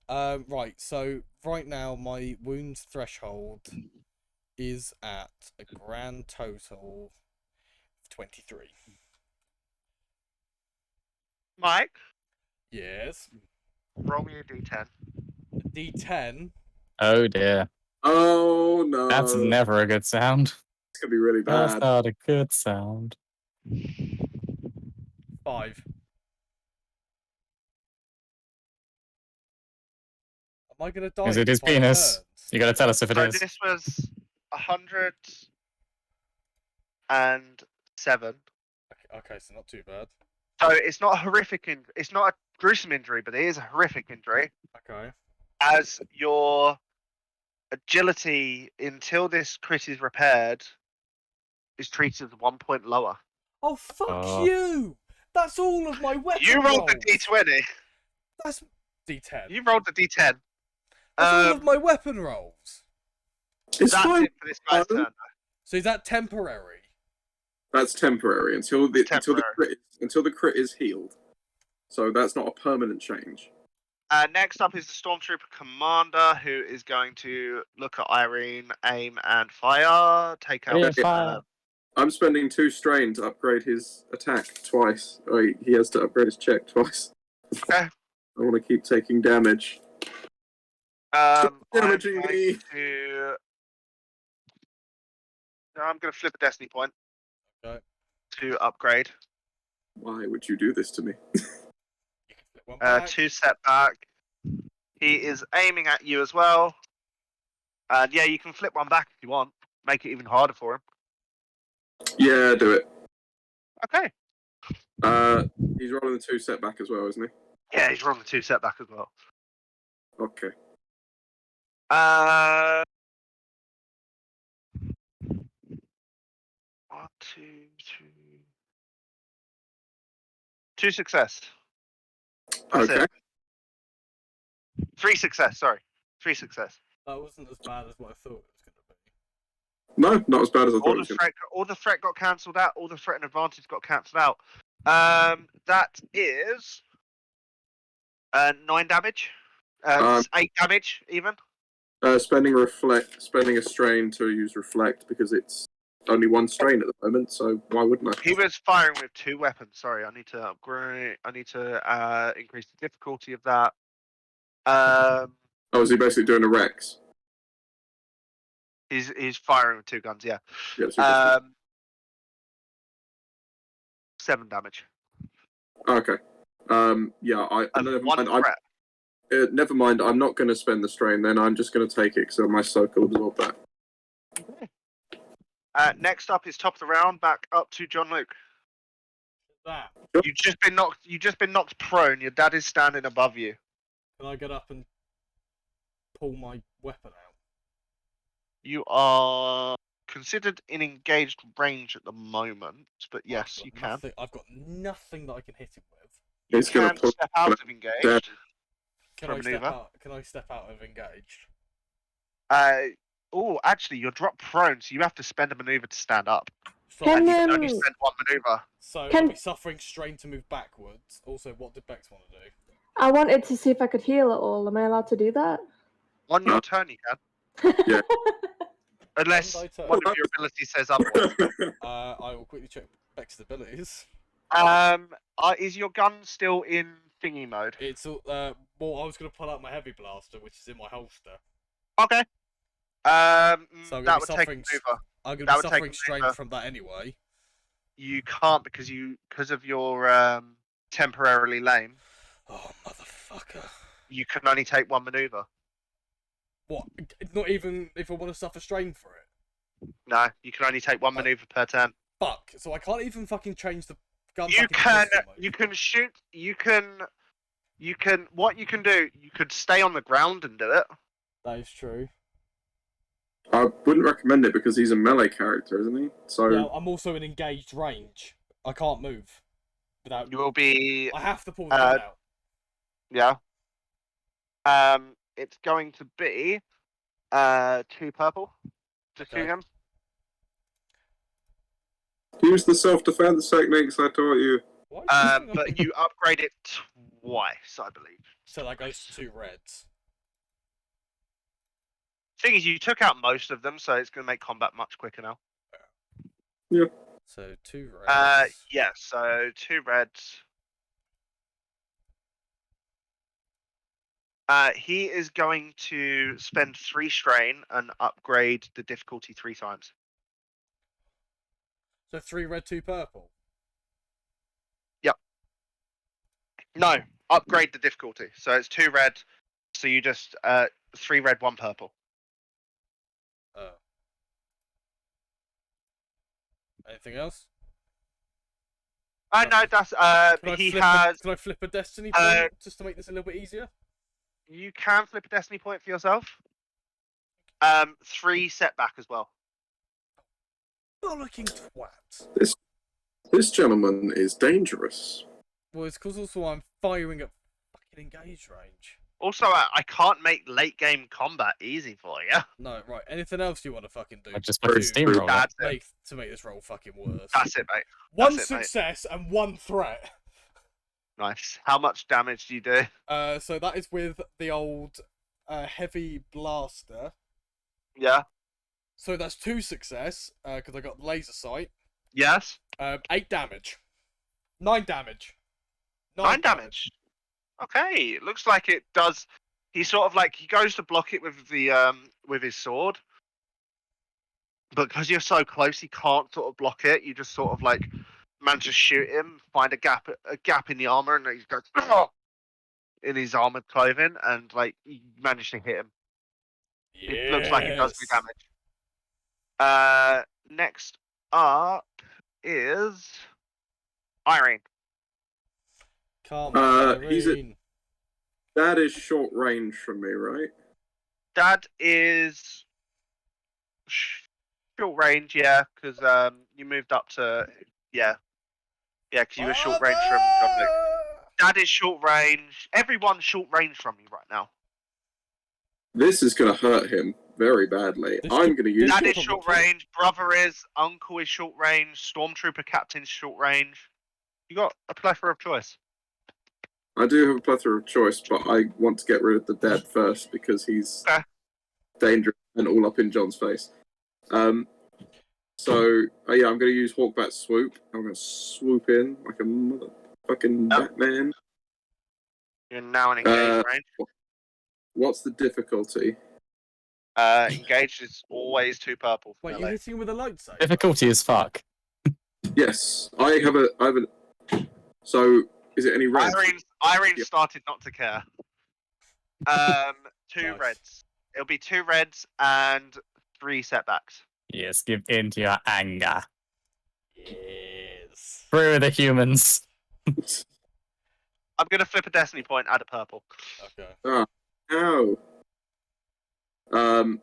Right, so right now my wound threshold is at a grand total of 23. Mike? Yes. Roll me a d10. D10? Oh dear. Oh no. That's never a good sound. It's gonna be really That's bad. not a good sound. 5. I gonna die? Is it in his 5 penis? turns? You gotta tell us if it So is. this was 107. Okay, so not too bad. So it's not a horrific it's not a gruesome injury, but it is a horrific injury. Okay. As your agility until this crit is repaired is treated as 1 point lower. Oh fuck Oh. you! That's all of my weapon You rolled the rolls. D20. That's D10. You rolled the D10. That's all of my weapon rolls. It's That's fine. it for this guy's turn. So is that temporary? That's temporary until the crit is healed. So that's not a permanent change. Next up is the Stormtrooper Commander, who is going to look at Irene, aim, and fire. Take out. Yeah, fire. I'm spending 2 strain to upgrade his attack twice. Oh, he has to upgrade his check twice. Okay. I want to keep taking damage. Damaging me. I'm going to flip a destiny point. Okay. To upgrade. Why would you do this to me? You can flip one back. 2 step back. He is aiming at you as well. And yeah, you can flip one back if you want. Make it even harder for him. Yeah, do it. Okay. He's rolling the 2 setback as well, isn't he? Yeah, he's rolling the 2 setback as well. Okay. 1, 2, 3. 2 success. That's Okay. it. 3 success, sorry. 3 success. That wasn't as bad as what I thought it was going to be. No, not as bad as I thought All it the was going threat, all the threat got cancelled out. All the threat and advantage got cancelled out. That is 9 damage. 8 damage even. Spending a strain to use reflect because it's only 1 strain at the moment, so why wouldn't I? He was firing with 2 weapons. Sorry, I need to upgrade. I need to increase the difficulty of that. Oh, is he basically doing a Rex? He's firing with 2 guns. Yeah. Yeah, so 7 damage. okay. Yeah, Threat. never mind. I'm not going to spend the strain then. I'm just going to take it because my soak will absorb that. Next up is top of the round. Back up to Jon-Luuk. That. You've just been knocked prone. Your dad is standing above you. Can I get up and pull my weapon out? You are considered in engaged range at the moment, but yes, you can. I've got nothing that I can hit him with. You He's gonna can pull step out of engaged. Can For I a step maneuver. out? Can I step out of engaged? Oh, actually, you're dropped prone, so you have to spend a maneuver to stand up. So, Can, And you can um, only spend 1 maneuver. so can- I'll be suffering strain to move backwards. Also, what did Bex want to do? I wanted to see if I could heal at all. Am I allowed to do that? On your turn, you can. Yeah. Unless End I one turn. of your abilities says otherwise. I will quickly check Bex's abilities. Is your gun still in thingy mode? It's well, I was gonna pull out my heavy blaster, which is in my holster. Okay. So I'm gonna That be would take a suffering. maneuver. I'm gonna That be would take suffering a strain maneuver. from that anyway. You can't because of your temporarily lame. Oh motherfucker! You can only take 1 maneuver. What? Not even if I want to suffer strain for it. No, you can only take 1 maneuver per turn. Fuck! So I can't even fucking change the gun. You back into can pistol mode. you can shoot. You can. What you can do? You could stay on the ground and do it. That is true. I wouldn't recommend it because he's a melee character, isn't he? So Yeah, I'm also in engaged range. I can't move without. You will be. I have to pull the gun out. Yeah. It's going to be 2 purple to shoot him. use the self-defense techniques I taught you. Why But you upgrade it twice, I believe. So that goes to 2 reds. Thing is, you took out most of them, so it's going to make combat much quicker now. Yeah. So 2 reds. Yeah. So 2 reds. He is going to spend 3 strain and upgrade the difficulty 3 times. So 3 red, 2 purple. No, upgrade the difficulty. So it's 2 red, So you just 3 red, 1 purple. Oh. Anything else? No, that's Can I flip a destiny point just to make this a little bit easier? You can flip a destiny point for yourself. 3 setback as well. Bollocking twat. This gentleman is dangerous. Well, it's because also I'm firing at fucking engage range. Also, I can't make late game combat easy for you. No, right. Anything else you want to fucking do? I just fucking steamroll it. That's it. To make this roll fucking worse. That's it, mate. One That's it, mate. success and 1 threat. Nice. How much damage do you do? So that is with the old heavy blaster. Yeah. So that's 2 success because I got laser sight. Yes. 8 damage. 9 damage. 9 damage. Okay, it looks like it does. He sort of like he goes to block it with the with his sword, but because you're so close, he can't sort of block it. You just sort of like manage to shoot him, find a gap in the armor, and he goes in his armored clothing, and like you manage to hit him. Yes. It looks like it does do damage. Next up is Irene. Come on, Irene. That is short range from me, right? That is short range, yeah, because you moved up to because you were short range from Jon-Luuk. That is short range. Everyone's short range from you right now. This is going to hurt him very badly. I'm going to use. That is short range. Brother is. Uncle is short range. Stormtrooper captain's short range. You got a plethora of choice. I do have a plethora of choice, but I want to get rid of the dad first because he's dangerous and all up in John's face. I'm going to use Hawkbat Swoop. I'm going to swoop in like a motherfucking Batman. You're now in engaged range. What's the difficulty? Engaged is always 2 purple. Wait, you're hitting with a lightsaber? Difficulty as fuck. Yes, I have a. So, is it any red? Irene started not to care. 2 Nice. reds. It'll be 2 reds and 3 setbacks. Yes, give in to your anger. Yes. Through the humans. I'm gonna flip a destiny point, add a purple. Okay. Ow. Come,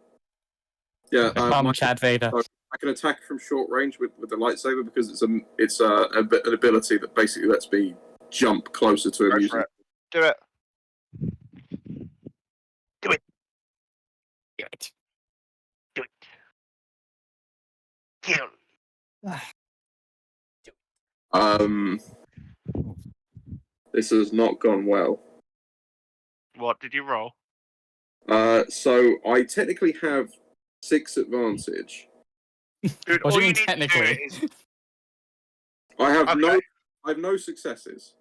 Chad Vader. I can attack from short range with the lightsaber because it's an ability that basically lets me jump closer to him. Go for it. Do it. Do it. Do it. Do it. Kill. This has not gone well. What did you roll? So I technically have 6 advantage. Dude, What all do you mean need to do technically? is- I have Okay. no successes.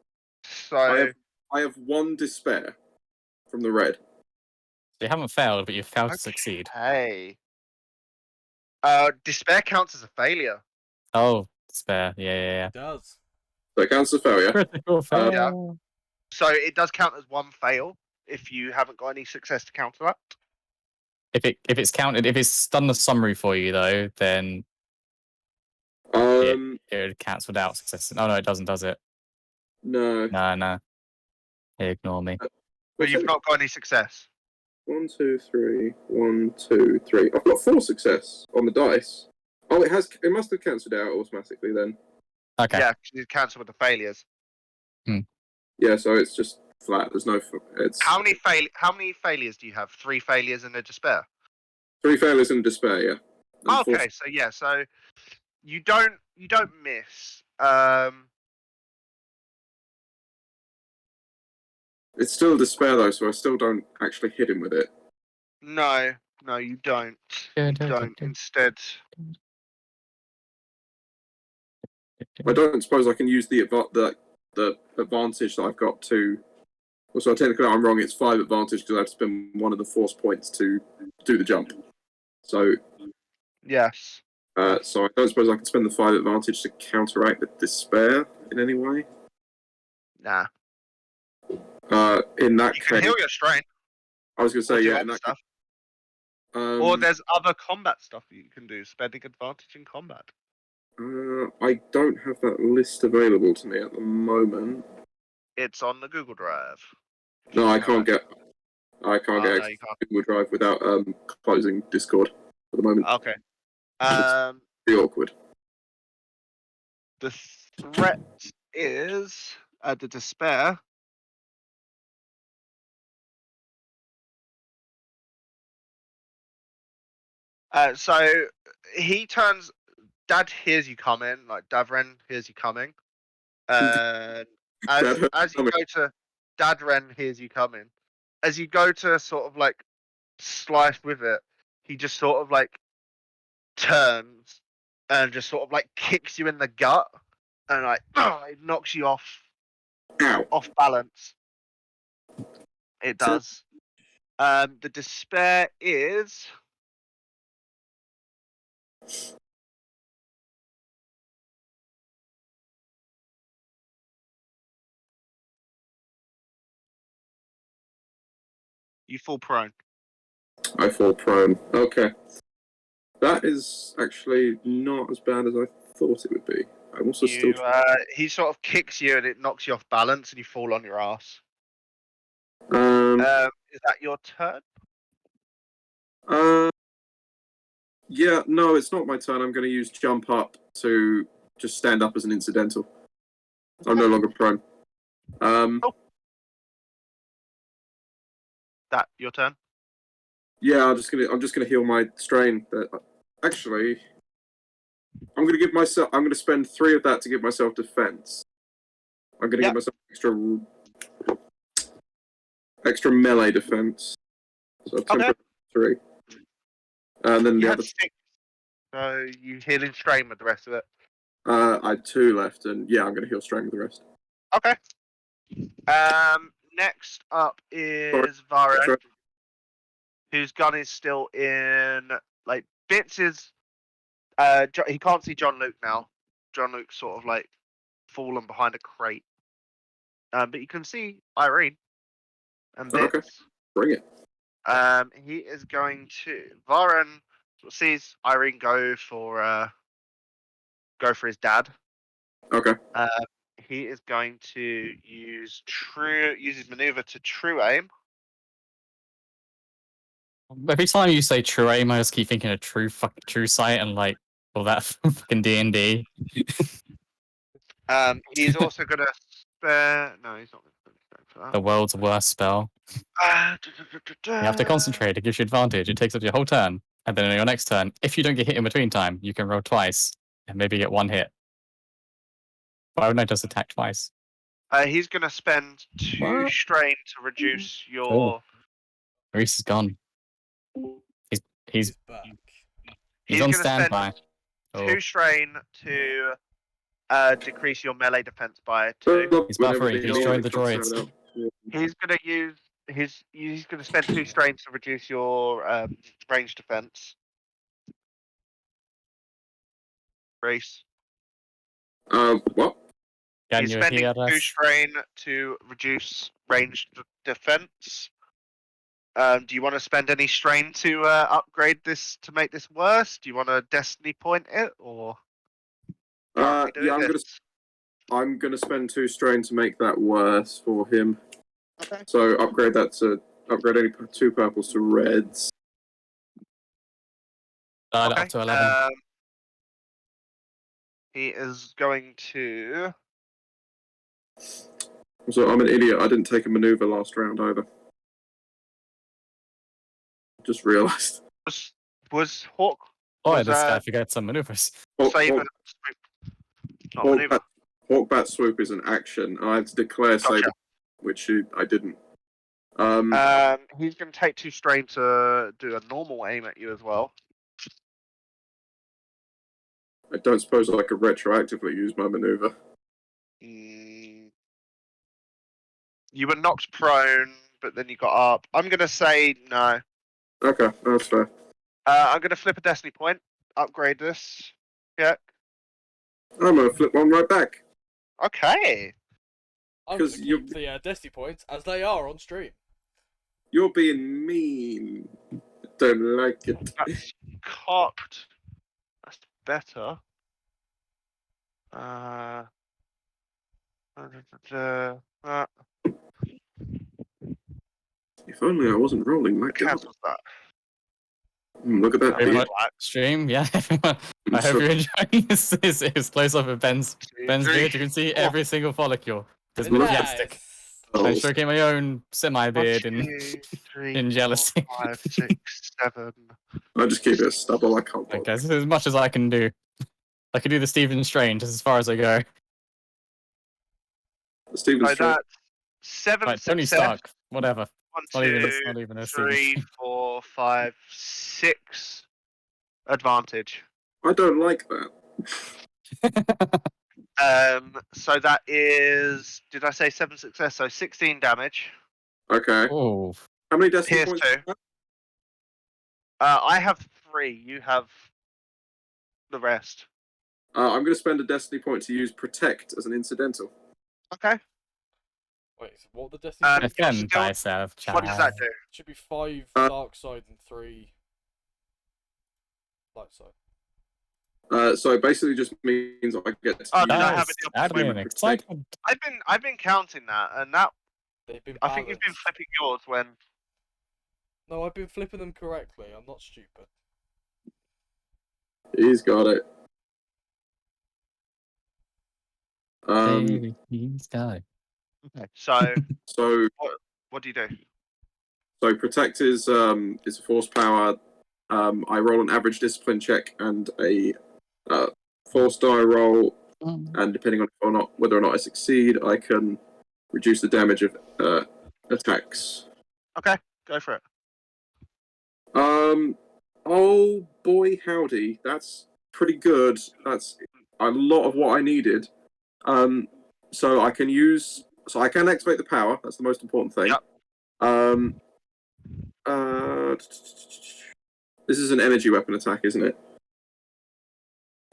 So I have 1 despair from the red. You haven't failed, but you've failed to succeed. Hey. Despair counts as a failure. Oh, despair. Yeah. It does. So it counts as a failure. Critical fail. Yeah. So it does count as 1 fail if you haven't got any success to counter that. If it's counted, if it's done the summary for you though, then it counts without success. Oh no, it doesn't, does it? No. No. Ignore me. But you've not got any success. 1, 2, 3. 1, 2, 3. I've got 4 success on the dice. Oh, it has. It must have cancelled out automatically then. Okay. Yeah, because you cancel with the failures. Yeah, so it's just flat. There's no. It's How many failures do you have? 3 failures and a despair. 3 failures and despair. Yeah. And 4 Okay, so you don't miss. It's still despair though, so I still don't actually hit him with it. No, you don't. You don't. Instead, I don't suppose I can use the advantage that I've got to. Also, technically, I'm wrong. It's 5 advantage because I have to spend 1 of the force points to do the jump. So, yes. so I don't suppose I can spend the 5 advantage to counteract the despair in any way. Nah. In that You can case, heal your strain. I was going to say, Or do yeah, other stuff. Um, Or there's other combat stuff that you can do, spending advantage in combat. I don't have that list available to me at the moment. It's on the Google Drive. No, I can't get Oh, access no, you to can't. Google Drive without closing Discord at the moment. Okay. It's pretty awkward. The threat is the despair. So he turns. Dad hears you coming, like Davren hears you coming, and Dad heard as you coming. go to Dadren hears you coming, as you go to sort of like slice with it, he just sort of like turns and just sort of like kicks you in the gut, and like it knocks you Ow. off balance. It So- does. The despair is. You fall prone. I fall prone. Okay. That is actually not as bad as I thought it would be. I'm also still. He sort of kicks you and it knocks you off balance and you fall on your ass. Is that your turn? Yeah, no, it's not my turn. I'm going to use jump up to just stand up as an incidental. I'm no longer prone. That your turn? Yeah, I'm just gonna heal my strain. Actually, I'm gonna spend 3 of that to give myself defense. I'm gonna give myself extra melee defense. So temporary 3. And then You the had other 6. So you healing strain with the rest of it. I had 2 left, and yeah, I'm gonna heal strain with the rest. Okay. Next up is Varen, Sorry. whose gun is still in like bits. Is he can't see Jon-Luuk now. Jon-Luuk's sort of like fallen behind a crate. But you can see Irene and Bits. Okay. Bring it. He is going to Varen sees Irene go for his dad. Okay. He is going to use his maneuver to true aim. Every time you say true aim, I just keep thinking of true sight and like all that fucking D&D. He's also gonna spare. No, he's not gonna spare for that. The world's worst spell. You have to concentrate. It gives you advantage. It takes up your whole turn. And then on your next turn, if you don't get hit in between time, you can roll twice and maybe get 1 hit. Why wouldn't I just attack twice? He's gonna spend 2 strain to reduce your. Reese is gone. He's back. He's on gonna standby. spend 2 strain to decrease your melee defense by 2. He's buffering. He's joined the droids. He's gonna use he's gonna spend 2 strain to reduce your range defense. Reese. What? He's spending 2 strain to reduce ranged defense. Do you want to spend any strain to upgrade this to make this worse? Do you want to destiny point it or? Yeah, I'm gonna spend 2 strain to make that worse for him. Okay. So upgrade any 2 purples to reds. Up to 11. He is going to. So I'm an idiot. I didn't take a maneuver last round either. Just realised. Was Hawk? Oh, this guy forgets some maneuvers. Hawk-Bat Swoop is an action. I had to declare Saber, which I didn't. He's going to take 2 strain to do a normal aim at you as well. I don't suppose I could retroactively use my maneuver. You were knocked prone, but then you got up. I'm going to say no. Okay, that's fair. I'm going to flip a destiny point. Upgrade this. Yeah. I'm going to flip one right back. Okay. I'm going to keep the destiny points as they are on stream. You're being mean. Don't like it. That's cocked. That's better. If only I wasn't rolling like that. Cancels that. Look at that Pretty beat. much stream, yeah. Everyone, I hope you're enjoying his close up of Ben's beard. You can see every single follicle. There's majestic. I'm stroking my own semi beard in jealousy. 5, 6, 7. I just keep it a stubble. I can't. Okay, this is as much as I can do. I can do the Stephen Strange as far as I go. Stephen So Strange. that's 7 Right, Tony success. Stark, whatever. 1, It's 2, not even a 3, 4, 5, 6 advantage. I don't like that. So that is, did I say 7 success? So 16 damage. Okay. Oh, How many destiny Pierce points? 2. I have 3. You have the rest. I'm going to spend a destiny point to use protect as an incidental. Okay. Wait, so what the destiny? you're FM still- thyself, What does that do? Should be 5 dark side and 3 light side. So it basically just means I get to Oh, use did I have it the opposite admin way? excitement. I've been counting that, and that They've been. I think you've been balanced. flipping yours when. No, I've been flipping them correctly. I'm not stupid. He's got it. He's got it. Okay. So So what do you do? so protect is a force power. I roll an average discipline check and a force die roll, and depending on whether or not I succeed, I can reduce the damage of attacks. Okay, go for it. Oh boy, howdy! That's pretty good. That's a lot of what I needed. So I can activate the power. That's the most important thing. Yep. This is an energy weapon attack, isn't it?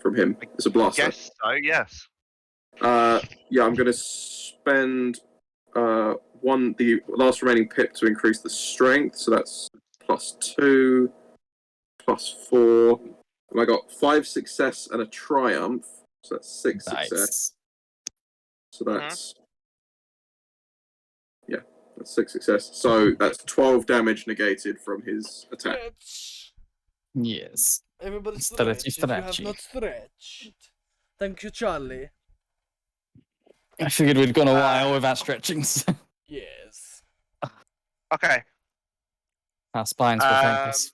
From him, it's a blaster. Yes. So yes. Yeah, I'm going to spend the last remaining pip to increase the strength. So that's +2, +4. And I got 5 success and a triumph. So that's 6 success. So that's that's 6 success. So that's 12 damage negated from his attack. Yes. Everybody Stretchy, stretch. If you have stretchy. not stretched. Thank you, Charlie. I figured we'd gone a while without stretching. Yes. Okay. Our spines will thank us.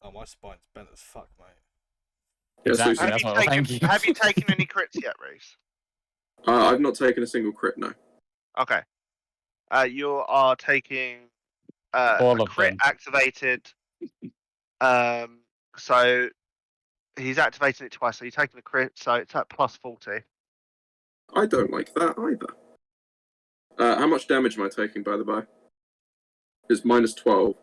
Oh, my spine's bent as fuck, mate. Yeah, so Exactly. That's what I thank you. Have you taken any crits yet, Reese? I've not taken a single crit, no. Okay. You are taking All a of crit them. activated. So he's activating it twice. So you're taking the crit. So it's at +40. I don't like that either. How much damage am I taking, by the by? It's -12.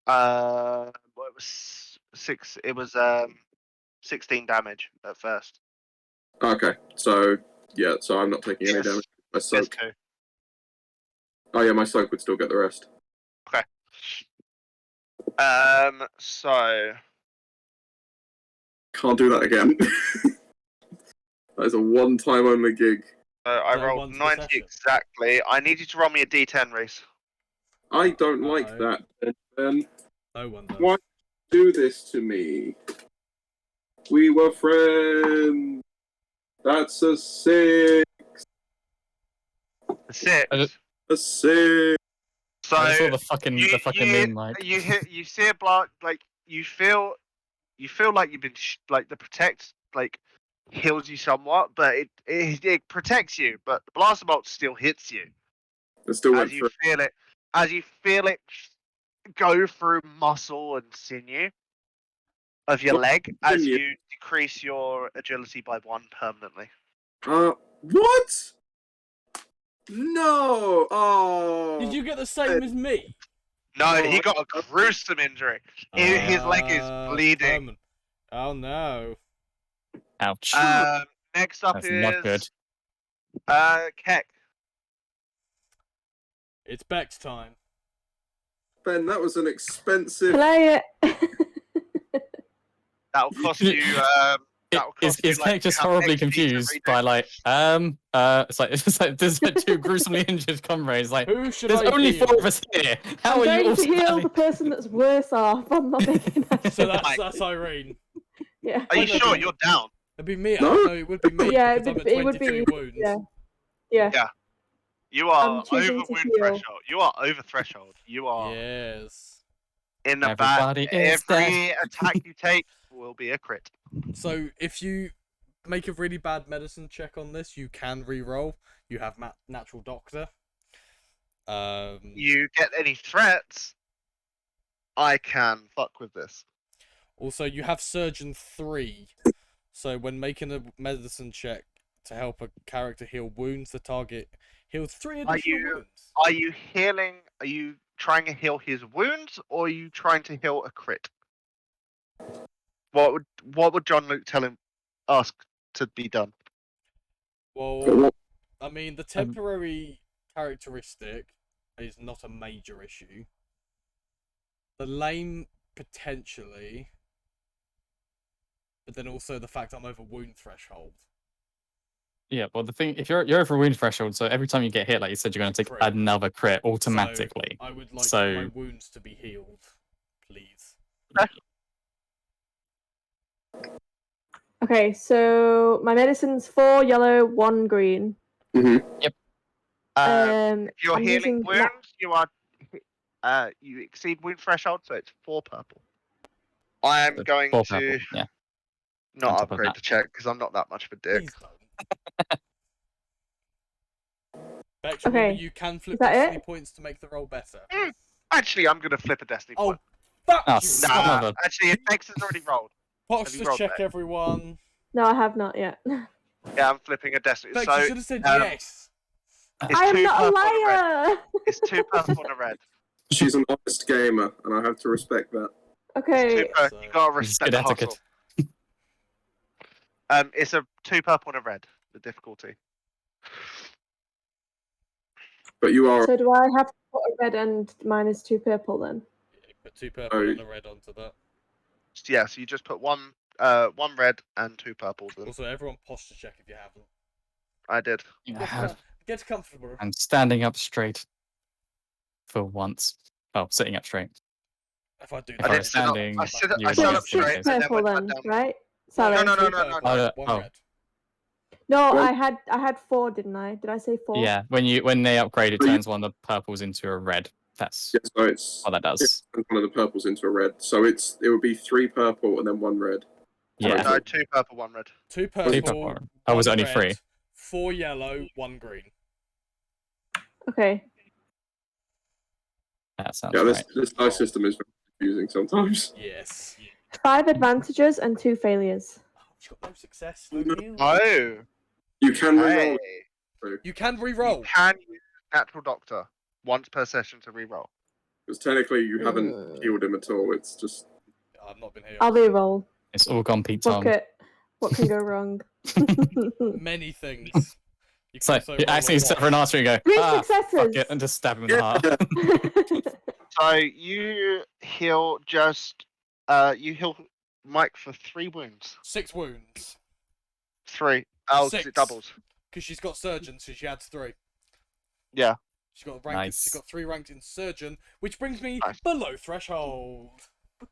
Well, it was 6. It was 16 damage at first. Okay, so yeah, so I'm not taking any Yes. damage. My Yes, soak. 2. Oh yeah, my soak would still get the rest. Okay. So Can't do that again. That is a one-time only gig. I No, rolled once per 90 session. exactly. I need you to roll me a D10, Reese. I don't like that. No one does. Why do this to me? We were friends. That's a 6. A 6. A 6. So I saw the fucking meme, like. you see a block, like you feel like you've been like the protect like heals you somewhat, but it protects you, but the blaster bolt still hits you I still went as you for feel it go through muscle and sinew of your What leg as sinew? you decrease your agility by 1 permanently. What? No! Oh! Did you get the same as me? No, he got a gruesome injury. His leg is bleeding. Permanent. Oh no. Ouch. Next up That's is not good. Keck. It's Beck's time. Ben, that was an expensive. Play it. That'll cost you. That'll cost you. Is Heck just horribly confused by like it's like there's like two gruesomely injured comrades. Like Who should there's I only heal? 4 of us here. How I'm are you going all to heal standing? the person that's worse off. I'm not making that. So that's Irene. Yeah. Are you sure you're down? It'd be me. No. No, it would be me. Yeah, because I'm at it would 23 be- wounds. Yeah. Yeah. Yeah. You are I'm over choosing wound to heal. threshold. You are over threshold. You are Yes. in the back. Everybody is Every attack you take will be a crit. So if you make a really bad medicine check on this, you can re-roll. You have natural doctor. You get any threats, I can fuck with this. Also, you have surgeon 3. So when making a medicine check to help a character heal wounds, the target heals 3 additional wounds. Are you healing? Are you trying to heal his wounds, or are you trying to heal a crit? What would Jon-Luuk ask to be done? Well, I mean, the temporary characteristic is not a major issue. The lame, potentially. But then also the fact I'm over wound threshold. Yeah, well the thing, if you're over wound threshold, so every time you get hit, like you said, you're going to take Crit. another crit automatically. So I would like So- my wounds to be healed, please. Okay, so my medicine's 4 yellow, 1 green. If you're I'm healing using wounds, you exceed wound threshold, so it's 4 purple. I am So going 4 to purple, yeah. on not top of upgrade that. the check because I'm not that much of a dick. Please don't. Bex, Okay, remember you can flip is that destiny it? points to make the roll better. Actually, I'm gonna flip a destiny Oh, point. fuck Oh, you! son Nah, of a- actually, X has already rolled. Box have you to rolled check that? everyone. No, I have not yet. Yeah, I'm flipping a destiny. Bex, So you should have said um, yes. it's I am 2 not a purple and a red. liar! It's 2 purple and a red. She's an honest gamer, and I have to respect that. Okay, You gotta It's respect good the etiquette. hustle. It's a 2 purple and a red. The difficulty. But you are. so do I have to put a red and mine is 2 purple then? Yeah, put 2 purple Oh. and a red onto that. Yeah, so you just put one red and 2 purples in. Also, everyone posture check if you haven't. I did. I have. Get comfortable. I'm standing up straight. For once. Oh, sitting up straight. If I do If that, I I was did sit up. standing, I sit you would So up have it's to 6 be straight, and then purple went then, down. right? Sorry. No, no, no, Two no, purple, no. one Oh. red. No, Well- I had 4, didn't I? Did I say 4? Yeah, when they upgrade, it Well, you- turns one of the purples into a red. That's Yeah, so it's what that does. turns one of the purples into a red. So it would be 3 purple and then 1 red. Yeah. No, 2 purple, 1 red. 2 Two purple. purple. Oh, was it 1 only red, 3? 4 yellow, 1 green. Okay. That sounds Yeah, right. this dice system is very confusing sometimes. Yes. 5 advantages and 2 failures. Oh, you got no success, no heal. Oh. You can reroll. Hey. You can You re-roll. can use natural doctor once per session to reroll. Because technically you haven't healed him at all. It's just I've not been here. I'll re-roll. It's all gone Pete Fuck Tom. it. What can go wrong? Many things. You It's can like also you roll a accidentally set for an one. artery and go, 3 fuck successes! it, and just stab him in the heart. So you heal you heal Mike for 3 wounds. 6 wounds. 3. Oh, 'cause 6. it doubles. Because she's got surgeon, so she adds 3. Yeah. She's got rank. Nice. She's got 3 ranked in surgeon, which brings me Nice. below threshold.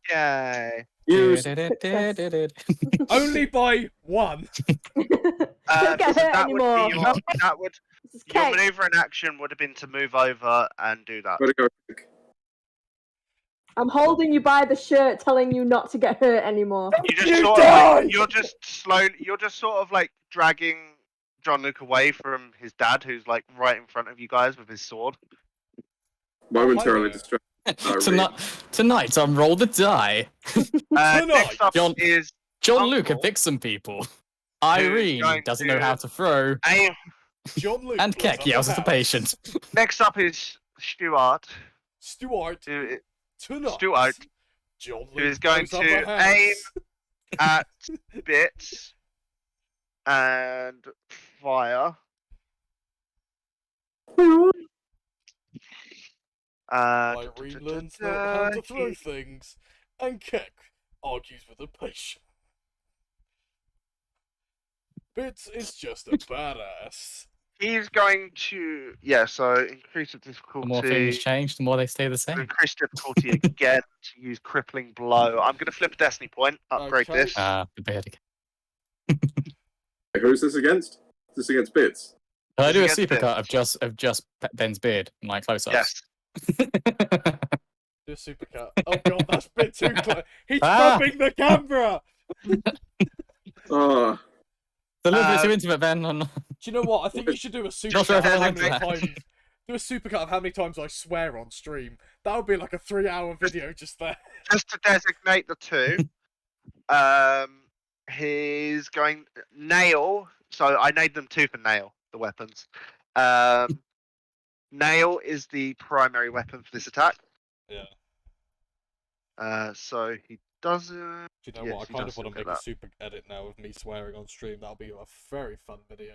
Yay. use. Only by 1. Don't get hurt anymore. That would This is your cake. maneuver in action would have been to move over and do that. Where to go? I'm holding you by the shirt, telling you not to get hurt anymore. You just You sort of die! like, you're just sort of like dragging Jon-Luuk away from his dad, who's like right in front of you guys with his sword. Momentarily there. distracted. Tonight on Roll the Die, Next up John- is Jon-Luuk Uncle. can fix some people. Irene going doesn't to- know how to throw, aim. Jon-Luuk and blows Keck up yells at the house. patient. Next up is Stuart, Stuart. who, Tonight. Stuart, Jon-Luuk who is going blows up to a house. aim at Bits and fire. Irene learns how to throw things, and Keck argues with a patient. Bits is just a badass. He's going to so increase the difficulty. The more things change, the more they stay the same. Increase difficulty again to use crippling blow. I'm gonna flip a destiny point. Upgrade Okay. this. The beard again. Who's this against? Is this against Bits? Can I do a Against supercut Bits. of just Ben's beard and like close-ups? Yes. Do a supercut. Oh god, that's a bit too close. He's Ah! rubbing the camera! Ah, It's a little bit too intimate, Ben. Do you know what? I think you should do a Joshua, supercut of how don't many like that. times. Do a supercut of how many times I swear on stream. That would be like a 3-hour video just there. Just to designate the two. He's going nail. So I named them tooth and nail, the weapons. Nail is the primary weapon for this attack. Yeah. So he doesn't. Do you know Yes, what? I he kind does of want to look make at a super edit now of me swearing on stream. That'll be a very fun video.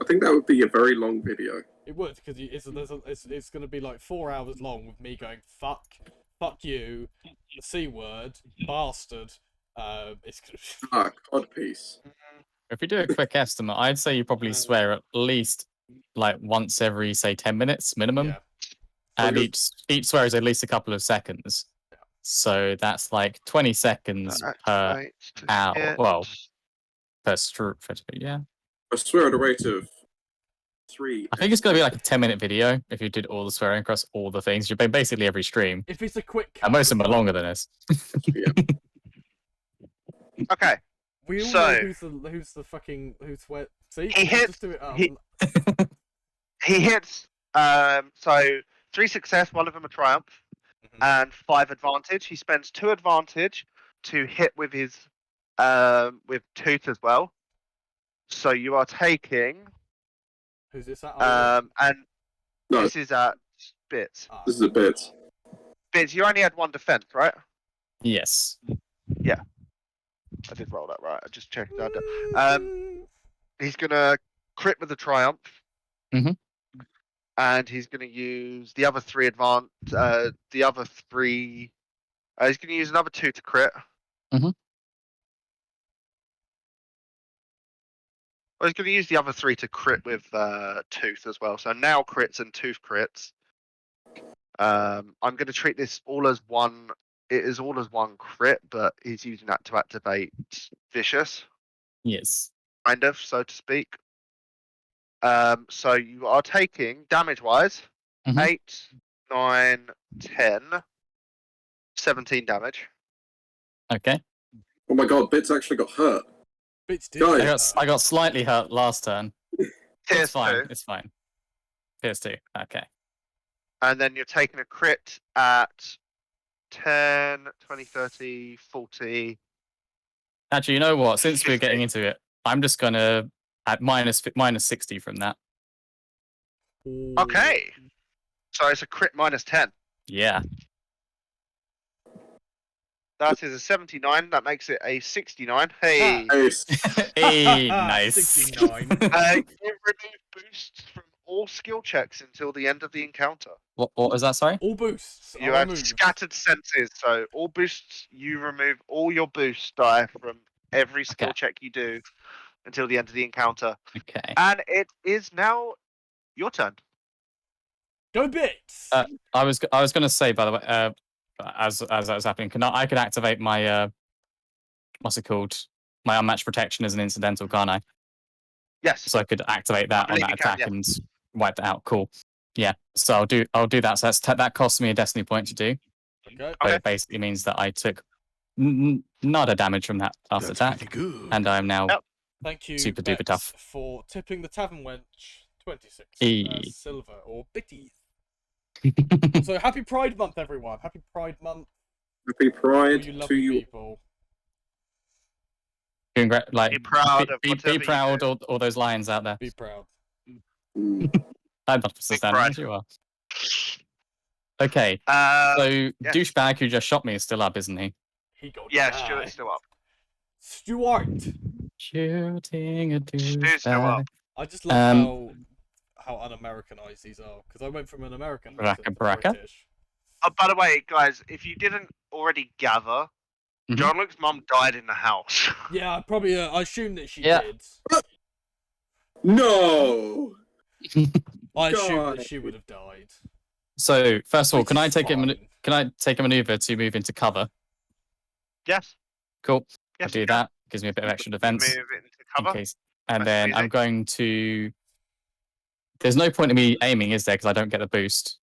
I think that would be a very long video. It would, because it's going to be like 4 hours long with me going fuck you, the c word, bastard. It's gonna be... Ah, codpiece. If we do a quick estimate, I'd say you probably swear at least like once every, say, 10 minutes minimum. Yeah. And Because- each swear is at least a couple of seconds. So that's like 20 seconds per hour. Well, per stroke. Yeah. I swear at a rate of 3. I think it's going to be like a 10-minute video if you did all the swearing across all the things. You've been basically every stream. If it's a quick cut, And most of them are longer than this. Yeah. Okay. we all So- know who's where. See, He let's hits- just do it. He hits. So 3 success, 1 of them a triumph, and 5 advantage. He spends 2 advantage to hit with his with tooth as well. So you are taking Who's this at? and No, this is at Bits. Ah, this is a bit. Bits, you only had 1 defense, right? Yes. I did roll that right. I just checked that. He's gonna crit with the triumph. Mhm. And he's gonna use the other 3 the other 3. He's gonna use another 2 to crit. Mhm. Well, he's gonna use the other 3 to crit with tooth as well. So now crits and tooth crits. I'm gonna treat this all as one. It is all as 1 crit, but he's using that to activate vicious. Yes. Kind of, so to speak. So you are taking damage wise Mhm. 8, 9, 10, 17 damage. Okay. Oh my god, Bits actually got hurt. Bits did. Guys. I got slightly hurt last turn. Tier It's fine. 2. It's fine. Here's 2. Okay. And then you're taking a crit at 10, 20, 30, 40. Actually, you know what? Since we're getting into it, I'm just going to add minus 60 from that. Ooh. Okay. So it's a crit minus 10. Yeah. That is a 79. That makes it a 69. Hey. Ace. Hey, nice. 69. You remove boosts from all skill checks until the end of the encounter. What was that, sorry? All boosts. You are have removed. scattered senses, so all boosts, you remove all your boost die from every skill Okay. check you do until the end of the encounter. Okay. And it is now your turn. Go Bits. I was going to say, by the way, as that was happening, I could activate my what's it called? My unmatched protection as an incidental, can't I? Yes. So I could activate that on believe that you can, attack yeah. and wipe that out. Cool. Yeah. So I'll do that. So that costs me a destiny point to do. Okay. But Okay. it basically means that I took nada damage from that last attack, and I'm now Yep. Thank you, super duper Bets, tough. for tipping the tavern wench 26 Eee. silver or bitties. So happy Pride Month, everyone! Happy Pride Month Happy to Pride you to lovely you. people. like Be proud of be whatever you proud, do. all those lions out there. Be proud. Mm. I'm not standing pride. as you are. Okay, so douchebag who just shot me is still up, isn't he? He got Yeah, died. Stuart's still up. Stuart. Shooting a Stu's still up. douchebag. I just love how un-Americanized these are, because I went from an American Bracca, accent to bracca? British. By the way, guys, if you didn't already gather, Mhm. Jon-Luuk's mum died in the house. Yeah, I probably. I assumed that she Yeah. did. No. I assumed that God. she would have died. So first of all, Which can I is take fine. can I take a maneuver to move into cover? Yes. Cool. Yes, I'll do you can. that. Gives me a bit of extra defense Move it into in cover. case. And Nice then and I'm easy. going to. There's no point in me aiming, is there? Because I don't get the boost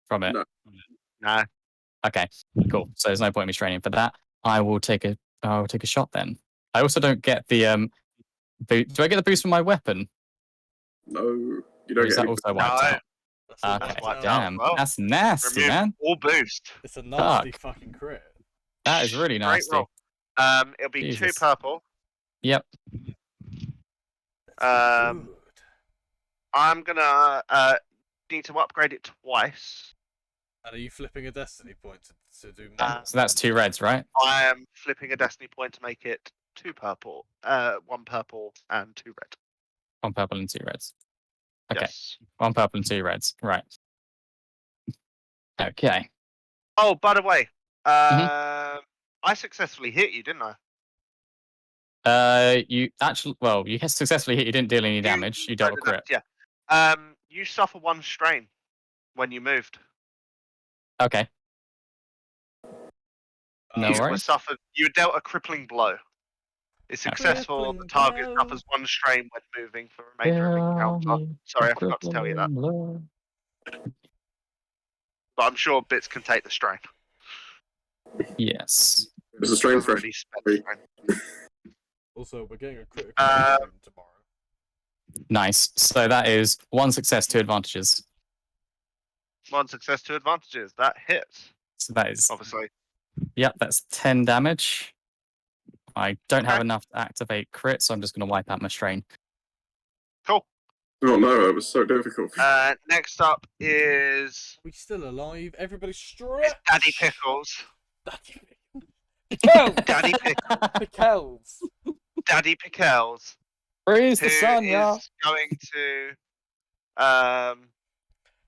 from it. No. No. Okay, cool. So there's no point in me training for that. I'll take a shot then. I also don't get the Do I get the boost from my weapon? No. You Or don't is get that any... also wiped No. out? That's all Okay, wiped wiped out. out. damn. Well, That's nasty, Remove man. all boost. It's a nasty Fuck. fucking crit. That is really Great nasty. roll. It'll be 2 Jesus. purple. Yep. Um, Good. I'm gonna need to upgrade it twice. And are you flipping a destiny point to do more? Uh, So that's 2 reds, right? I am flipping a destiny point to make it 2 purple. 1 purple and 2 red. 1 purple and 2 reds. Okay. Yes. 1 purple and 2 reds. Right. Okay. Oh, by the way, Mm-hmm. I successfully hit you, didn't I? You actually, well, you successfully hit. You didn't deal any damage. You dealt a crit. Yeah. You suffer 1 strain when you moved. Okay. No You were worries. suffered. You were dealt a crippling blow. It's successful. The Crippling target blow. suffers 1 strain when moving for the remainder of the encounter. Sorry, I forgot to tell you that. But I'm sure bits can take the strain. Yes. There's a strain Doesn't fresh. really spend strain. Also, we're getting a critical Uh, stream tomorrow. Nice. So that is 1 success, 2 advantages. 1 success, 2 advantages. That hits, So that is, obviously. yep, that's 10 damage. I don't have Okay. enough to activate crit, so I'm just going to wipe out my strain. Cool. Oh no, it was so difficult. Next up is We still alive? Everybody stretch! Daddy Pickles. Daddy Pickles! Daddy Pickles! Daddy Pickles. Praise Who the sun, yeah. is going to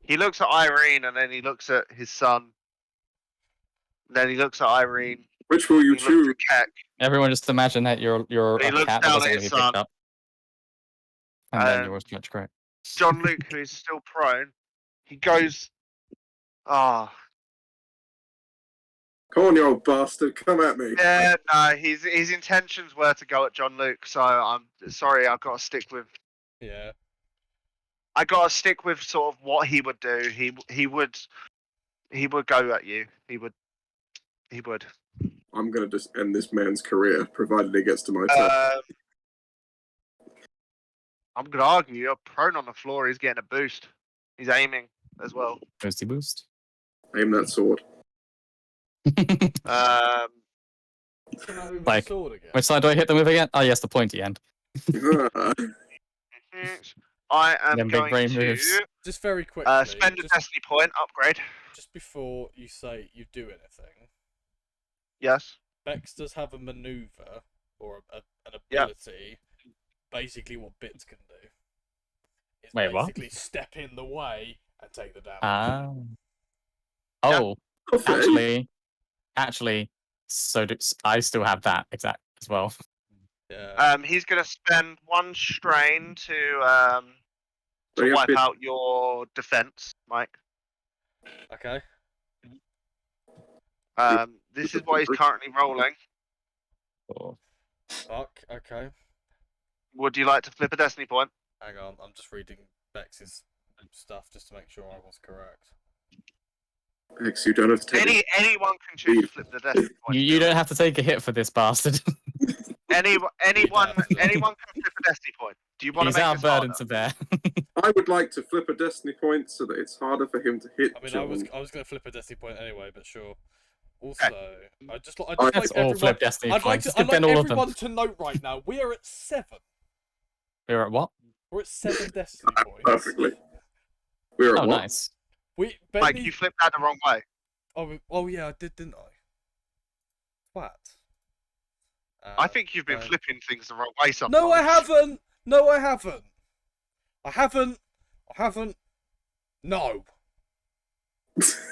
he looks at Irene and then he looks at his son. Then he looks at Irene. Which will you He looks choose? at Keck. Everyone just imagine that you're He a looks cat that down doesn't at want to be his picked son. up. And then Um, yours judge great. Jon-Luuk, who is still prone, he goes, "Ah, Come on, you old bastard, come at me. yeah, no." His intentions were to go at Jon-Luuk, so I'm sorry. I've got to stick with. Yeah. I got to stick with sort of what he would do. He would go at you. He would. I'm gonna just end this man's career, provided he gets to my turn. I'm gonna argue you're prone on the floor. He's getting a boost. He's aiming as well. Boosty boost. Aim that sword. Um, Come out with Like, the sword again. Which side do I hit them with again? Oh, yes, the pointy end. I am Them big going brain to moves. Just very quickly. spend a just, destiny point upgrade. just before you say you do anything, Yes. Bex does have a maneuver or an Yeah. ability. Basically, what Bits can do is Wait, what? basically step in the way and take the damage. Oh, Okay. actually, so I still have that exact as well. Yeah. He's gonna spend 1 strain to So you have wipe to- out your defense, Mike. Okay. This is what he's currently rolling. Oh, Fuck. Okay. Would you like to flip a destiny point? Hang on. I'm just reading Bex's stuff just to make sure I was correct. X, you don't have to take Anyone can choose to flip the destiny point. you don't have to take a hit for this bastard. Anyone have to. can flip a destiny point. Do you want He's to make our this burden harder? to bear. I would like to flip a destiny point so that it's harder for him to hit I mean, John. I was gonna flip a destiny point anyway, but sure. Also, I just Let's like Let's all everyone. flip destiny I'd like points. to. Just I'd give like Ben all of them. everyone to note right now. We are at 7. We're at what? We're at 7 destiny points. Perfectly. We're at Oh, what? nice. We Ben Mike, needs- you flipped that the wrong way. Oh yeah, I did, didn't I? What? I think you've been flipping things the wrong way sometimes. No, I haven't. No, I haven't. I haven't. I haven't. No.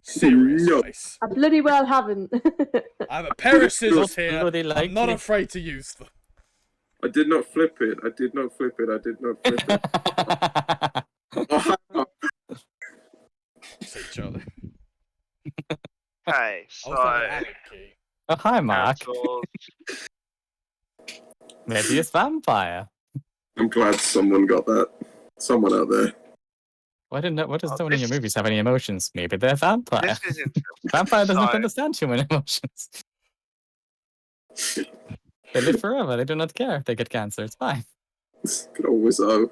Serious No. face. I bloody well haven't. I have a pair of scissors here. Bloody I'm likely. not afraid to use them. I did not flip it. I did not flip it. I did not flip it. Oh, See, Charlie. Okay, I so was like an Allen key. Oh, hi, Mark. cancelled. Maybe it's vampire. I'm glad someone got that. Someone out there. What does Oh, no one in your this- movies have any emotions? Maybe they're vampire. This is interesting. Vampire doesn't So- understand human emotions. They live forever. They do not care if they get cancer. It's fine. Good old Wizzo.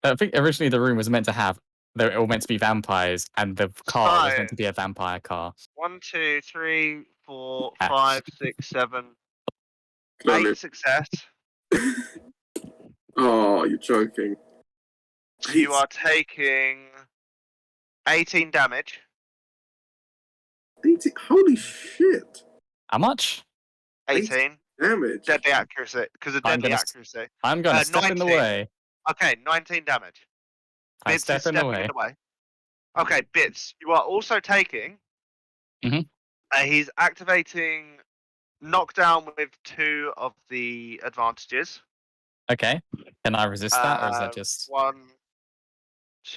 I think originally the room was meant to have. They were all meant to be vampires, and the car was meant to be a vampire car. 1, 2, 3, 4, Ah. 5, 6, 7, Can I 8 success. Oh, you're joking. You are taking 18 damage. 80, holy shit. How much? 18. Damage. Deadly accuracy. Because of I'm deadly gonna accuracy. I'm gonna step in the 19. way. Okay, 19 damage. I Bits is step in the stepping way. in the way. Okay, Bits, you are also taking. Mhm. He's activating knockdown with 2 of the advantages. Okay. Can I resist that, or is that Um, just 1,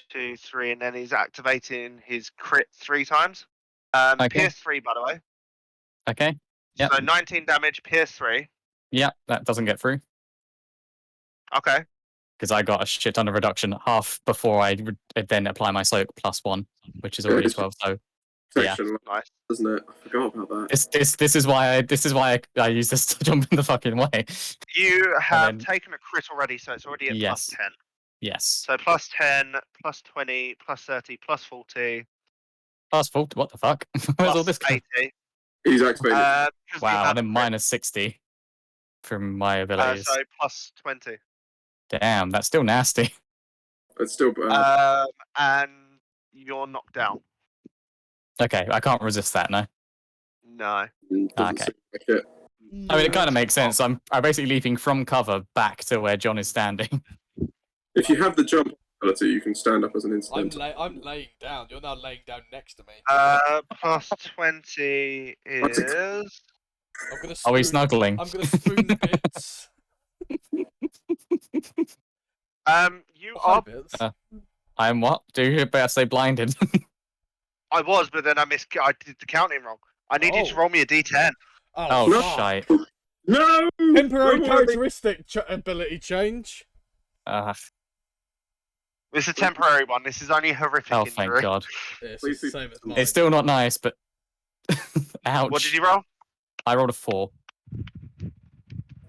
2, 3, and then he's activating his crit 3 times. Okay. Pierce 3, by the way. okay? Yep. So 19 damage, Pierce 3. Yeah, that doesn't get through Okay. because I got a shit ton of reduction half before I then apply my soak +1, which is already 12. So yeah. Section, Nice. doesn't it? I forgot about that. This is why I use this to jump in the fucking way. You have then- taken a crit already, so it's already at Yes. +10. Yes. So +10, +20, +30, +40, +4. What the fuck? Where's all this? +80. He's activated. 'Cause you Wow, have and then a crit, -60 from my abilities. so +20. Damn, that's still nasty. It's still bad. And you're knocked down. Okay, I can't resist that, no. No. Doesn't okay. seem like it. I mean, it kind of makes sense. I'm basically leaping from cover back to where John is standing. If you have the jump ability, you can stand up as an I'm instant. laying down. You're now laying down next to me. +20 That's is. I'm gonna Are we spoon- snuggling? I'm gonna spoon Bits. You Hi, are. Bits. I'm what? Do you better say blinded? I was, but then I did the counting wrong. I need you to Oh. roll me a d10. Oh, No. shite. No! Temporary No, characteristic ability change. This is a temporary one. This is only a horrific Oh, injury. thank God. Yeah, it's Please just the be- same as mine. It's still not nice, but ouch. What did you roll? I rolled a 4.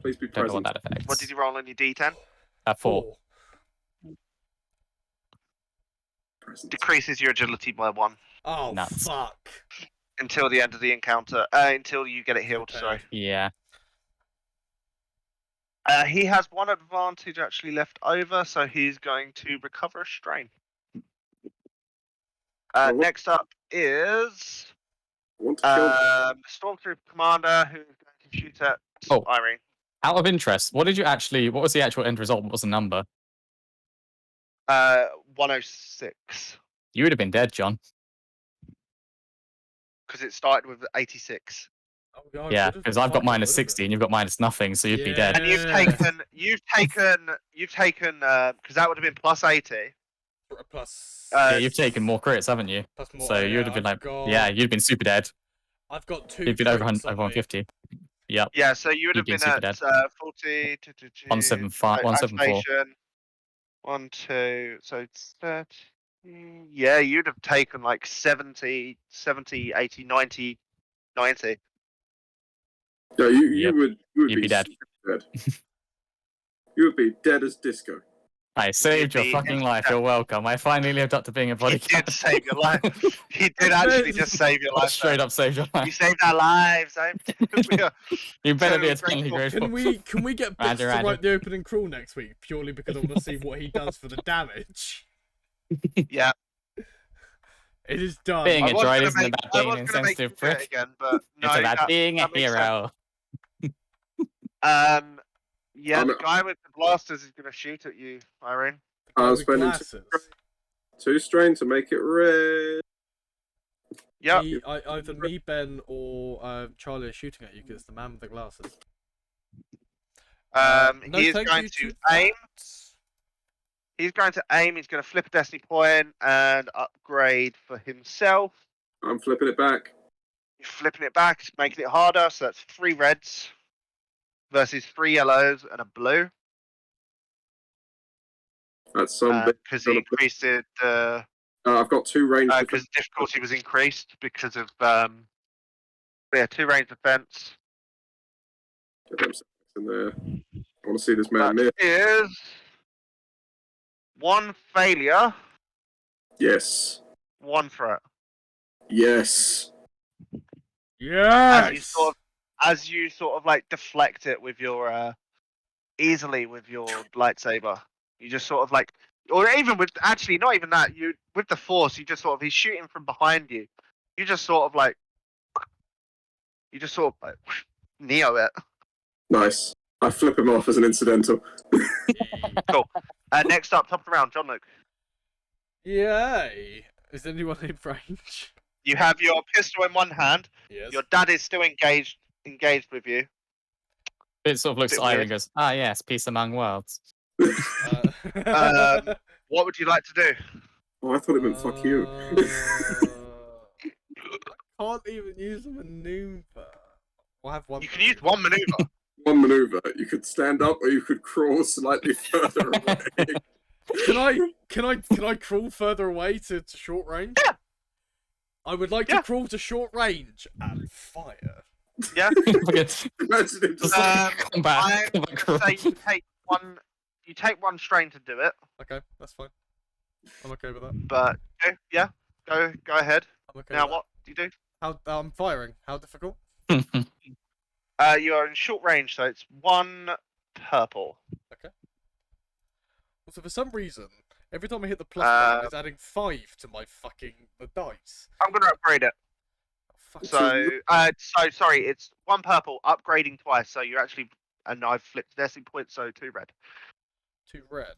Please be Don't know what present. that affects. What did you roll on your d10? A 4. Present. Decreases your agility by 1 Oh, Nuts. fuck. until the end of the encounter. Until you get it healed. Okay. Sorry. Yeah. He has 1 advantage actually left over, so he's going to recover a strain. Oh. Next up is I want to kill Stormtrooper Commander, who's going to shoot at Oh. Irene. Out of interest, what was the actual end result? What was the number? 106, You would have been dead, John. because it started with 86. Oh, God, Yeah, what is because the I've got fuck I would've -60 been? and you've got -nothing, so you'd be dead. And you've Yeah. taken, because that would have been +80. Plus, Yeah, you've taken more crits, haven't you? plus more. So yeah, you would have been I've like, got, yeah, you'd been super dead. I've got 2. You'd been over crits on me. 150. Yep. Yeah, so you would have You've been been at super 40. 175, 174. Activation, 1, 2, so it's 30. Yeah, you'd have taken like 70, 80, 90, 90. Yeah, you Yep. would You'd be dead. super dead. You would be dead as disco. I saved your be fucking life. You're welcome. I finally lived up to being a He bodyguard. did save your life. He did actually just save your I life. straight up saved your You life. saved our lives. We are You better be so eternally grateful. grateful. Can we get Bits Roger, to roger. write the opening crawl next week purely because I want to see what he does for the damage? Yeah. It is done. Being I a was droid gonna isn't make- about I being was an gonna make you insensitive do it prick. again, but no, It's about being a that makes sense. hero. Yeah, I'm- the guy with the blasters is gonna shoot at you, Irene. I'm With spending glasses. 2 strain to make it red. Yep. Either me, Ben, or Charlie are shooting at you because it's the man with the glasses. No, He is thank going you to to aim. that. He's going to aim. He's going to flip a destiny point and upgrade for himself. I'm flipping it back. You're flipping it back, making it harder. So that's 3 reds versus 3 yellows and a blue. That's some bit. Because he increased it. I've got 2 range. Because the difficulty was increased because of 2 range defense. Get them in there. I want to see this man That miss. is 1 failure, Yes. 1 threat. Yes. Yes. As you sort of like deflect it with your easily with your lightsaber, you just sort of like, or even with actually not even that, you with the force, you just sort of he's shooting from behind you. You just sort of like neo it. Nice. I flip him off as an incidental. Cool. Next up, top of the round, Jon-Luuk. Yay! Is anyone in range? You have your pistol in one hand. Yes. Your dad is still engaged with you. It sort of looks Bit at Irene weird. and goes, "Ah, yes, peace among worlds." What would you like to do? Oh, I thought it meant fuck you. I can't even use a maneuver. We'll have one. You can use one maneuver. One maneuver. You could stand up or you could crawl slightly further away. Can I crawl further away to short range? Yeah. I would like to crawl to short range and fire. Yeah. Imagine him just Come back. I'm gonna say you take one. You take 1 strain to do it. Okay, that's fine. I'm okay with that. But yeah, go ahead. I'm okay. Now with what do you do? that. How I'm firing? How difficult? You are in short range, so it's 1 purple. Okay. So for some reason, every time I hit the plus button, it's adding 5 to my fucking the dice. I'm gonna upgrade it. Fuck. So sorry, it's 1 purple, upgrading twice. So you're actually, and I've flipped destiny points, so 2 red. 2 red,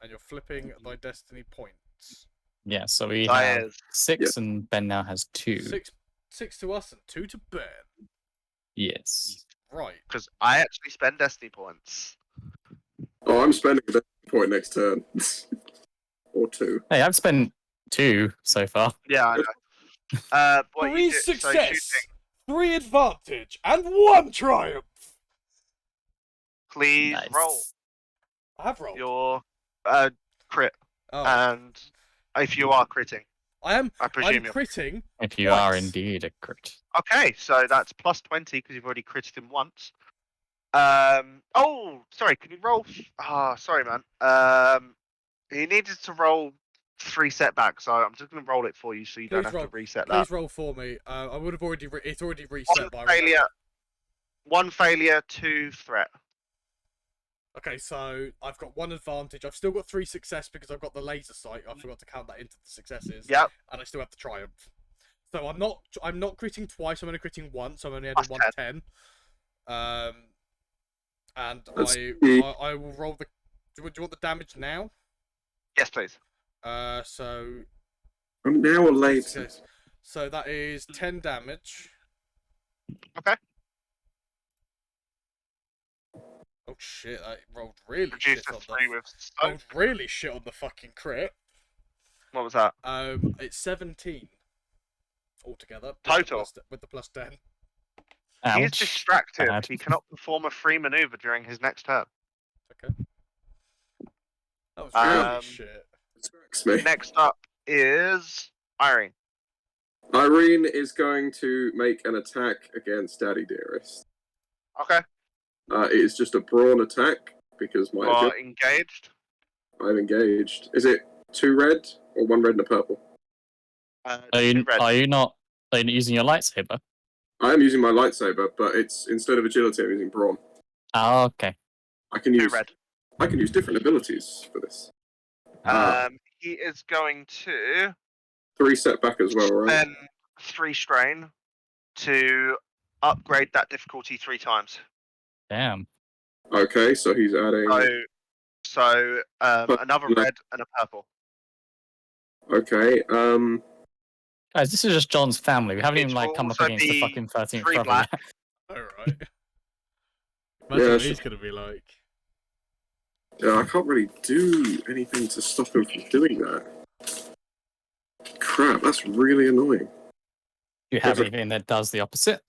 and you're flipping my destiny points. Yeah, so we That have is 6, and Ben now has 2. 6 to us and 2 to Ben. Yes. Right. because I actually spend destiny points. Oh, I'm spending a point next turn. Or 2. Hey, I've spent 2 so far. Yeah, I know. What 3 you do, so success, shooting, 3 advantage, and 1 triumph. please Nice. roll I have rolled. your crit, Oh, and if you are critting, I am. I presume I'm you're. critting. If you are Twice. indeed a crit. Okay, so that's plus 20 because you've already critted him once. Oh, sorry. Can you roll? Ah, sorry, man. He needed to roll 3 setbacks, so I'm just gonna roll it for you, so you don't Please have roll. to reset Please that. roll for me. I would have already. It's already reset. 1 by failure. 1 failure, 2 threat. Okay, so I've got 1 advantage. I've still got 3 success because I've got the laser sight. I forgot to count that into the successes. Yep. And I still have the triumph. So I'm not critting twice. I'm only critting once. So I'm only adding Plus 1 10. And Let's I will roll the. Do you want the damage now? Yes, please. So. Now or later? Yes. So that is 10 damage. Okay. Oh shit! I rolled really Reduce shit to on 3 the. with Rolled soap. really shit on the fucking crit. What was that? It's 17 altogether. Total? With the plus 10. He is Ouch. distracted. Bad. He cannot perform a free maneuver during his next turn. Okay. That was really Um, shit. Distracts me. Next up is Irene. Irene is going to make an attack against Daddy Dearest. Okay. It is just a brawn attack because my Are engaged. I'm engaged. Is it 2 red or 1 red and a purple? Are 2 you, red. are you not using your lightsaber? I am using my lightsaber, but it's instead of agility, I'm using brawn. Oh, okay. I can 2 use red. I can use different abilities for this. He is going to 3 setback as well, right? spend 3 strain to upgrade that difficulty 3 times. Damn. Okay, so he's adding. Another red and a purple. Okay. Guys, this is just John's family. We haven't even It like will come up also against the be fucking 13th 3 brother black. yet. Alright. Imagine what sure. he's gonna be like. Yeah, I can't really do anything to stop him from doing that. Crap, that's really annoying. Do you have anything that does the opposite?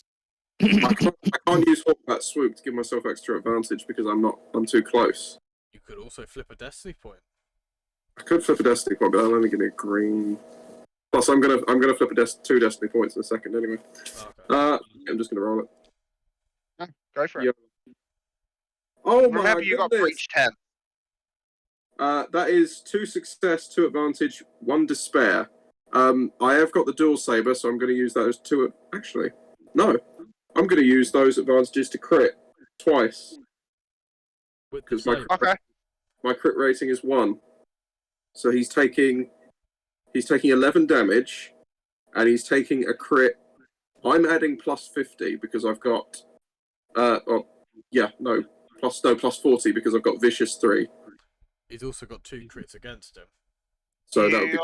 I can't use Hawkbat Swoop to give myself extra advantage because I'm too close. You could also flip a destiny point. I could flip a destiny point, but I'll only get a green. Plus, I'm gonna flip two destiny points in a second anyway. Okay. I'm just gonna roll it. Go for it. Yeah. Oh my Remember, you got goodness. breach 10. That is 2 success, 2 advantage, 1 despair. I have got the dual saber, so I'm going to use that as 2. Actually, no, I'm going to use those advantages to crit twice because my crit rating is 1. So he's taking 11 damage, and he's taking a crit. I'm adding plus 50 because I've got plus 40 because I've got vicious 3. He's also got 2 crits against him. So that would be...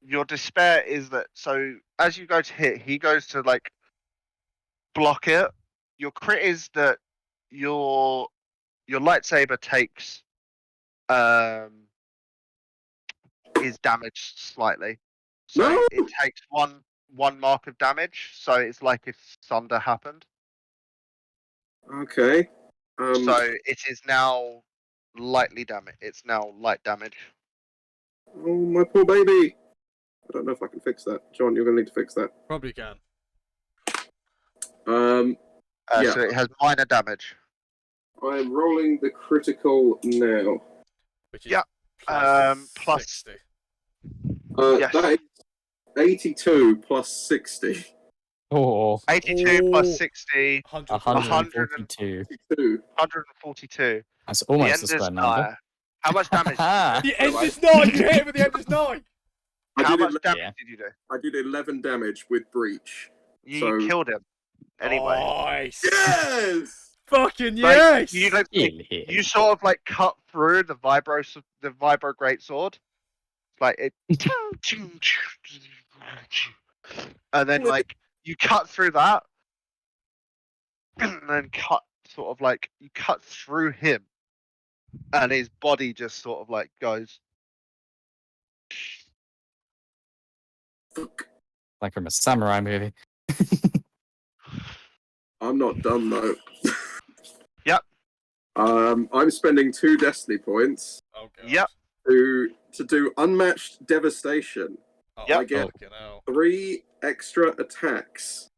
Your despair is that, so as you go to hit, he goes to like block it. Your crit is that your lightsaber takes is damaged slightly. So No! it takes one mark of damage. So it's like if thunder happened. Okay. So it is now lightly damaged. It's now light damage. Oh, my poor baby. I don't know if I can fix that. John, you're going to need to fix that. Probably can. Yeah. So it has minor damage. I am rolling the critical now. Which is plus 60. yes. That is 82 plus 60. Oh, 82 plus 60. 142. 142. That's The almost a Ender's square number. Knife. How much damage? The Ender's Knife! You hit him with the Ender's Knife! How much damage did you do? I did 11 damage with breach. You killed him. Anyway. Nice! Yes! Fucking Like, yes! you sort of like cut through the vibro greatsword. Like it, and then like you cut through that, and then you cut through him, and his body just sort of like goes. Like from a samurai movie. I'm not done though. Yep. I'm spending 2 destiny points. Oh, God. Yep. To do unmatched devastation. Oh, Yep. I get fucking hell. 3 extra attacks.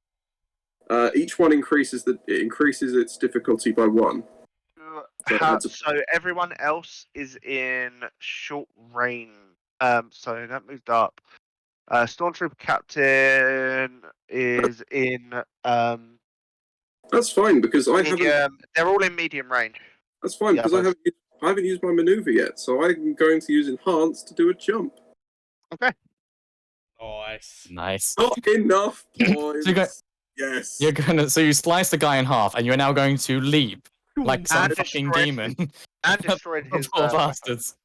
Each one increases its difficulty by 1. So everyone else is in short range. So that moved up. Stormtrooper Captain is in That's fine because I haven't. They're all in medium range. That's fine Yeah, because I haven't used my maneuver yet, so I'm going to use enhance to do a jump. Okay. Nice. Not enough points. Yes. So you slice the guy in half, and you're now going to leap like some And fucking destroy- demon. And destroyed his Poor bastards.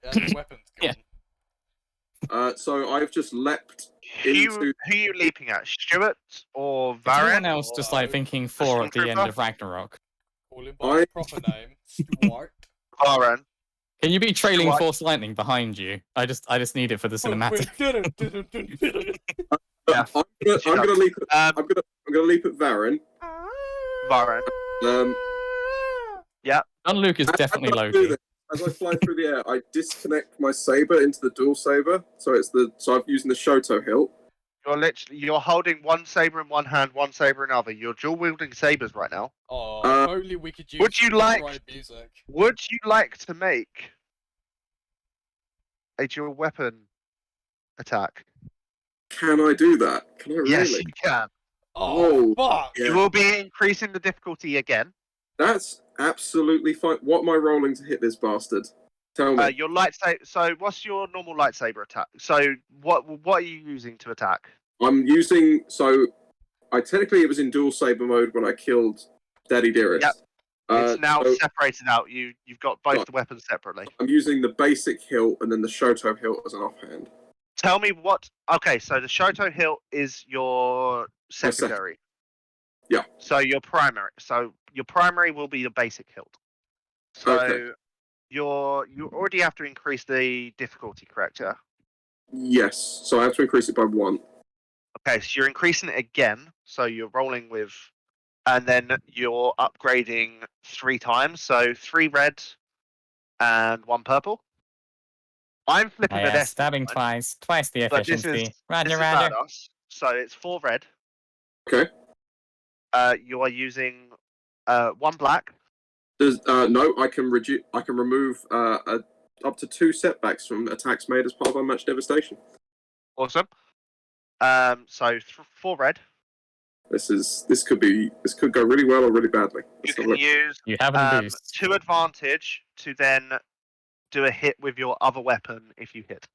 Yeah, the weapon's gone. Yeah. So I've just leapt Who into. are you leaping at? Stuart or Is anyone Varen? else just like thinking 4 at the end of Ragnarok? Call him by his proper name, Stuart. Varen. Can you be trailing What? Force Lightning behind you? I just need it for the cinematic. Yeah. I'm gonna leap. I'm gonna leap at Varen. Varen. Jon-Luuk is definitely As I do Loki. this, as I fly through the air, I disconnect my saber into the dual saber. So I'm using the Shoto hilt. You're holding one saber in one hand, one saber in the other. You're dual wielding sabers right now. Oh, if only we could use Would you like- copyright music. Would you like to make a dual weapon attack? Can I do that? Can I really? Yes, you can. Oh, Oh, fuck! yeah. You will be increasing the difficulty again. That's absolutely fine. What am I rolling to hit this bastard? Tell me. Your lightsaber. So, what's your normal lightsaber attack? So, what are you using to attack? I'm using. So, technically it was in dual saber mode when I killed Daddy Dearest. Yep. It's now so separated out. You've got both the weapons separately. I'm using the basic hilt and then the Shoto hilt as an offhand. Tell me what. Okay, so the Shoto hilt is your secondary. Yeah. So your primary. So your primary will be your basic hilt. So Okay. you already have to increase the difficulty, correct? Yeah. Yes. So I have to increase it by 1. Okay, so you're increasing it again. So you're rolling with, and then you're upgrading 3 times. So 3 red and 1 purple. I'm flipping the destiny stabbing line, twice the but this efficiency. is Roger, this roger. is badass. So it's 4 red. Okay. You are using 1 black. Does no? I can remove up to 2 setbacks from attacks made as part of unmatched devastation. Awesome. So 4 red. This could go really well or really badly. You can use You have a boost. 2 advantage to then do a hit with your other weapon if you hit.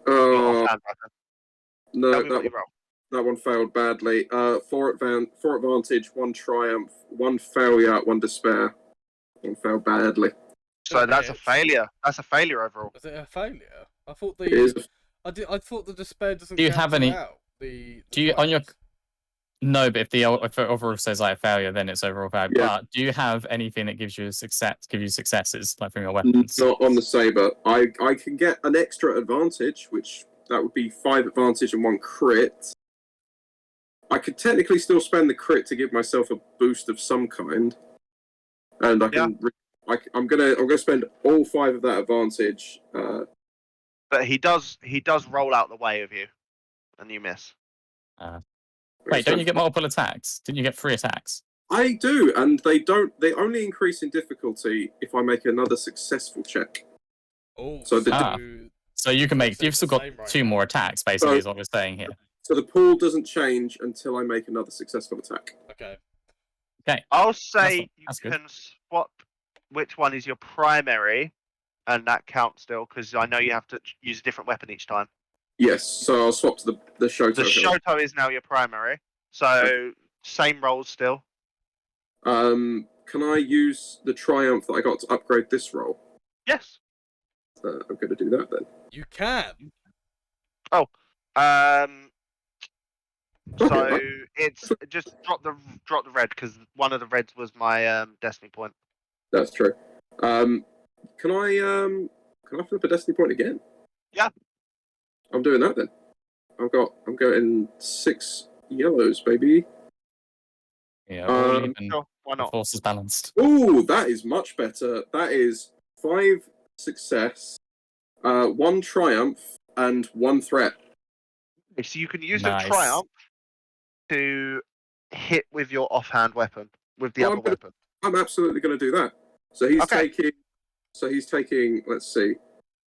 Your offhand weapon. No, Tell me what you roll. that one failed badly. 4 advantage, 1 triumph, 1 failure, 1 despair. 1 failed badly. So that's a failure. That's a failure overall. Is it a failure? I thought It is. I thought the despair doesn't. Do you have any? Out the Do you on your? triumphs. No, but if it overall says like failure, then it's overall failure. Yeah. But do you have anything that gives you successes like from your weapons? Not on the saber. I can get an extra advantage, which that would be 5 advantage and 1 crit. I could technically still spend the crit to give myself a boost of some kind, and I can. Yeah. I'm gonna spend all 5 of that advantage. But he does roll out the way of you, and you miss. Wait, don't you get multiple attacks? Didn't you get 3 attacks? I do, and they don't. They only increase in difficulty if I make another successful check. Oh, so you can make. You've still got 2 more attacks, basically, is what we're saying here. So the pool doesn't change until I make another successful attack. Okay. Okay. I'll say that's you good. can swap which one is your primary, and that counts still because I know you have to use a different weapon each time. Yes, so I'll swap to the Shoto. The Shoto is now your primary, so same rolls still. Can I use the Triumph that I got to upgrade this roll? Yes. I'm going to do that then. You can. Oh, so it's just drop the red because one of the reds was my destiny point. That's true. Can I flip a destiny point again? Yeah. I'm doing that then. I'm getting 6 yellows, baby. Yeah, sure, why not? The force is balanced. Ooh, that is much better. That is 5 success, 1 triumph, and 1 threat. So you can use the triumph to hit with your offhand weapon with the other weapon. I'm absolutely going to do that. So he's taking. Let's see.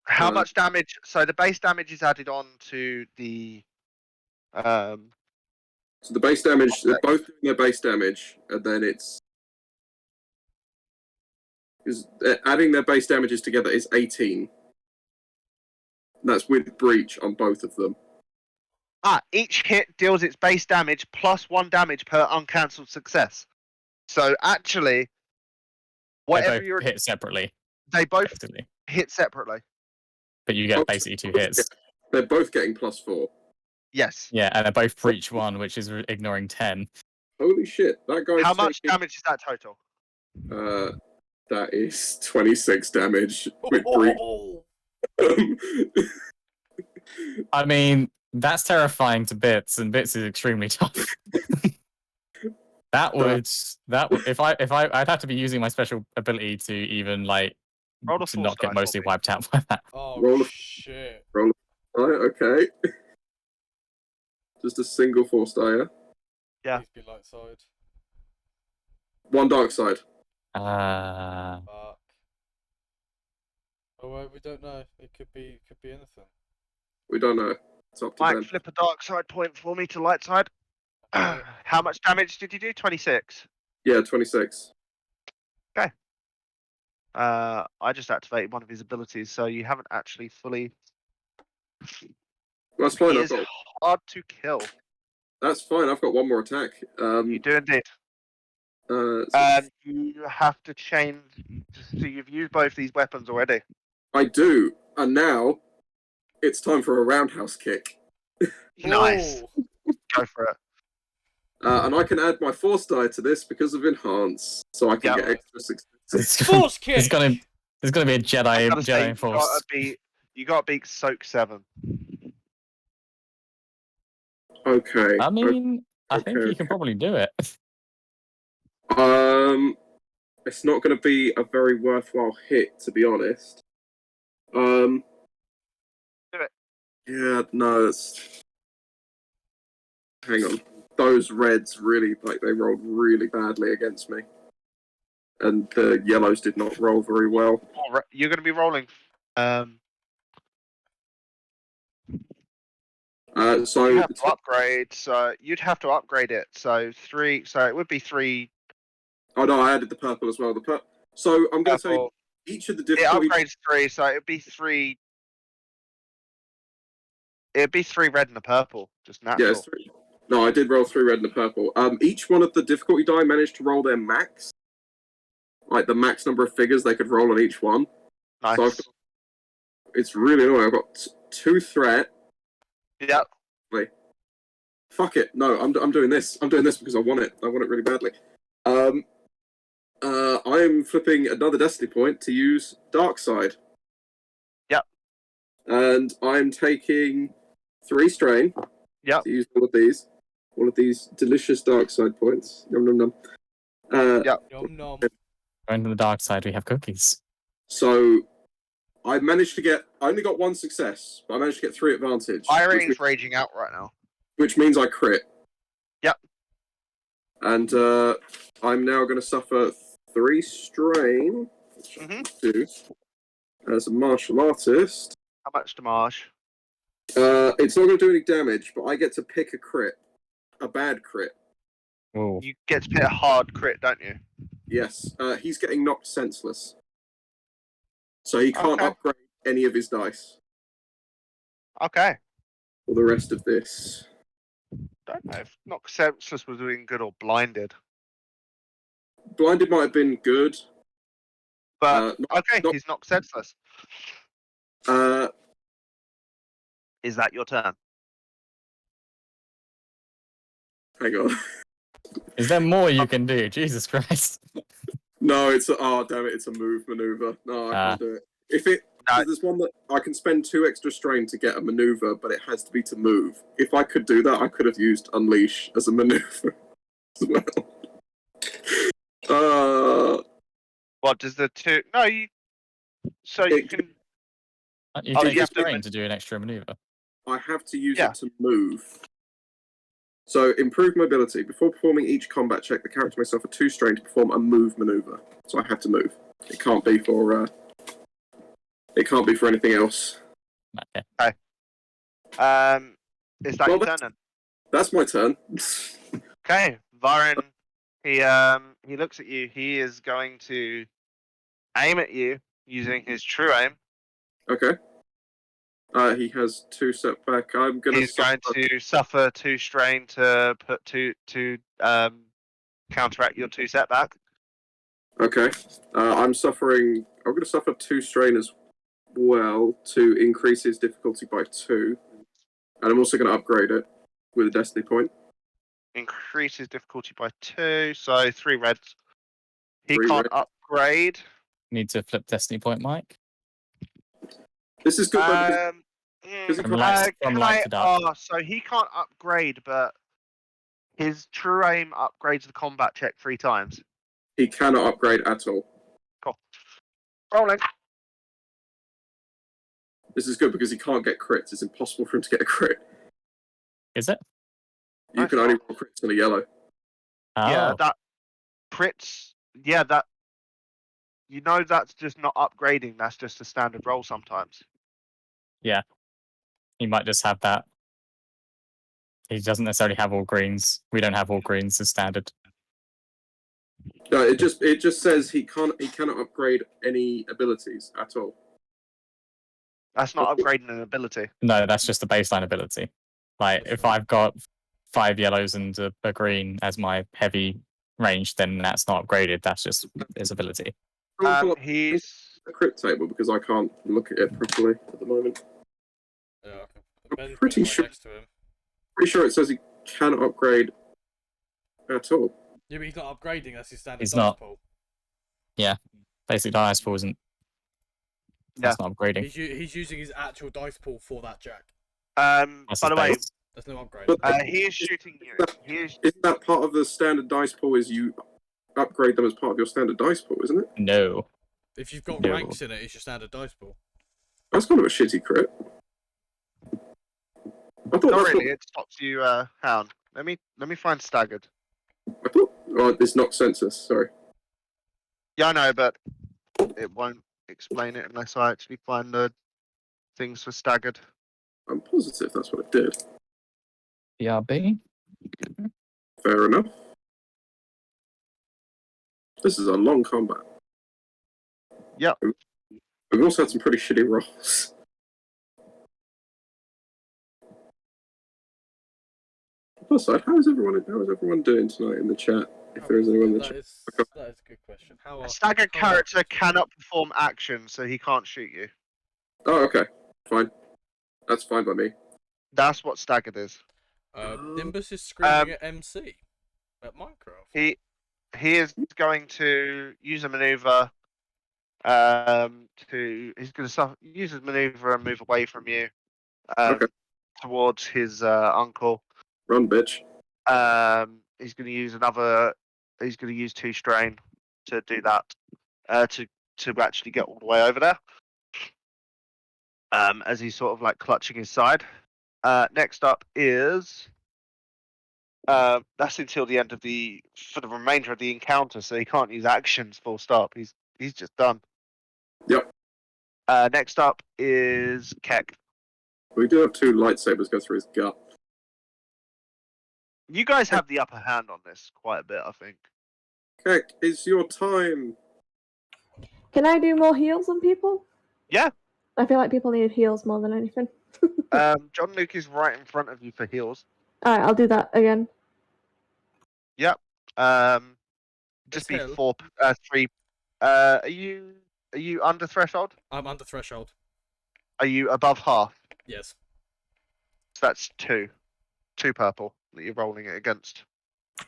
How much damage? So the base damage is added on to the. So the base damage, they're both doing their base damage, and then it's adding their base damages together is 18. That's with breach on both of them. Each hit deals its base damage plus 1 damage per uncancelled success. So actually, whatever they both hit separately. They both hit separately. But you get basically 2 hits. They're both getting +4. Yes. Yeah, and they're both breach 1, which is ignoring 10. Holy shit, that guy's How much damage is that total? That is 26 damage with breach. I mean, that's terrifying to Bits, and Bits is extremely tough. I'd have to be using my special ability to even to not get mostly wiped out by that. Oh shit! Roll. Okay. Just a single 4-star. Yeah. Please be light side. 1 dark side. Fuck. Oh well, we don't know. It could be anything. We don't know. It's up to Mike, them. flip a dark side point for me to light side. How much damage did you do? 26. Yeah, 26. Okay. I just activated one of his abilities, so you haven't actually fully. That's fine. He is hard to kill. That's fine. I've got 1 more attack. You do indeed. You have to change. So you've used both these weapons already. I do, and now it's time for a roundhouse kick. Nice. Oh, Go for it. And I can add my force die to this because of enhance, so I can Yep. get extra success. It's force kick. There's gonna be a Jedi force. You gotta beat Soak 7. Okay. I mean, I think okay. you can probably do it. It's not going to be a very worthwhile hit, to be honest. Do it. Yeah, no, it's. Hang on. Those reds really, they rolled really badly against me. And the yellows did not roll very well. You're gonna be rolling. So you have to upgrade. So you'd have to upgrade it. So 3. So it would be 3. Oh no, I added the purple as well. So I'm going to say each of the difficulty. It upgrades 3, so it'd be 3. It'd be 3 red and a purple, just natural. Yes, 3. No, I did roll 3 red and a purple. Each one of the difficulty die managed to roll their max, like the max number of figures they could roll on each one. Nice. So it's really annoying. I've got 2 threat. Yep. Wait. Fuck it. No, I'm doing this. I'm doing this because I want it. I want it really badly. I am flipping another destiny point to use Dark Side. Yep. And I'm taking 3 strain. Yep. To use all of these delicious Dark Side points. Yum num num. Yep. Nom nom. Going to the dark side, we have cookies. So I only got 1 success, but I managed to get 3 advantage. Irene's raging out right now. Which means I crit. Yep. And I'm now going to suffer 3 strain. Do as a martial artist. How much damage? It's not going to do any damage, but I get to pick a crit. A bad crit. Whoa. You get to pick a hard crit, don't you? Yes. He's getting knocked senseless. So he can't upgrade any of his dice. Okay. For the rest of this. Don't know if knocked senseless was doing good or blinded. Blinded might have been good. But, he's knocked senseless. Is that your turn? Hang on. Is there more you can do? Jesus Christ. No, it's a move maneuver. No, I can't do it. There's one that I can spend 2 extra strain to get a maneuver, but it has to be to move. If I could do that, I could have used Unleash as a maneuver as well. What does the 2? No, you. So you can. You take strain to do an extra maneuver. I have to use it to move. So, improved mobility. Before performing each combat check, the character may suffer 2 strain to perform a move maneuver. So I have to move. It can't be for. It can't be for anything else. Okay. Is that your turn then? That's my turn. Okay, Varen. He looks at you. He is going to aim at you using his true aim. Okay. He has 2 setback. He's going to suffer 2 strain to put to counteract your 2 setback. Okay. I'm going to suffer 2 strain as well to increase his difficulty by 2, and I'm also going to upgrade it with a destiny point. Increase his difficulty by 2, so 3 reds. He can't upgrade. Need to flip destiny point, Mike. This is good. So he can't upgrade, but his true aim upgrades the combat check 3 times. He cannot upgrade at all. Cool. Rolling. This is good because he can't get crits. It's impossible for him to get a crit. Is it? You can only roll crits on a yellow. Oh. Yeah, that crits. Yeah, that. You know, that's just not upgrading. That's just a standard roll sometimes. Yeah. He might just have that. He doesn't necessarily have all greens. We don't have all greens as standard. No, it just says he cannot upgrade any abilities at all. That's not upgrading an ability. No, that's just the baseline ability. Like if I've got 5 yellows and a green as my heavy range, then that's not upgraded. That's just his ability. He's a crit table because I can't look at it properly at the moment. Yeah, I'm Ben's pretty right sure. next to him. Pretty sure it says he cannot upgrade at all. Yeah, but he's not upgrading. That's his standard He's dice not. pool. Basic dice pool isn't. That's not upgrading. He's using his actual dice pool for that jack. That's by his the way, base. There's no upgrade. But he is shooting you. Isn't that part of the standard dice pool? Is you upgrade them as part of your standard dice pool, isn't it? No. If you've got No. ranks in it, it's your standard dice pool. That's kind of a shitty crit. I thought Not that's really. It stops you. Hound. Let me find staggered. I thought. Oh, it's not census. Sorry. Yeah, I know, but it won't explain it unless I actually find the things for staggered. I'm positive that's what it did. BRB. Fair enough. This is a long combat. Yep. We've also had some pretty shitty rolls. Plus side, how is everyone doing tonight in the chat? If there is anyone in the chat. That is a good question. How A staggered character cannot perform actions, so he can't shoot you. Oh, okay. Fine. That's fine by me. That's what staggered is. Nimbus is screaming at MC at Minecraft. He is going to use a maneuver. He's going to use his maneuver and move away from you. Okay. Towards his uncle. Run, bitch. He's going to use another. He's going to use 2 strain to do that. To actually get all the way over there. As he's sort of like clutching his side. Next up is. That's until the end of for the remainder of the encounter, so he can't use actions full stop. He's just done. Yep. Next up is Keck. We do have 2 lightsabers go through his gut. You guys have the upper hand on this quite a bit, I think. Heck, it's your time. Can I do more heals on people? Yeah. I feel like people need heals more than anything. Jon-Luuk is right in front of you for heals. Alright, I'll do that again. Yep. Just be 4, 3. Are you under threshold? I'm under threshold. Are you above half? Yes. So that's 2 purple that you're rolling it against.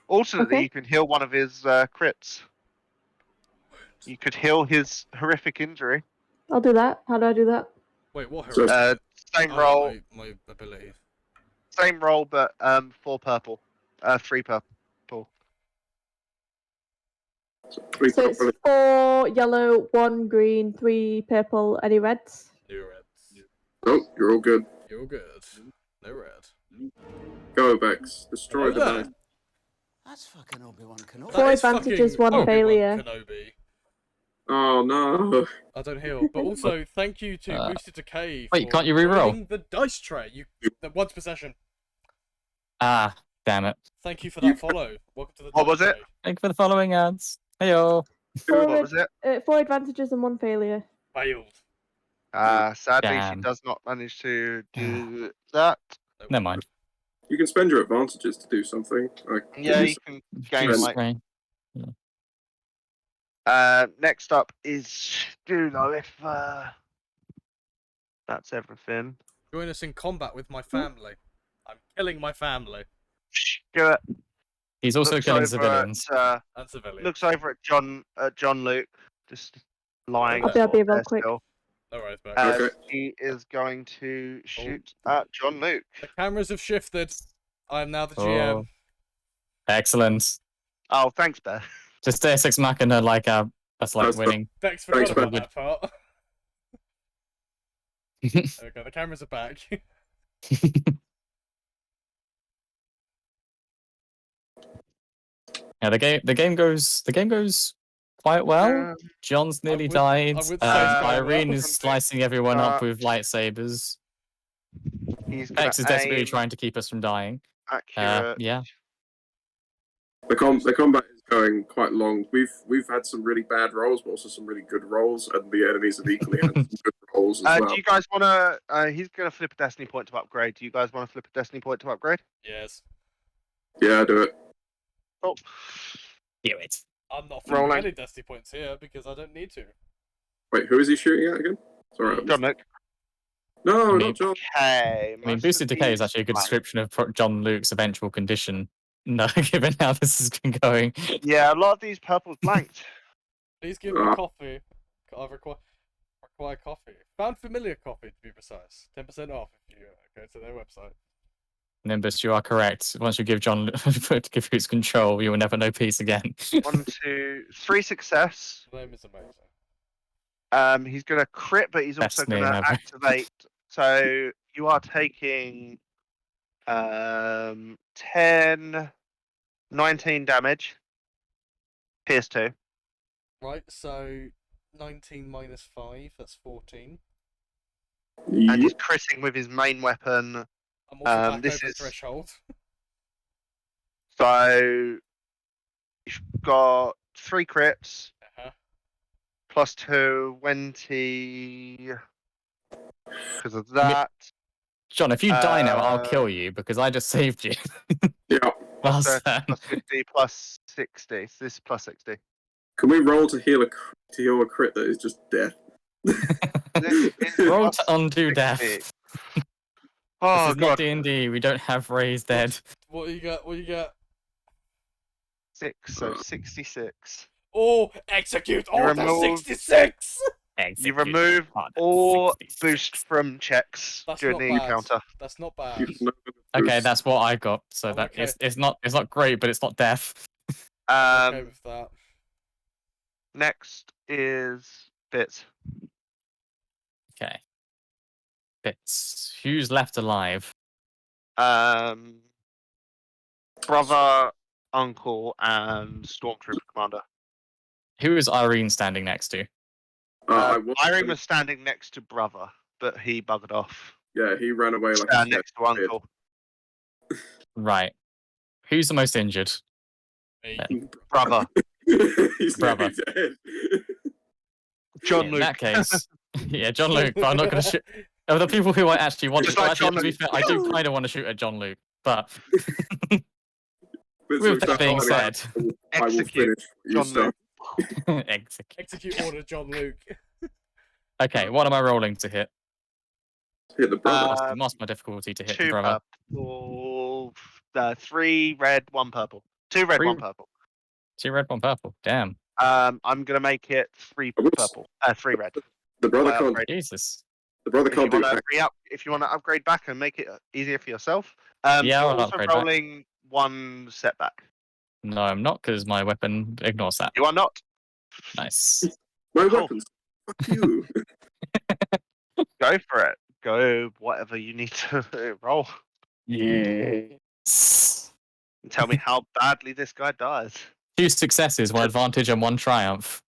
Alternately, Okay. you can heal one of his crits. You could heal his horrific injury. I'll do that. How do I do that? Wait, what? Same roll. My ability. Same roll, but 4 purple. 3 purple. So So it's 4 yellow, 1 green, 3 purple, any reds? No reds. Nope, you're all good. You're good. No red. Go, Vex. Destroy the Hello. dice. That's fucking Obi-Wan Kenobi. 4 That is advantages, fucking 1 Obi-Wan failure. Kenobi. Oh no. I don't heal, but also thank you to Boosted Decay for Wait, can't you reroll? joining the dice tray. Once per session. Ah, damn it. Thank you for that follow. Welcome to the. What dice was it? tray. Thank you for the following ads. Heyo. 4, What was it? 4 advantages and 1 failure. Failed. Sadly, Damn. she does not manage to do that. Never mind. You can spend your advantages to do something. Yeah, you can gain Yes. like. Right. Next up is Stulo. If that's everything. Join us in combat with my family. I'm killing my family Stuart He's also looks killing over civilians. and civilians. Looks over at Jon-Luuk, just lying. I'll be real there quick. still. No worries, back. Okay. He is going to shoot at Jon-Luuk. The cameras have shifted. I am now the GM. Oh. Excellent. Oh, thanks, Beth. Just Deus Ex Machina, like, that's like That's winning. Bex forgot Thanks, about Ben. that part. There we go. The cameras are back. Yeah, the game goes quite well. John's nearly would- died. I would say it's going Irene well. is slicing everyone up with lightsabers. He's gonna Vex is desperately aim trying to keep us from dying. accurate. Yeah. The combat is going quite long. We've had some really bad rolls, but also some really good rolls, and the enemies have equally had some good rolls as well. Do you guys want to? He's going to flip a destiny point to upgrade. Do you guys want to flip a destiny point to upgrade? Yes. Yeah, do it. Oh. Do it. I'm not filling Rolling. any Destiny points here because I don't need to. Wait, who is he shooting at again? Sorry, I missed- Jon-Luuk. No, I mean- not John. Okay. I mean, boosted decay is actually a good description of Jon-Luuk's eventual condition. No, given how this has been going. Yeah, a lot of these purples blanked. Please give me coffee. I require coffee. Found familiar coffee to be precise. 10% off if you go to their website. Nimbus, you are correct. Once you give Luke's control, you will never know peace again. 1, 2, 3 success. The name is amazing. He's gonna crit, but he's also Best name gonna ever. activate. So you are taking 10, 19 damage. Pierce 2. Right, so 19 minus 5, that's 14. And he's critting with his main weapon. I'm also back this over is- threshold. So you've got 3 crits Uh-huh. plus 20 because of that. John, if you die now, I'll Uh, kill you because I just saved you. Yeah. Last 30 turn. plus 50 plus 60. So this is plus 60. Can we roll to heal a crit that is just death? This is Roll plus to undo 60. death. Oh This is not god. D&D. We don't have raised dead. What do you got? What do you got? 6, so 66. Oh, execute You order remove- 66! You Execute remove order all 66. boost from checks That's during not the bad. encounter. That's not bad. You've no Okay, boost. that's what I got. So I'm that okay. it's not great, but it's not death. Okay with that. Next is Bits. Okay. Bits. Who's left alive? Brother, uncle, and stormtrooper commander. Who is Irene standing next to? I was- Irene was standing next to brother, but he buggered off. Yeah, he ran away like a Stand next to scared uncle. Right. Who's the most injured? Me. Brother. kid. He's Brother. nearly dead. Jon-Luuk. In that case, yeah, Jon-Luuk. But I'm not going to shoot. Of the people who I actually want Just to, like actually, to be Jon-Luuk. fair, I do kind of want to shoot at Jon-Luuk. But But with that so- being so, said, I will Execute finish you Jon-Luuk. start. execute. Execute order Jon-Luuk. Okay, what am I rolling to hit? Hit the brother. What's my difficulty to hit the 2 brother? purple, 3 red, 1 purple. 2 red, 1 purple. 2 red, 1 purple. Damn. I'm gonna make it 3 Whoops. purple. 3 red. The brother Well, can't. right. Jesus. The brother If you can't do want to that. re-up, if you want to upgrade back and make it easier for yourself, Yeah, you're I'll also upgrade back. rolling 1 setback. No, I'm not, because my weapon ignores that. You are not. Nice. My Cool. weapons. Fuck you. Go for it. Go whatever you need to roll. Yes. And tell me how badly this guy dies. 2 successes, 1 advantage, and 1 triumph.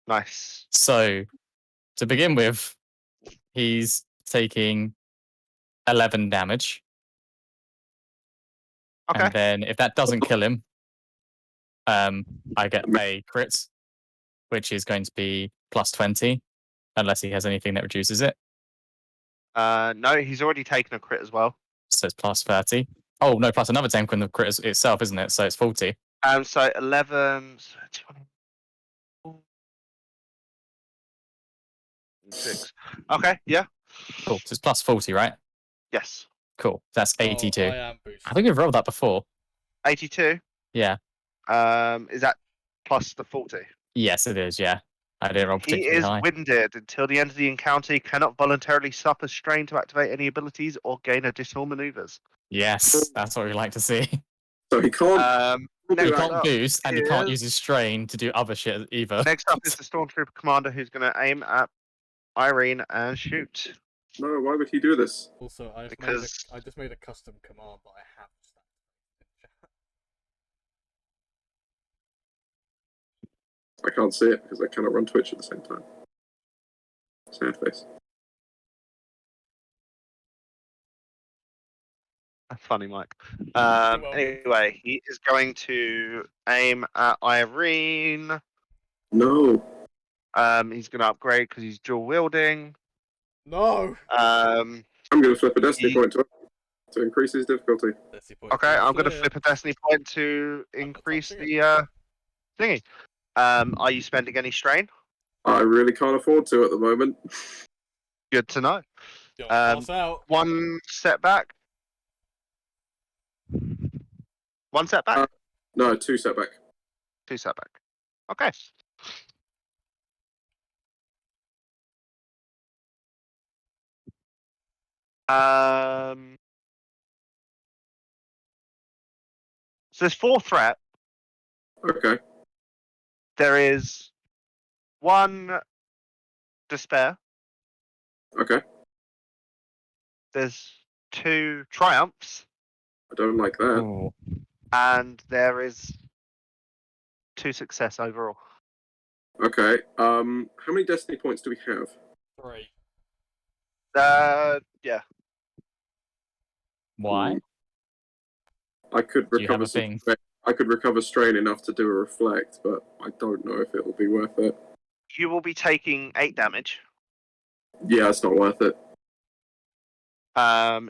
Nice. So, to begin with, he's taking 11 damage. Okay. And then if that doesn't kill him, I get a crit, which is going to be plus 20, unless he has anything that reduces it. No, he's already taken a crit as well. So it's plus 30. Oh, no, plus another 10 from the crit itself, isn't it? So it's 40. So 11, so 20, 6. Okay, yeah. Cool. So it's plus 40, right? Yes. Cool. That's 82. Oh, I am boosted. I think we've rolled that before. 82. Yeah. Is that plus the 40? Yes, it is. Yeah. I didn't roll He particularly is high. winded until the end of the encounter. He cannot voluntarily suffer strain to activate any abilities or gain additional maneuvers. Yes, that's what we like to see. So he can't. He Next can't up, boost, and he can't is- use his strain to do other shit either. next up is the Stormtrooper Commander who's going to aim at Irene and shoot. No, why would he do this? Also, Because- I just made a custom command, but I have I can't see it because I cannot run Twitch at the same time. Sad face. Funny, Mike. welcome. Anyway, he is going to aim at Irene. No. He's going to upgrade because he's dual wielding. No! Um, I'm going to flip a destiny He- point to increase his difficulty. Destiny point okay, I'm going to clear. flip a destiny point to I'm not increase touching the. it. thingy. Are you spending any strain? I really can't afford to at the moment. Good to know. Don't pass out. One setback. One setback. No, 2 setback. 2 setback. Okay. So there's 4 threat. Okay. There is 1 despair. Okay. There's 2 triumphs, I don't like that. Ooh. and there is 2 success overall. Okay. How many destiny points do we have? 3. Yeah. Why? I could Do you have recover a thing? I could recover strain enough to do a reflect, but I don't know if it'll be worth it. You will be taking 8 damage. Yeah, it's not worth it.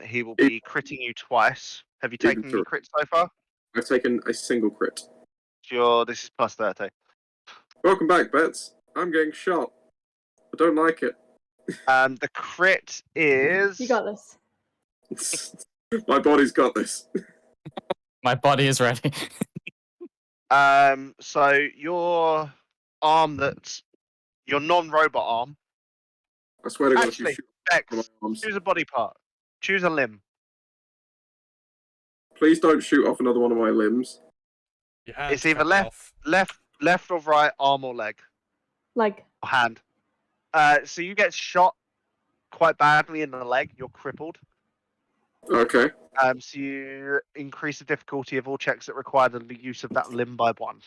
He will be critting you twice. Have you taken any crits so far? I've taken a single crit. This is plus 30. Welcome back, Bets. I'm getting shot. I don't like it. The crit is. You got this. My body's got this. My body is ready. So your arm your non-robot arm. I swear to God, Actually, if you shoot Bex, my arms, choose a body part. Choose a limb. please don't shoot off another one of my limbs. Your hand's It's either cut off. left or right arm or leg Like, or hand. So you get shot quite badly in the leg. You're crippled. Okay. So you increase the difficulty of all checks that require the use of that limb by 1.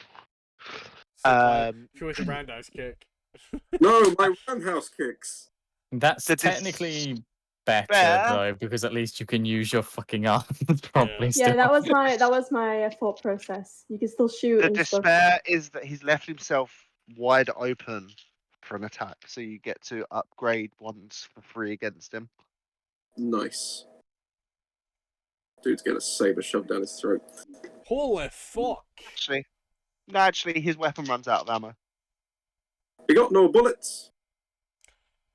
So if you want a roundhouse kick. No, my roundhouse kicks. That's The technically better despair- though, because at least you can use your fucking arms properly. Yeah. Still. yeah, that was my thought process. You can still shoot The and stuff. despair is that he's left himself wide open for an attack, so you get to upgrade ones for free against him. Nice. Dude's getting a saber shoved down his throat. Holy fuck! Actually, his weapon runs out of ammo. He got no bullets.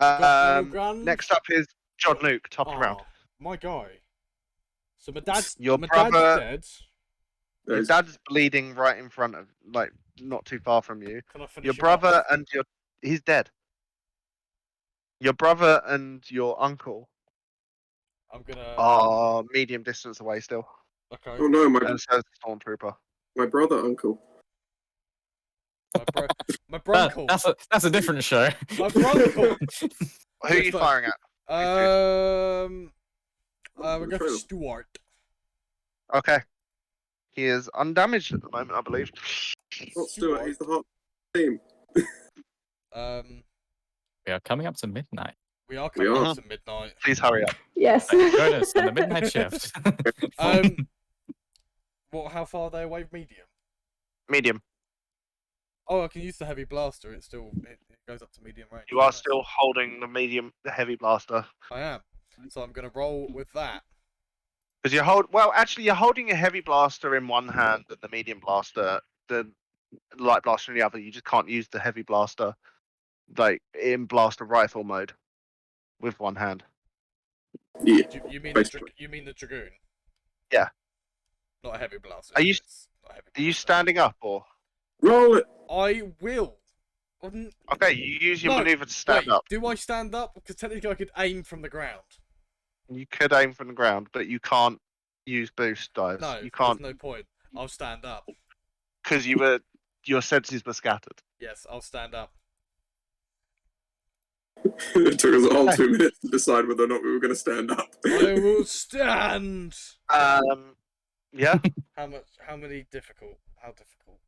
Got no guns? Next up is Jon-Luuk, top of round. My guy. So my dad's Your my brother- dad's dead. Your dad's bleeding right in front of, not too far from you. Can I finish Your him brother off? and he's dead. Your brother and your uncle I'm gonna. are medium distance away still. Okay. Oh no, And so is the stormtrooper. my brother uncle. My brunkle. That's a different show. My brunkle. Who are you firing at? We're going for Stuart. Okay. He is undamaged at the moment, I believe. Not Stuart, he's the heart of the team. We are coming up to midnight. We are coming are. up to midnight. Please hurry up. Yes. Join us on the midnight shift. How far are they away? Medium. Medium. Oh, I can use the heavy blaster. It goes up to medium range. You are still holding the heavy blaster. I am. So I'm gonna roll with that. Because you're holding a heavy blaster in one hand and the medium blaster, the light blaster in the other. You just can't use the heavy blaster, in blaster rifle mode, with one hand. Yeah. You mean basically. you mean the dragoon? Yeah. Not a heavy blaster. Are you- it's not a heavy Are you blaster. standing up or? Roll it. I will. Okay, you use your No, maneuver to stand Wait, up. do I stand up? Because technically I could aim from the ground. You could aim from the ground, but you can't use boost dice. No, you can't there's no point. I'll stand up. because your senses were scattered. Yes, I'll stand up. It took us all 2 minutes to decide whether or not we were going to stand up. I will stand. Yeah. How many difficult? How difficult?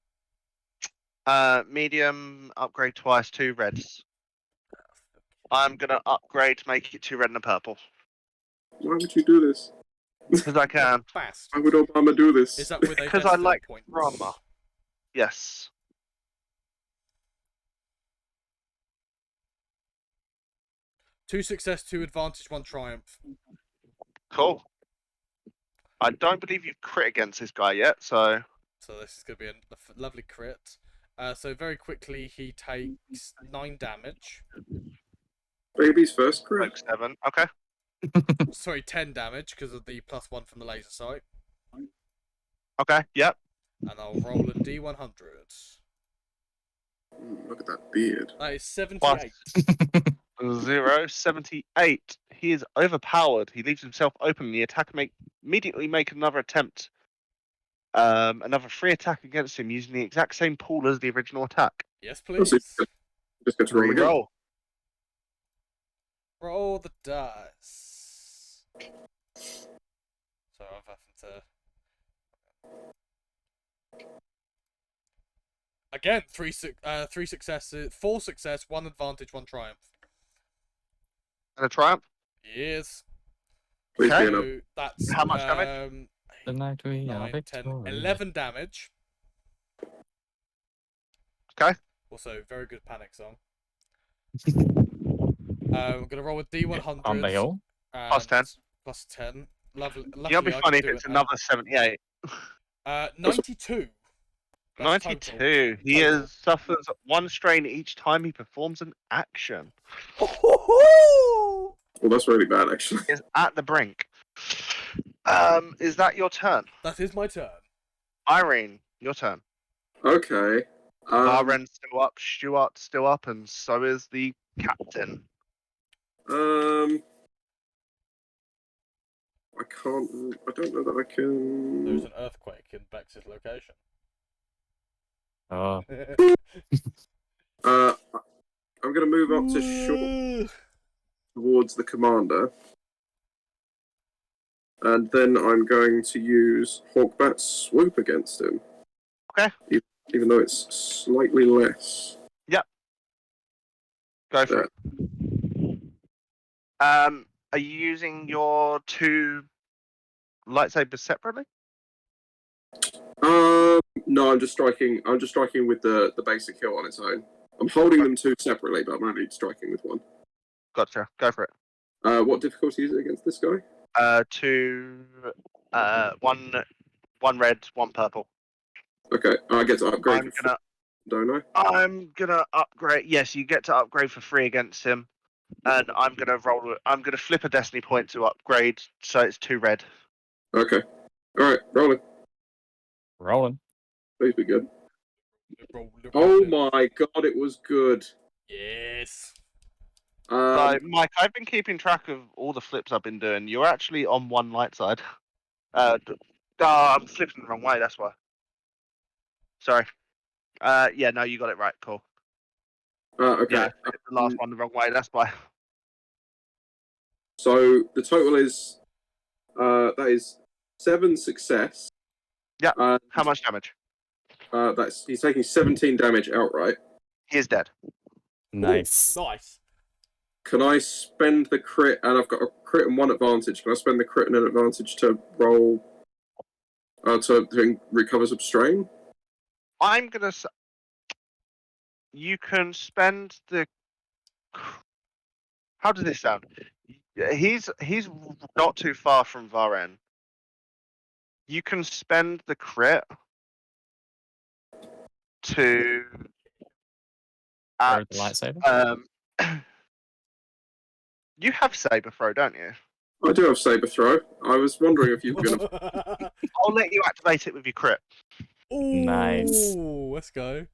Medium upgrade twice, 2 reds. I'm gonna upgrade to make it 2 red and a purple Why would you do this? because I can. Fast. Why would Obama do this? Is that with a Because I destiny like point? drama. Yes. Two success, 2 advantage, 1 triumph. Cool. I don't believe you've crit against this guy yet, so So this is going to be a lovely crit. So very quickly, he takes 9 damage. Baby's first crit. Like 7. Okay. Sorry, 10 damage because of the +1 from the laser sight. Okay. Yep. And I'll roll a D100. Look at that beard. That is 78. 78. He is overpowered. He leaves himself open. The attacker immediately make another attempt. Another free attack against him using the exact same pool as the original attack. Yes, please. Just get to roll again. Reroll. Roll the dice. So I'm having to. Again, 3 successes, 4 success, 1 advantage, 1 triumph. And a triumph. Yes. Please Okay. be enough. So that's How much damage? 9, 10, 11 damage. Okay. Also, very good panic song. I'm gonna roll a D100. Aren't they all? Plus 10. Plus 10. Lovely. It'll be I funny if can do it's it another 78. 92. That's 92. total. He suffers 1 strain each time he performs an action. Well, that's really bad, actually. Is at the brink. Is that your turn? That is my turn. Irene, your turn. Okay. Varen's still up, Stuart's still up, and so is the captain. I can't. I don't know that I can. There's an earthquake in Bex's location. Oh. I'm going to move up to short towards the commander. And then I'm going to use Hawkbat's swoop against him. Okay. Even though it's slightly less. Yep. Go for it. Are you using your 2 lightsabers separately? No, I'm just striking. I'm just striking with the basic hilt on its own. I'm holding them 2 separately, but I'm only striking with 1. Gotcha. Go for it. What difficulty is it against this guy? 2, 1 red, 1 purple. Okay, I get to upgrade. Don't I? I'm gonna upgrade. Yes, you get to upgrade for free against him, and I'm gonna flip a destiny point to upgrade, so it's 2 red. Okay. All right, rolling. Rolling. Please be good. Oh my god, it was good. Yes. So, Mike, I've been keeping track of all the flips I've been doing. You're actually on 1 light side. I'm flipping the wrong way. That's why. Sorry. Yeah, no, you got it right. Cool. Okay. Yeah, I flipped the last one the wrong way. That's why. So the total is that is 7 success. Yeah. How much damage? He's taking 17 damage outright. He is dead. Nice. Nice. Can I spend the crit, and I've got a crit and 1 advantage, can I spend the crit and an advantage to roll, to recover some strain? I'm gonna. You can spend the. How does this sound? He's not too far from Varen. You can spend the crit to. Throw the lightsaber? You have saber throw, don't you? I do have saber throw. I was wondering if you were going to... I'll let you activate it with your crit. Nice. Ooh, let's go.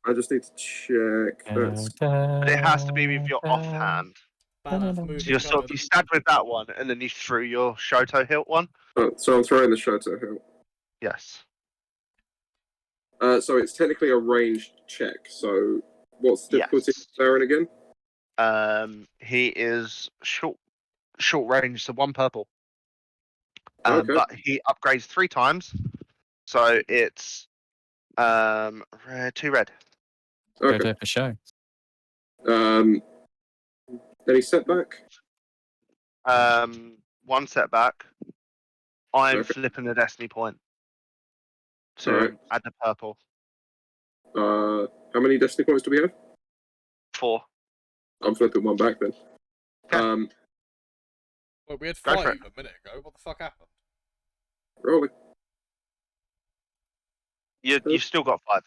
I just need to check. But it has to be with your offhand. So you stabbed with that one, and then you threw your Shoto hilt one. So I'm throwing the Shoto hilt. Yes. So it's technically a ranged check. So what's the difficulty there again? He is short range, so 1 purple. Okay. But he upgrades 3 times, so it's 2 red. Okay. Go for show. Any setback? 1 setback. I'm Okay. flipping the destiny point to add the purple. How many destiny points do we have? 4. I'm flipping 1 back then. Okay. Well, we had Go 5 for a it. minute ago. What the fuck happened? Rolling. You've still got 5.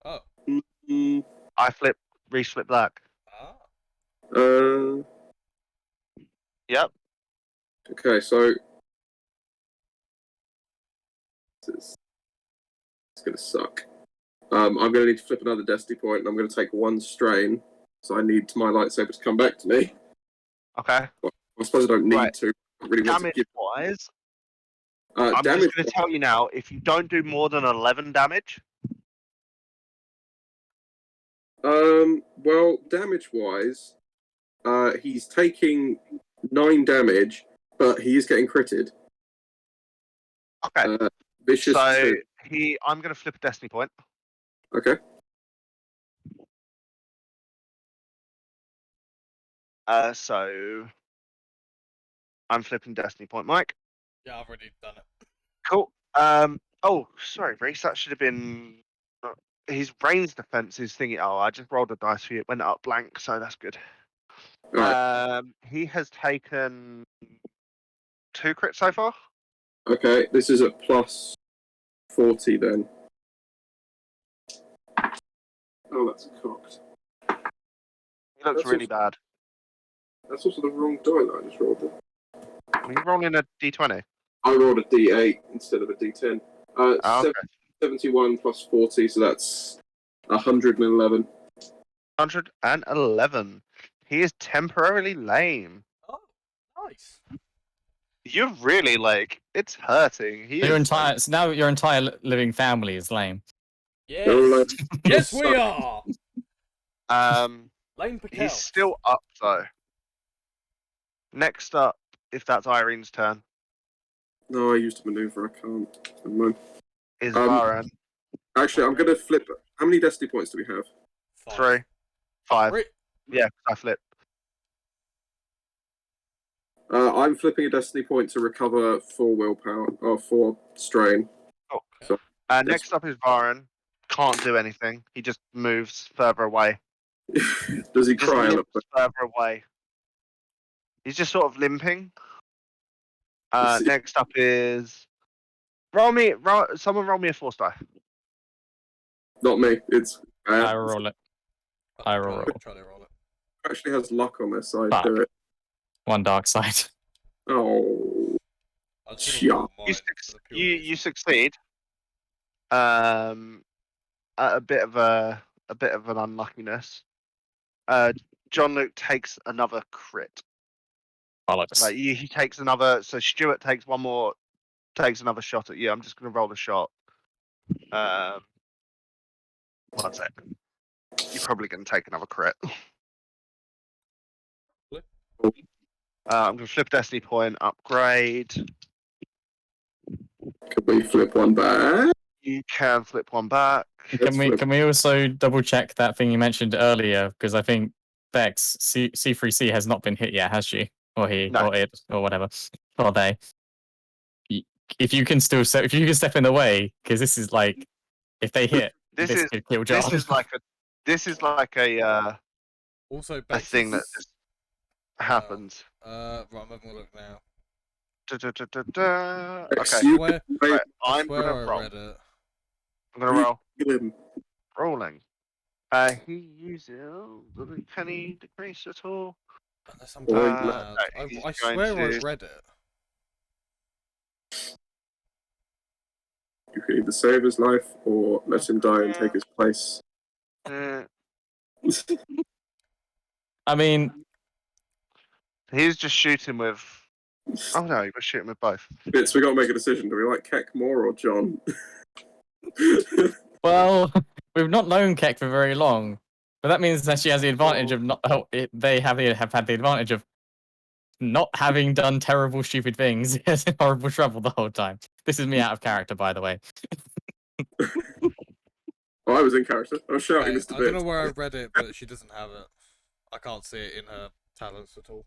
Oh. Mm, I flip, Reese flip black. Ah. Yep. Okay, so it's gonna suck. I'm gonna need to flip another destiny point, and I'm gonna take 1 strain. So I need my lightsaber to come back to me. Okay. Well, I suppose I don't need Right. to. I really want to Damage give. wise, I'm Damage. just going to tell you now. If you don't do more than 11 damage, Well, damage wise, he's taking 9 damage, but he is getting critted. okay. Vicious So 2. I'm going to flip a destiny point. Okay. So I'm flipping destiny point, Mike. Yeah, I've already done it. Cool. Oh, sorry, Reese. That should have been his range defense is thingy. Oh, I just rolled a dice for you. It went up blank, so that's good. Alright. He has taken 2 crits so far. Okay, this is at plus 40 then. Oh, that's cocked. He looks really bad. That's also the wrong die that I just rolled. Are you rolling a d20? I rolled a d8 instead of a d10. Okay. 71 plus 40, so that's 111. 111. He is temporarily lame. Oh, nice. You're really it's hurting. He Your is entire so now your entire living family is lame. Yes. Yes, we are. Lame he's Patel. still up though. Next up, if that's Irene's turn, No, I used a maneuver. I can't. Never mind. is Varan. Actually, I'm going to flip. How many destiny points do we have? 3, 5. Right. Yeah, I flip. I'm flipping a destiny point to recover 4 willpower, or 4 strain. Oh. So, Next up is Varan. Can't do anything. He just moves further away. does he Just cry a little limps bit? further away. He's just sort of limping. Next up is someone roll me a 4 die. Not me. It's I roll it. I roll it. Try to roll it. actually has luck on their side. Fuck. Do it. 1 dark side. Oh. I just Yeah. rolled mine for the pure You reason. succeed. At a bit of an unluckiness. Jon-Luuk takes another crit. Bollocks. He takes another. So Stuart takes another shot at you. I'm just gonna roll a shot. 1 second. You're probably gonna take another crit. I'm gonna flip destiny point, upgrade. Can we flip one back? You can flip one back. Can we also double check that thing you mentioned earlier? Because I think Bex C3C has not been hit yet, has she? Or he, No. or it, or whatever, or they. If you can step in the way, because this is like, if they hit, this could kill John. This is like a Also, a thing that just happens. Right, I'm having a look now. Okay. Right, I'm swear gonna I roll. read it. I'm gonna roll. Him. Rolling. He uses. Can he decrease at all? Unless I'm Boy, going no, mad. he's I going swear I to- read it. You can either save his life or let him die and take his place. I mean, He's just shooting with. Oh no, he was shooting with both. Bits, we got to make a decision. Do we like Keck more or John? well, we've not known Keck for very long, but that means that she has the advantage of not. They have had the advantage of not having done terrible, stupid things. It's in horrible trouble the whole time. This is me out of character, by the way. Oh, I was in character. I was shouting Okay, this to I Bits. don't know where I read it, but she doesn't have it. I can't see it in her talents at all.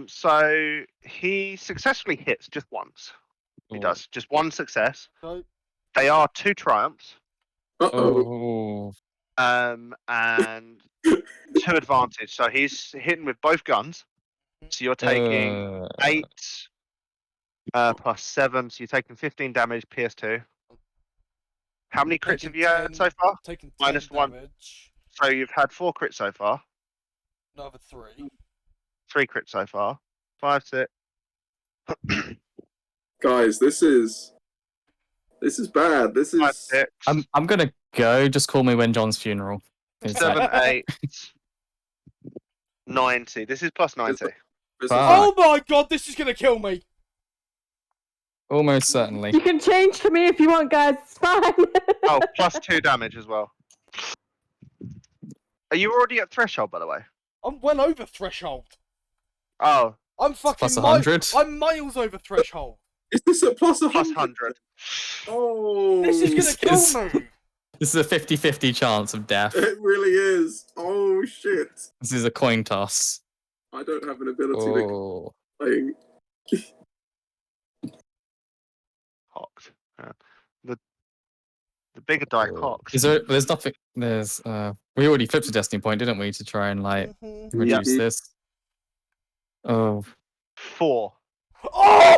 So he successfully hits just once. He Ooh. does just one success. So, They are 2 triumphs. Uh-oh. Oh. And 2 advantage. So he's hitting with both guns. So you're taking 8 plus 7. So you're taking 15 damage PS2. How many crits Taken have you had 10 so far? Taken 10 Minus one. damage. So you've had 4 crits so far. Another 3. 3 crits so far. 5, 6. Guys, this is bad. This 5, is 6. I'm gonna go. Just call me when John's funeral. It's 7, like, 8. 90. This is plus 90. this Fuck. Oh my god, this is gonna kill me! almost certainly. You can change to me if you want, guys. It's fine. Oh, plus 2 damage as well. Are you already at threshold, by the way? I'm well over threshold. Oh, I'm fucking plus 100. I'm miles over threshold. is this a plus 100? plus 100. Oh, This is This gonna is- kill me. This is a 50-50 chance of death. It really is. Oh shit! This is a coin toss. I don't have an ability to Oh. playing. Cocked. Yeah. The bigger die cocked. Is there? There's nothing. There's. We already flipped a destiny point, didn't we, to try and like Mhm. reduce this? Oh, 4. Oh!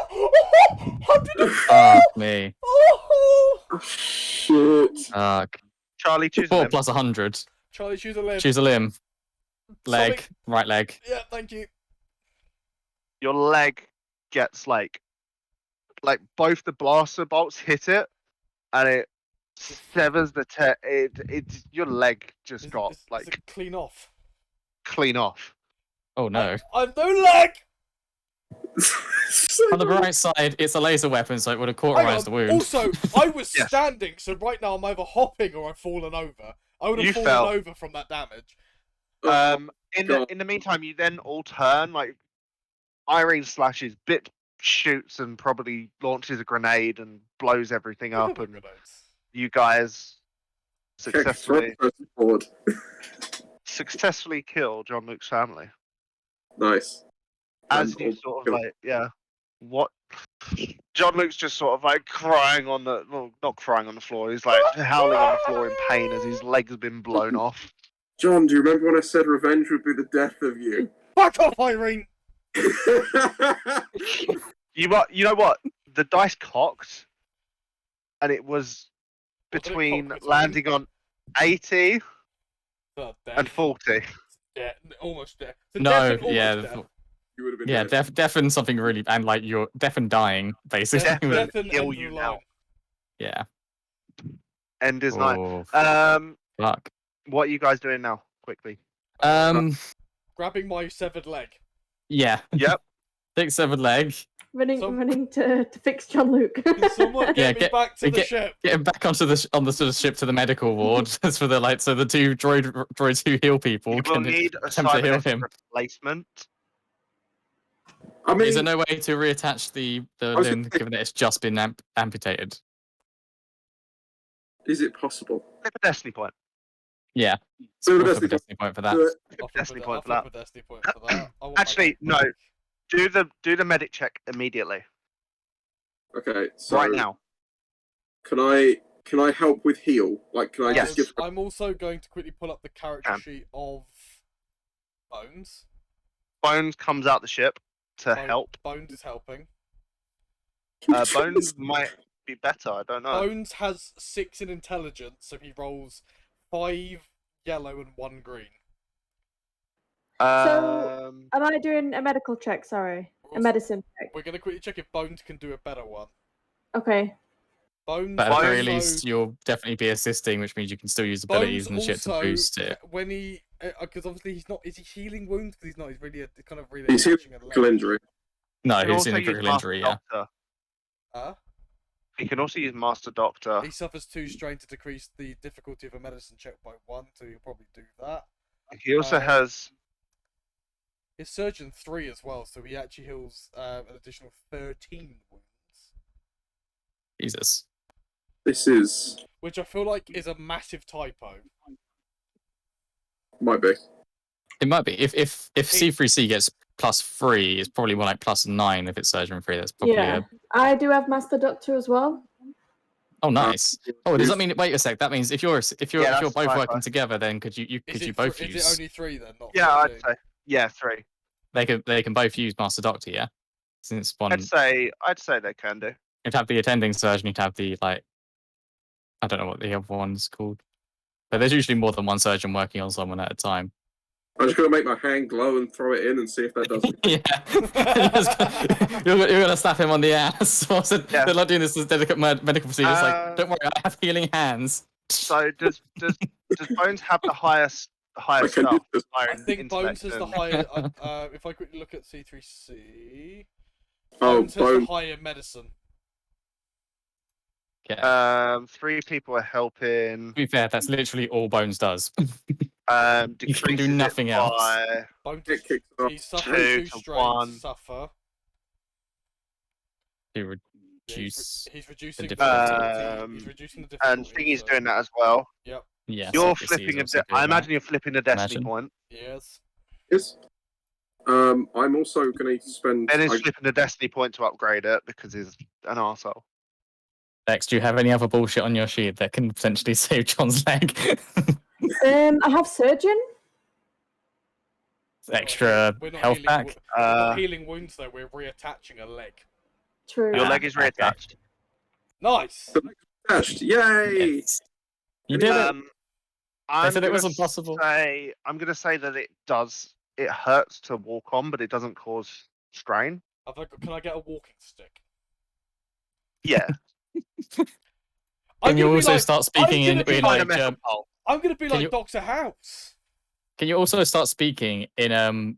100. fuck me. Oh! Shit. Fuck. Charlie, choose a 4 limb. plus 100. Charlie, choose a limb. Choose a limb. Leg. Something- Right leg. Yeah, thank you. Your leg gets like both the blaster bolts hit it, and it severs the it's your leg just got Is like it clean off. clean off. Oh no. I've no leg. On the bright side, it's a laser weapon, so it would have Hang cauterized on. the wound. Also, I was Yes. standing, so right now I'm either hopping or I've fallen over. I would You have fallen fell. over from that damage. In God. the meantime, you then all turn. Like Irene slashes, Bit shoots, and probably launches a grenade and blows everything up, and Grenades. you guys Successfully. successfully kill Jon-Luuk's family. Nice. As you sort of like, yeah, what? Jon-Luuk's just sort of like crying on the, well, not crying on the floor. He's like howling on the floor in pain as his leg's been blown off. John, do you remember when I said revenge would be the death of you? Fuck off, Irene. You know what? The dice cocked, and it was What did it between cock between? landing on 80 Oh, death. and 40. Yeah, almost death. So No, death and almost yeah, death. You would have been yeah, dead. deaf and something really, and like you're deaf and dying, basically. Deaf and- Death and kill end you of the now. line. Yeah. End is night. Oh, fuck. What are you guys doing now? Quickly. Grabbing my severed leg. Yeah. Yep. Thick severed leg. running to fix Jon-Luuk. Can someone get Yeah, me back to the get- ship? Get him back onto the ship to the medical ward. That's for the like, so the two droids who heal people You will can need a attempt to heal cybernetic him. replacement. I mean, Is there no way to reattach the was limb, gonna say- given that it's just been amputated? is it possible? Flip a destiny point. Yeah. So We'll that's flip a the- destiny point for that. Do it. Flip I'll a flip destiny a- point I'll for that. flip a destiny point for that. I want my Actually, leg no. back. Do the medic check immediately. Okay, so Right now. Can I help with heal? Like, can I Yes. just give? I'm also going to quickly pull up the character Can. sheet of Bones. Bones comes out the ship to Bone- help. Bones is helping. Bones might be better. I don't know. Bones has 6 in intelligence, so he rolls 5 yellow and 1 green. Um, Am I doing a medical check? Sorry, a Also, medicine check. We're going to quickly check if Bones can do a better one. Okay. Bones But at the very also- least, you'll definitely be assisting, which means you can still use abilities Bones and shit to also, boost it. when he, because obviously he's not, is he healing wounds? Because he's not, he's really, kind of really He's attaching a critical leg. injury. No, he can he's also in a use critical Master injury, yeah. Doctor. Huh? He can also use Master Doctor. He suffers 2 strain to decrease the difficulty of a medicine check by 1, so he'll probably do that. He also has. His surgeon 3 as well, so he actually heals an additional 13 wounds. Jesus. This is Which I feel like is a massive typo. might be. It might be. If C3C gets +3, it's probably more like +9 if it's surgeon 3. That's probably Yeah, I do have Master Doctor as well. Oh, nice. Oh, does that mean? Wait a sec. That means if you're Yeah, if you're that's both fine, working fine. together, then could you both Is use? it only 3 then? Not Yeah, I'd 13? say. Yeah, 3. They can both use Master Doctor, yeah. Since one, I'd say they can do. you'd have the attending surgeon, you'd have the like I don't know what the other one's called. But there's usually more than one surgeon working on someone at a time. I'm just gonna make my hand glow and throw it in and see if that does it. Yeah. you're gonna slap him on the ass. Yeah. They're not doing this as delicate medical procedure. It's like, don't worry, I have healing hands. So does Bones have the highest Okay, stuff? just- I think Bones has the inspection? higher. If I quickly look at C3C, Oh, Bones has the higher medicine. Yeah. 3 people are helping. To be fair, that's literally all Bones does. You can do Decreases it nothing else. by Bones, It kicks off. he's suffering 2 2 to strains. 1. Suffer. To Yeah, reduce. he's reducing the difficulty. He's reducing the difficulty. And Thingy's doing that as well. Yep. Yeah. You're so flipping it's also I good, imagine you're flipping a destiny Imagine. point. Yes. Yes. I'm also gonna spend. Ben is flipping a destiny point to upgrade it because he's an arsehole. Dex, do you have any other bullshit on your sheet that can potentially save John's leg? I have surgeon. Extra We're not health healing, back? We're not healing wounds though. We're reattaching a leg. True. Your leg is okay. reattached. Nice. Attached. Yay! Yes. You did it. I'm said it gonna was impossible. I'm gonna say that it does. It hurts to walk on, but it doesn't cause strain. Can I get a walking stick? Yeah. Can you also start speaking in Find a like metal pole. I'm gonna be Can like you- Doctor House. Can you also start speaking in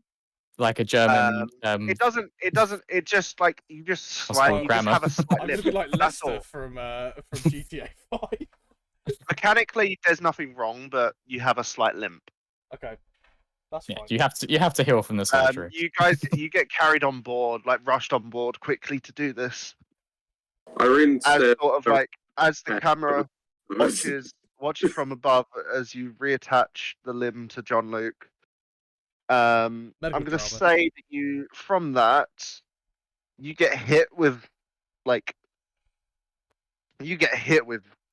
like a German It doesn't. It just like you just What's it called? you just Grammar. have a slight I'm lip. gonna be like That's Lester all. from GTA 5. Mechanically, there's nothing wrong, but you have a slight limp. Okay, that's yeah, fine. you have to heal from the surgery. You guys, you get carried on board, like rushed on board quickly to do this. Irene As said. sort of like as the camera watches from above as you reattach the limb to Jon-Luuk. I'm Medical gonna drama. say that you from that you get hit with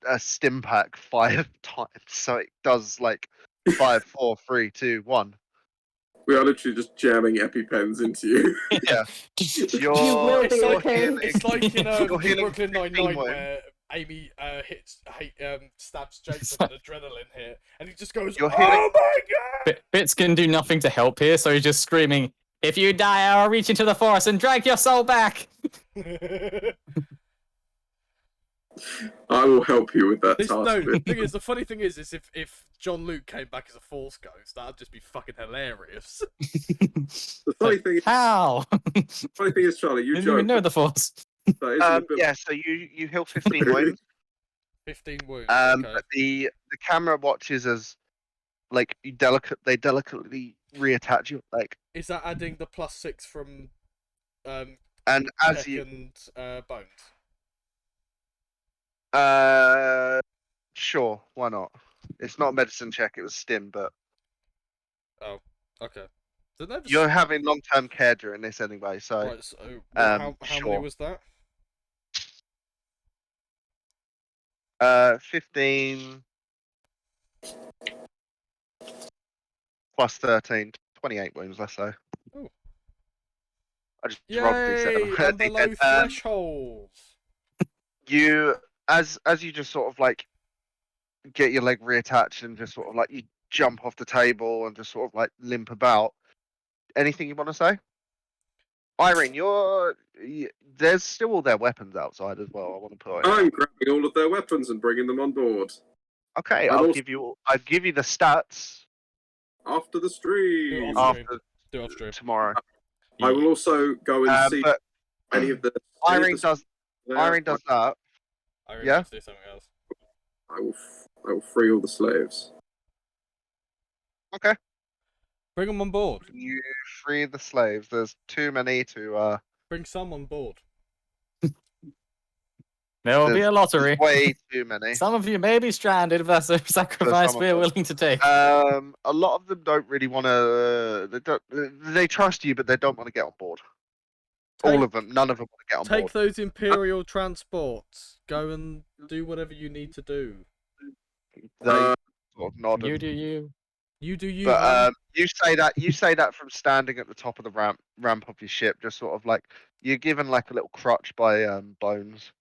a stim pack 5 times, so it does like 5, 4, 3, 2, 1. We are literally just jamming EpiPens into you. Yeah, You will be you're okay. healing- It's like in you're healing Brooklyn 15 Nine-Nine wounds. where Amy stabs Jason with an adrenaline hit, and he just goes, You're "Oh healing- my god!" Bits can do nothing to help here, so he's just screaming, "If you die, I'll reach into the forest and drag your soul back." I will help you with that This, task. no, the bit. thing is, the funny thing is if Jon-Luuk came back as a Force Ghost, that'd just be fucking hilarious. The funny thing is, How? Charlie, you Didn't even know joke. the force. That is an ability. Yeah, so you heal 15 wounds. 15 wounds. But the camera watches as like they delicately reattach you, like, Is that adding the +6 from and as Tech you and Bones? sure, why not? It's not a medicine check; it was stim, but Oh, okay. So they've you're having long-term care during this anyway. So right, so how many sure. was that? 15 plus 13, 28 wounds, let's say. Ooh. I just robbed Yay! these. I'm below threshold. You, as you just sort of like get your leg reattached and just sort of like you jump off the table and just sort of like limp about. Anything you want to say? Irene, there's still all their weapons outside as well. I want to put. I'm grabbing all of their weapons and bringing them on board Okay, I'm I'll also- give you the stats after the stream. off after Do it off stream. tomorrow. I will also go and see But any of the. Irene does there. that. I really Yeah? need to do something else. I will free all the slaves. Okay. Bring them on board. You free the slaves. There's too many to. Bring some on board. There will be a lottery. Way too many. Some of you may be stranded if that's a sacrifice some of we're them. willing to take. A lot of them don't really want to. They trust you, but they don't want to get on board. All of them. None of them want to get on Take board. those Imperial transports. Go and do whatever you need to do. They sort of nod. You and- do you. You do you. But man. you say that from standing at the top of the ramp of your ship, just sort of like you're given like a little crutch by Bones.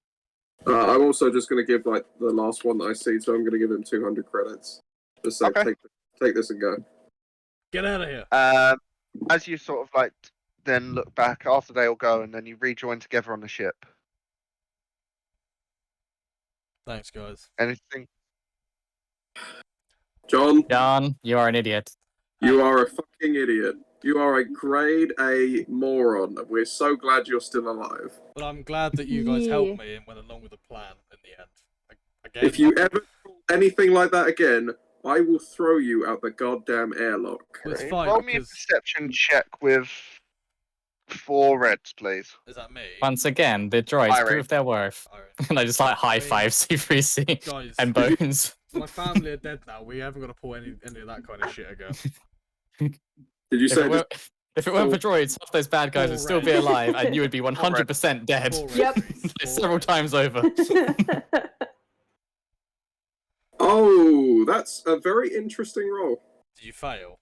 I'm also just going to give like the last one that I see, so I'm going to give him 200 credits. Just say, Okay. take this and go. Get out of here. As you sort of like then look back after they all go, and then you rejoin together on the ship. Thanks, guys. Anything? John, you are an idiot. You are a fucking idiot. You are a grade A moron. We're so glad you're still alive. But I'm glad that you guys helped me and went along with the plan in the end. Again, If you ever do anything like that again, I will throw you out the goddamn airlock. It's fine. Roll me a perception check with 4 reds, please. Is that me? Once again, the droids Irene. prove their worth. And I just like high five C3C Guys, and Bones. my family are dead now. We haven't got to pull any of that kind of shit again. Did you say If it weren't for droids, half those bad guys would still be alive, and you would be 100% dead. Yep. Several times over. Oh, that's a very interesting roll. Did you fail?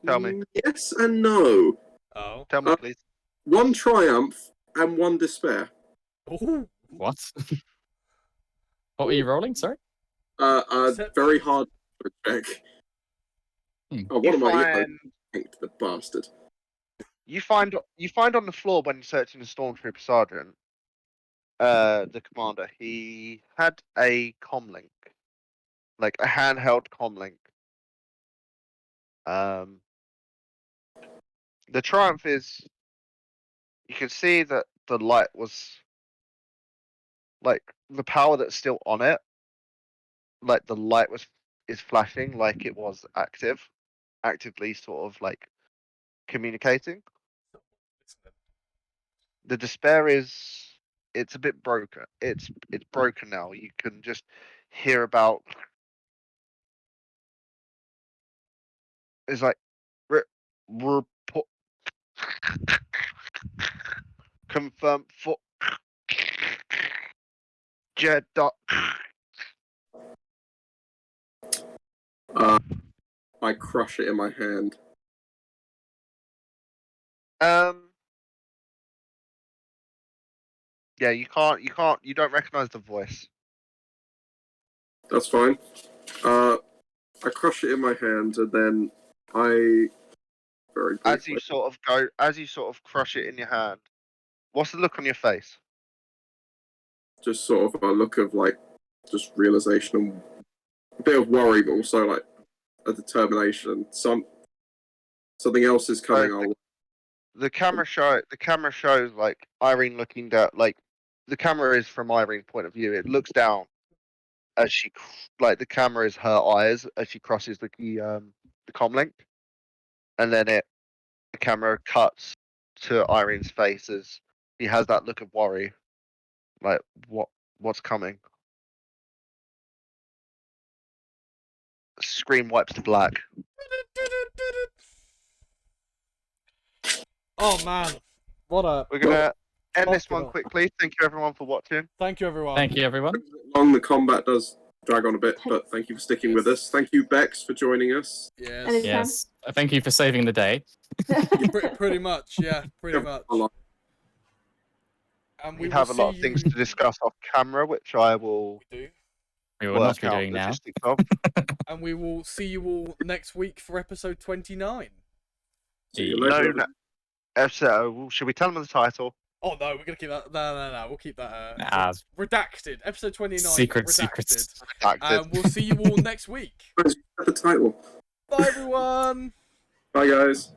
Tell me. Yes and no. Oh. Tell me, please. 1 triumph and 1 despair. Ooh. What? What were you rolling? Sorry? Very hard to check. Oh, what am I? find- The bastard. You find on the floor when searching the stormtrooper sergeant, the commander. He had a comlink, like a handheld comlink. The triumph is, you can see that the light was, like the power that's still on it, like the light is flashing like it was actively sort of like communicating. The despair is, it's a bit broken. It's broken now. You can just hear about. It's like report confirm for Jeddah. I crush it in my hand. Yeah, you don't recognize the voice. That's fine. I crush it in my hand, and then I very As briefly- you sort of crush it in your hand, what's the look on your face? just sort of a look of like just realization and a bit of worry, but also like a determination. Something else is coming on. The camera shows like Irene looking down. Like the camera is from Irene's point of view. It looks down as she, like the camera is her eyes as she crosses the comlink, and then the camera cuts to Irene's face as she has that look of worry, like what's coming. Screen wipes to black. Oh man, what a. We're gonna end this Fucking one hell. quickly. Thank you everyone for watching. Thank you, everyone. Thank you, everyone. Long the combat does drag on a bit, but thank you for sticking with us. Thank you, Bex, for joining us. Yes. Anytime. Yes. Thank you for saving the day. Pretty much, yeah, pretty much. And We will have a lot of see things you- to discuss off camera, which I will We do. We will not work be out doing now. logistics of. And we will see you all next week for episode 29. See you No, later. no. So, should we tell them the title? Oh no, we're gonna keep that. No. We'll keep that. Nah. Redacted. Episode 29. Secrets. Redacted. And we'll see you all next week. The title. Bye, everyone. Bye, guys.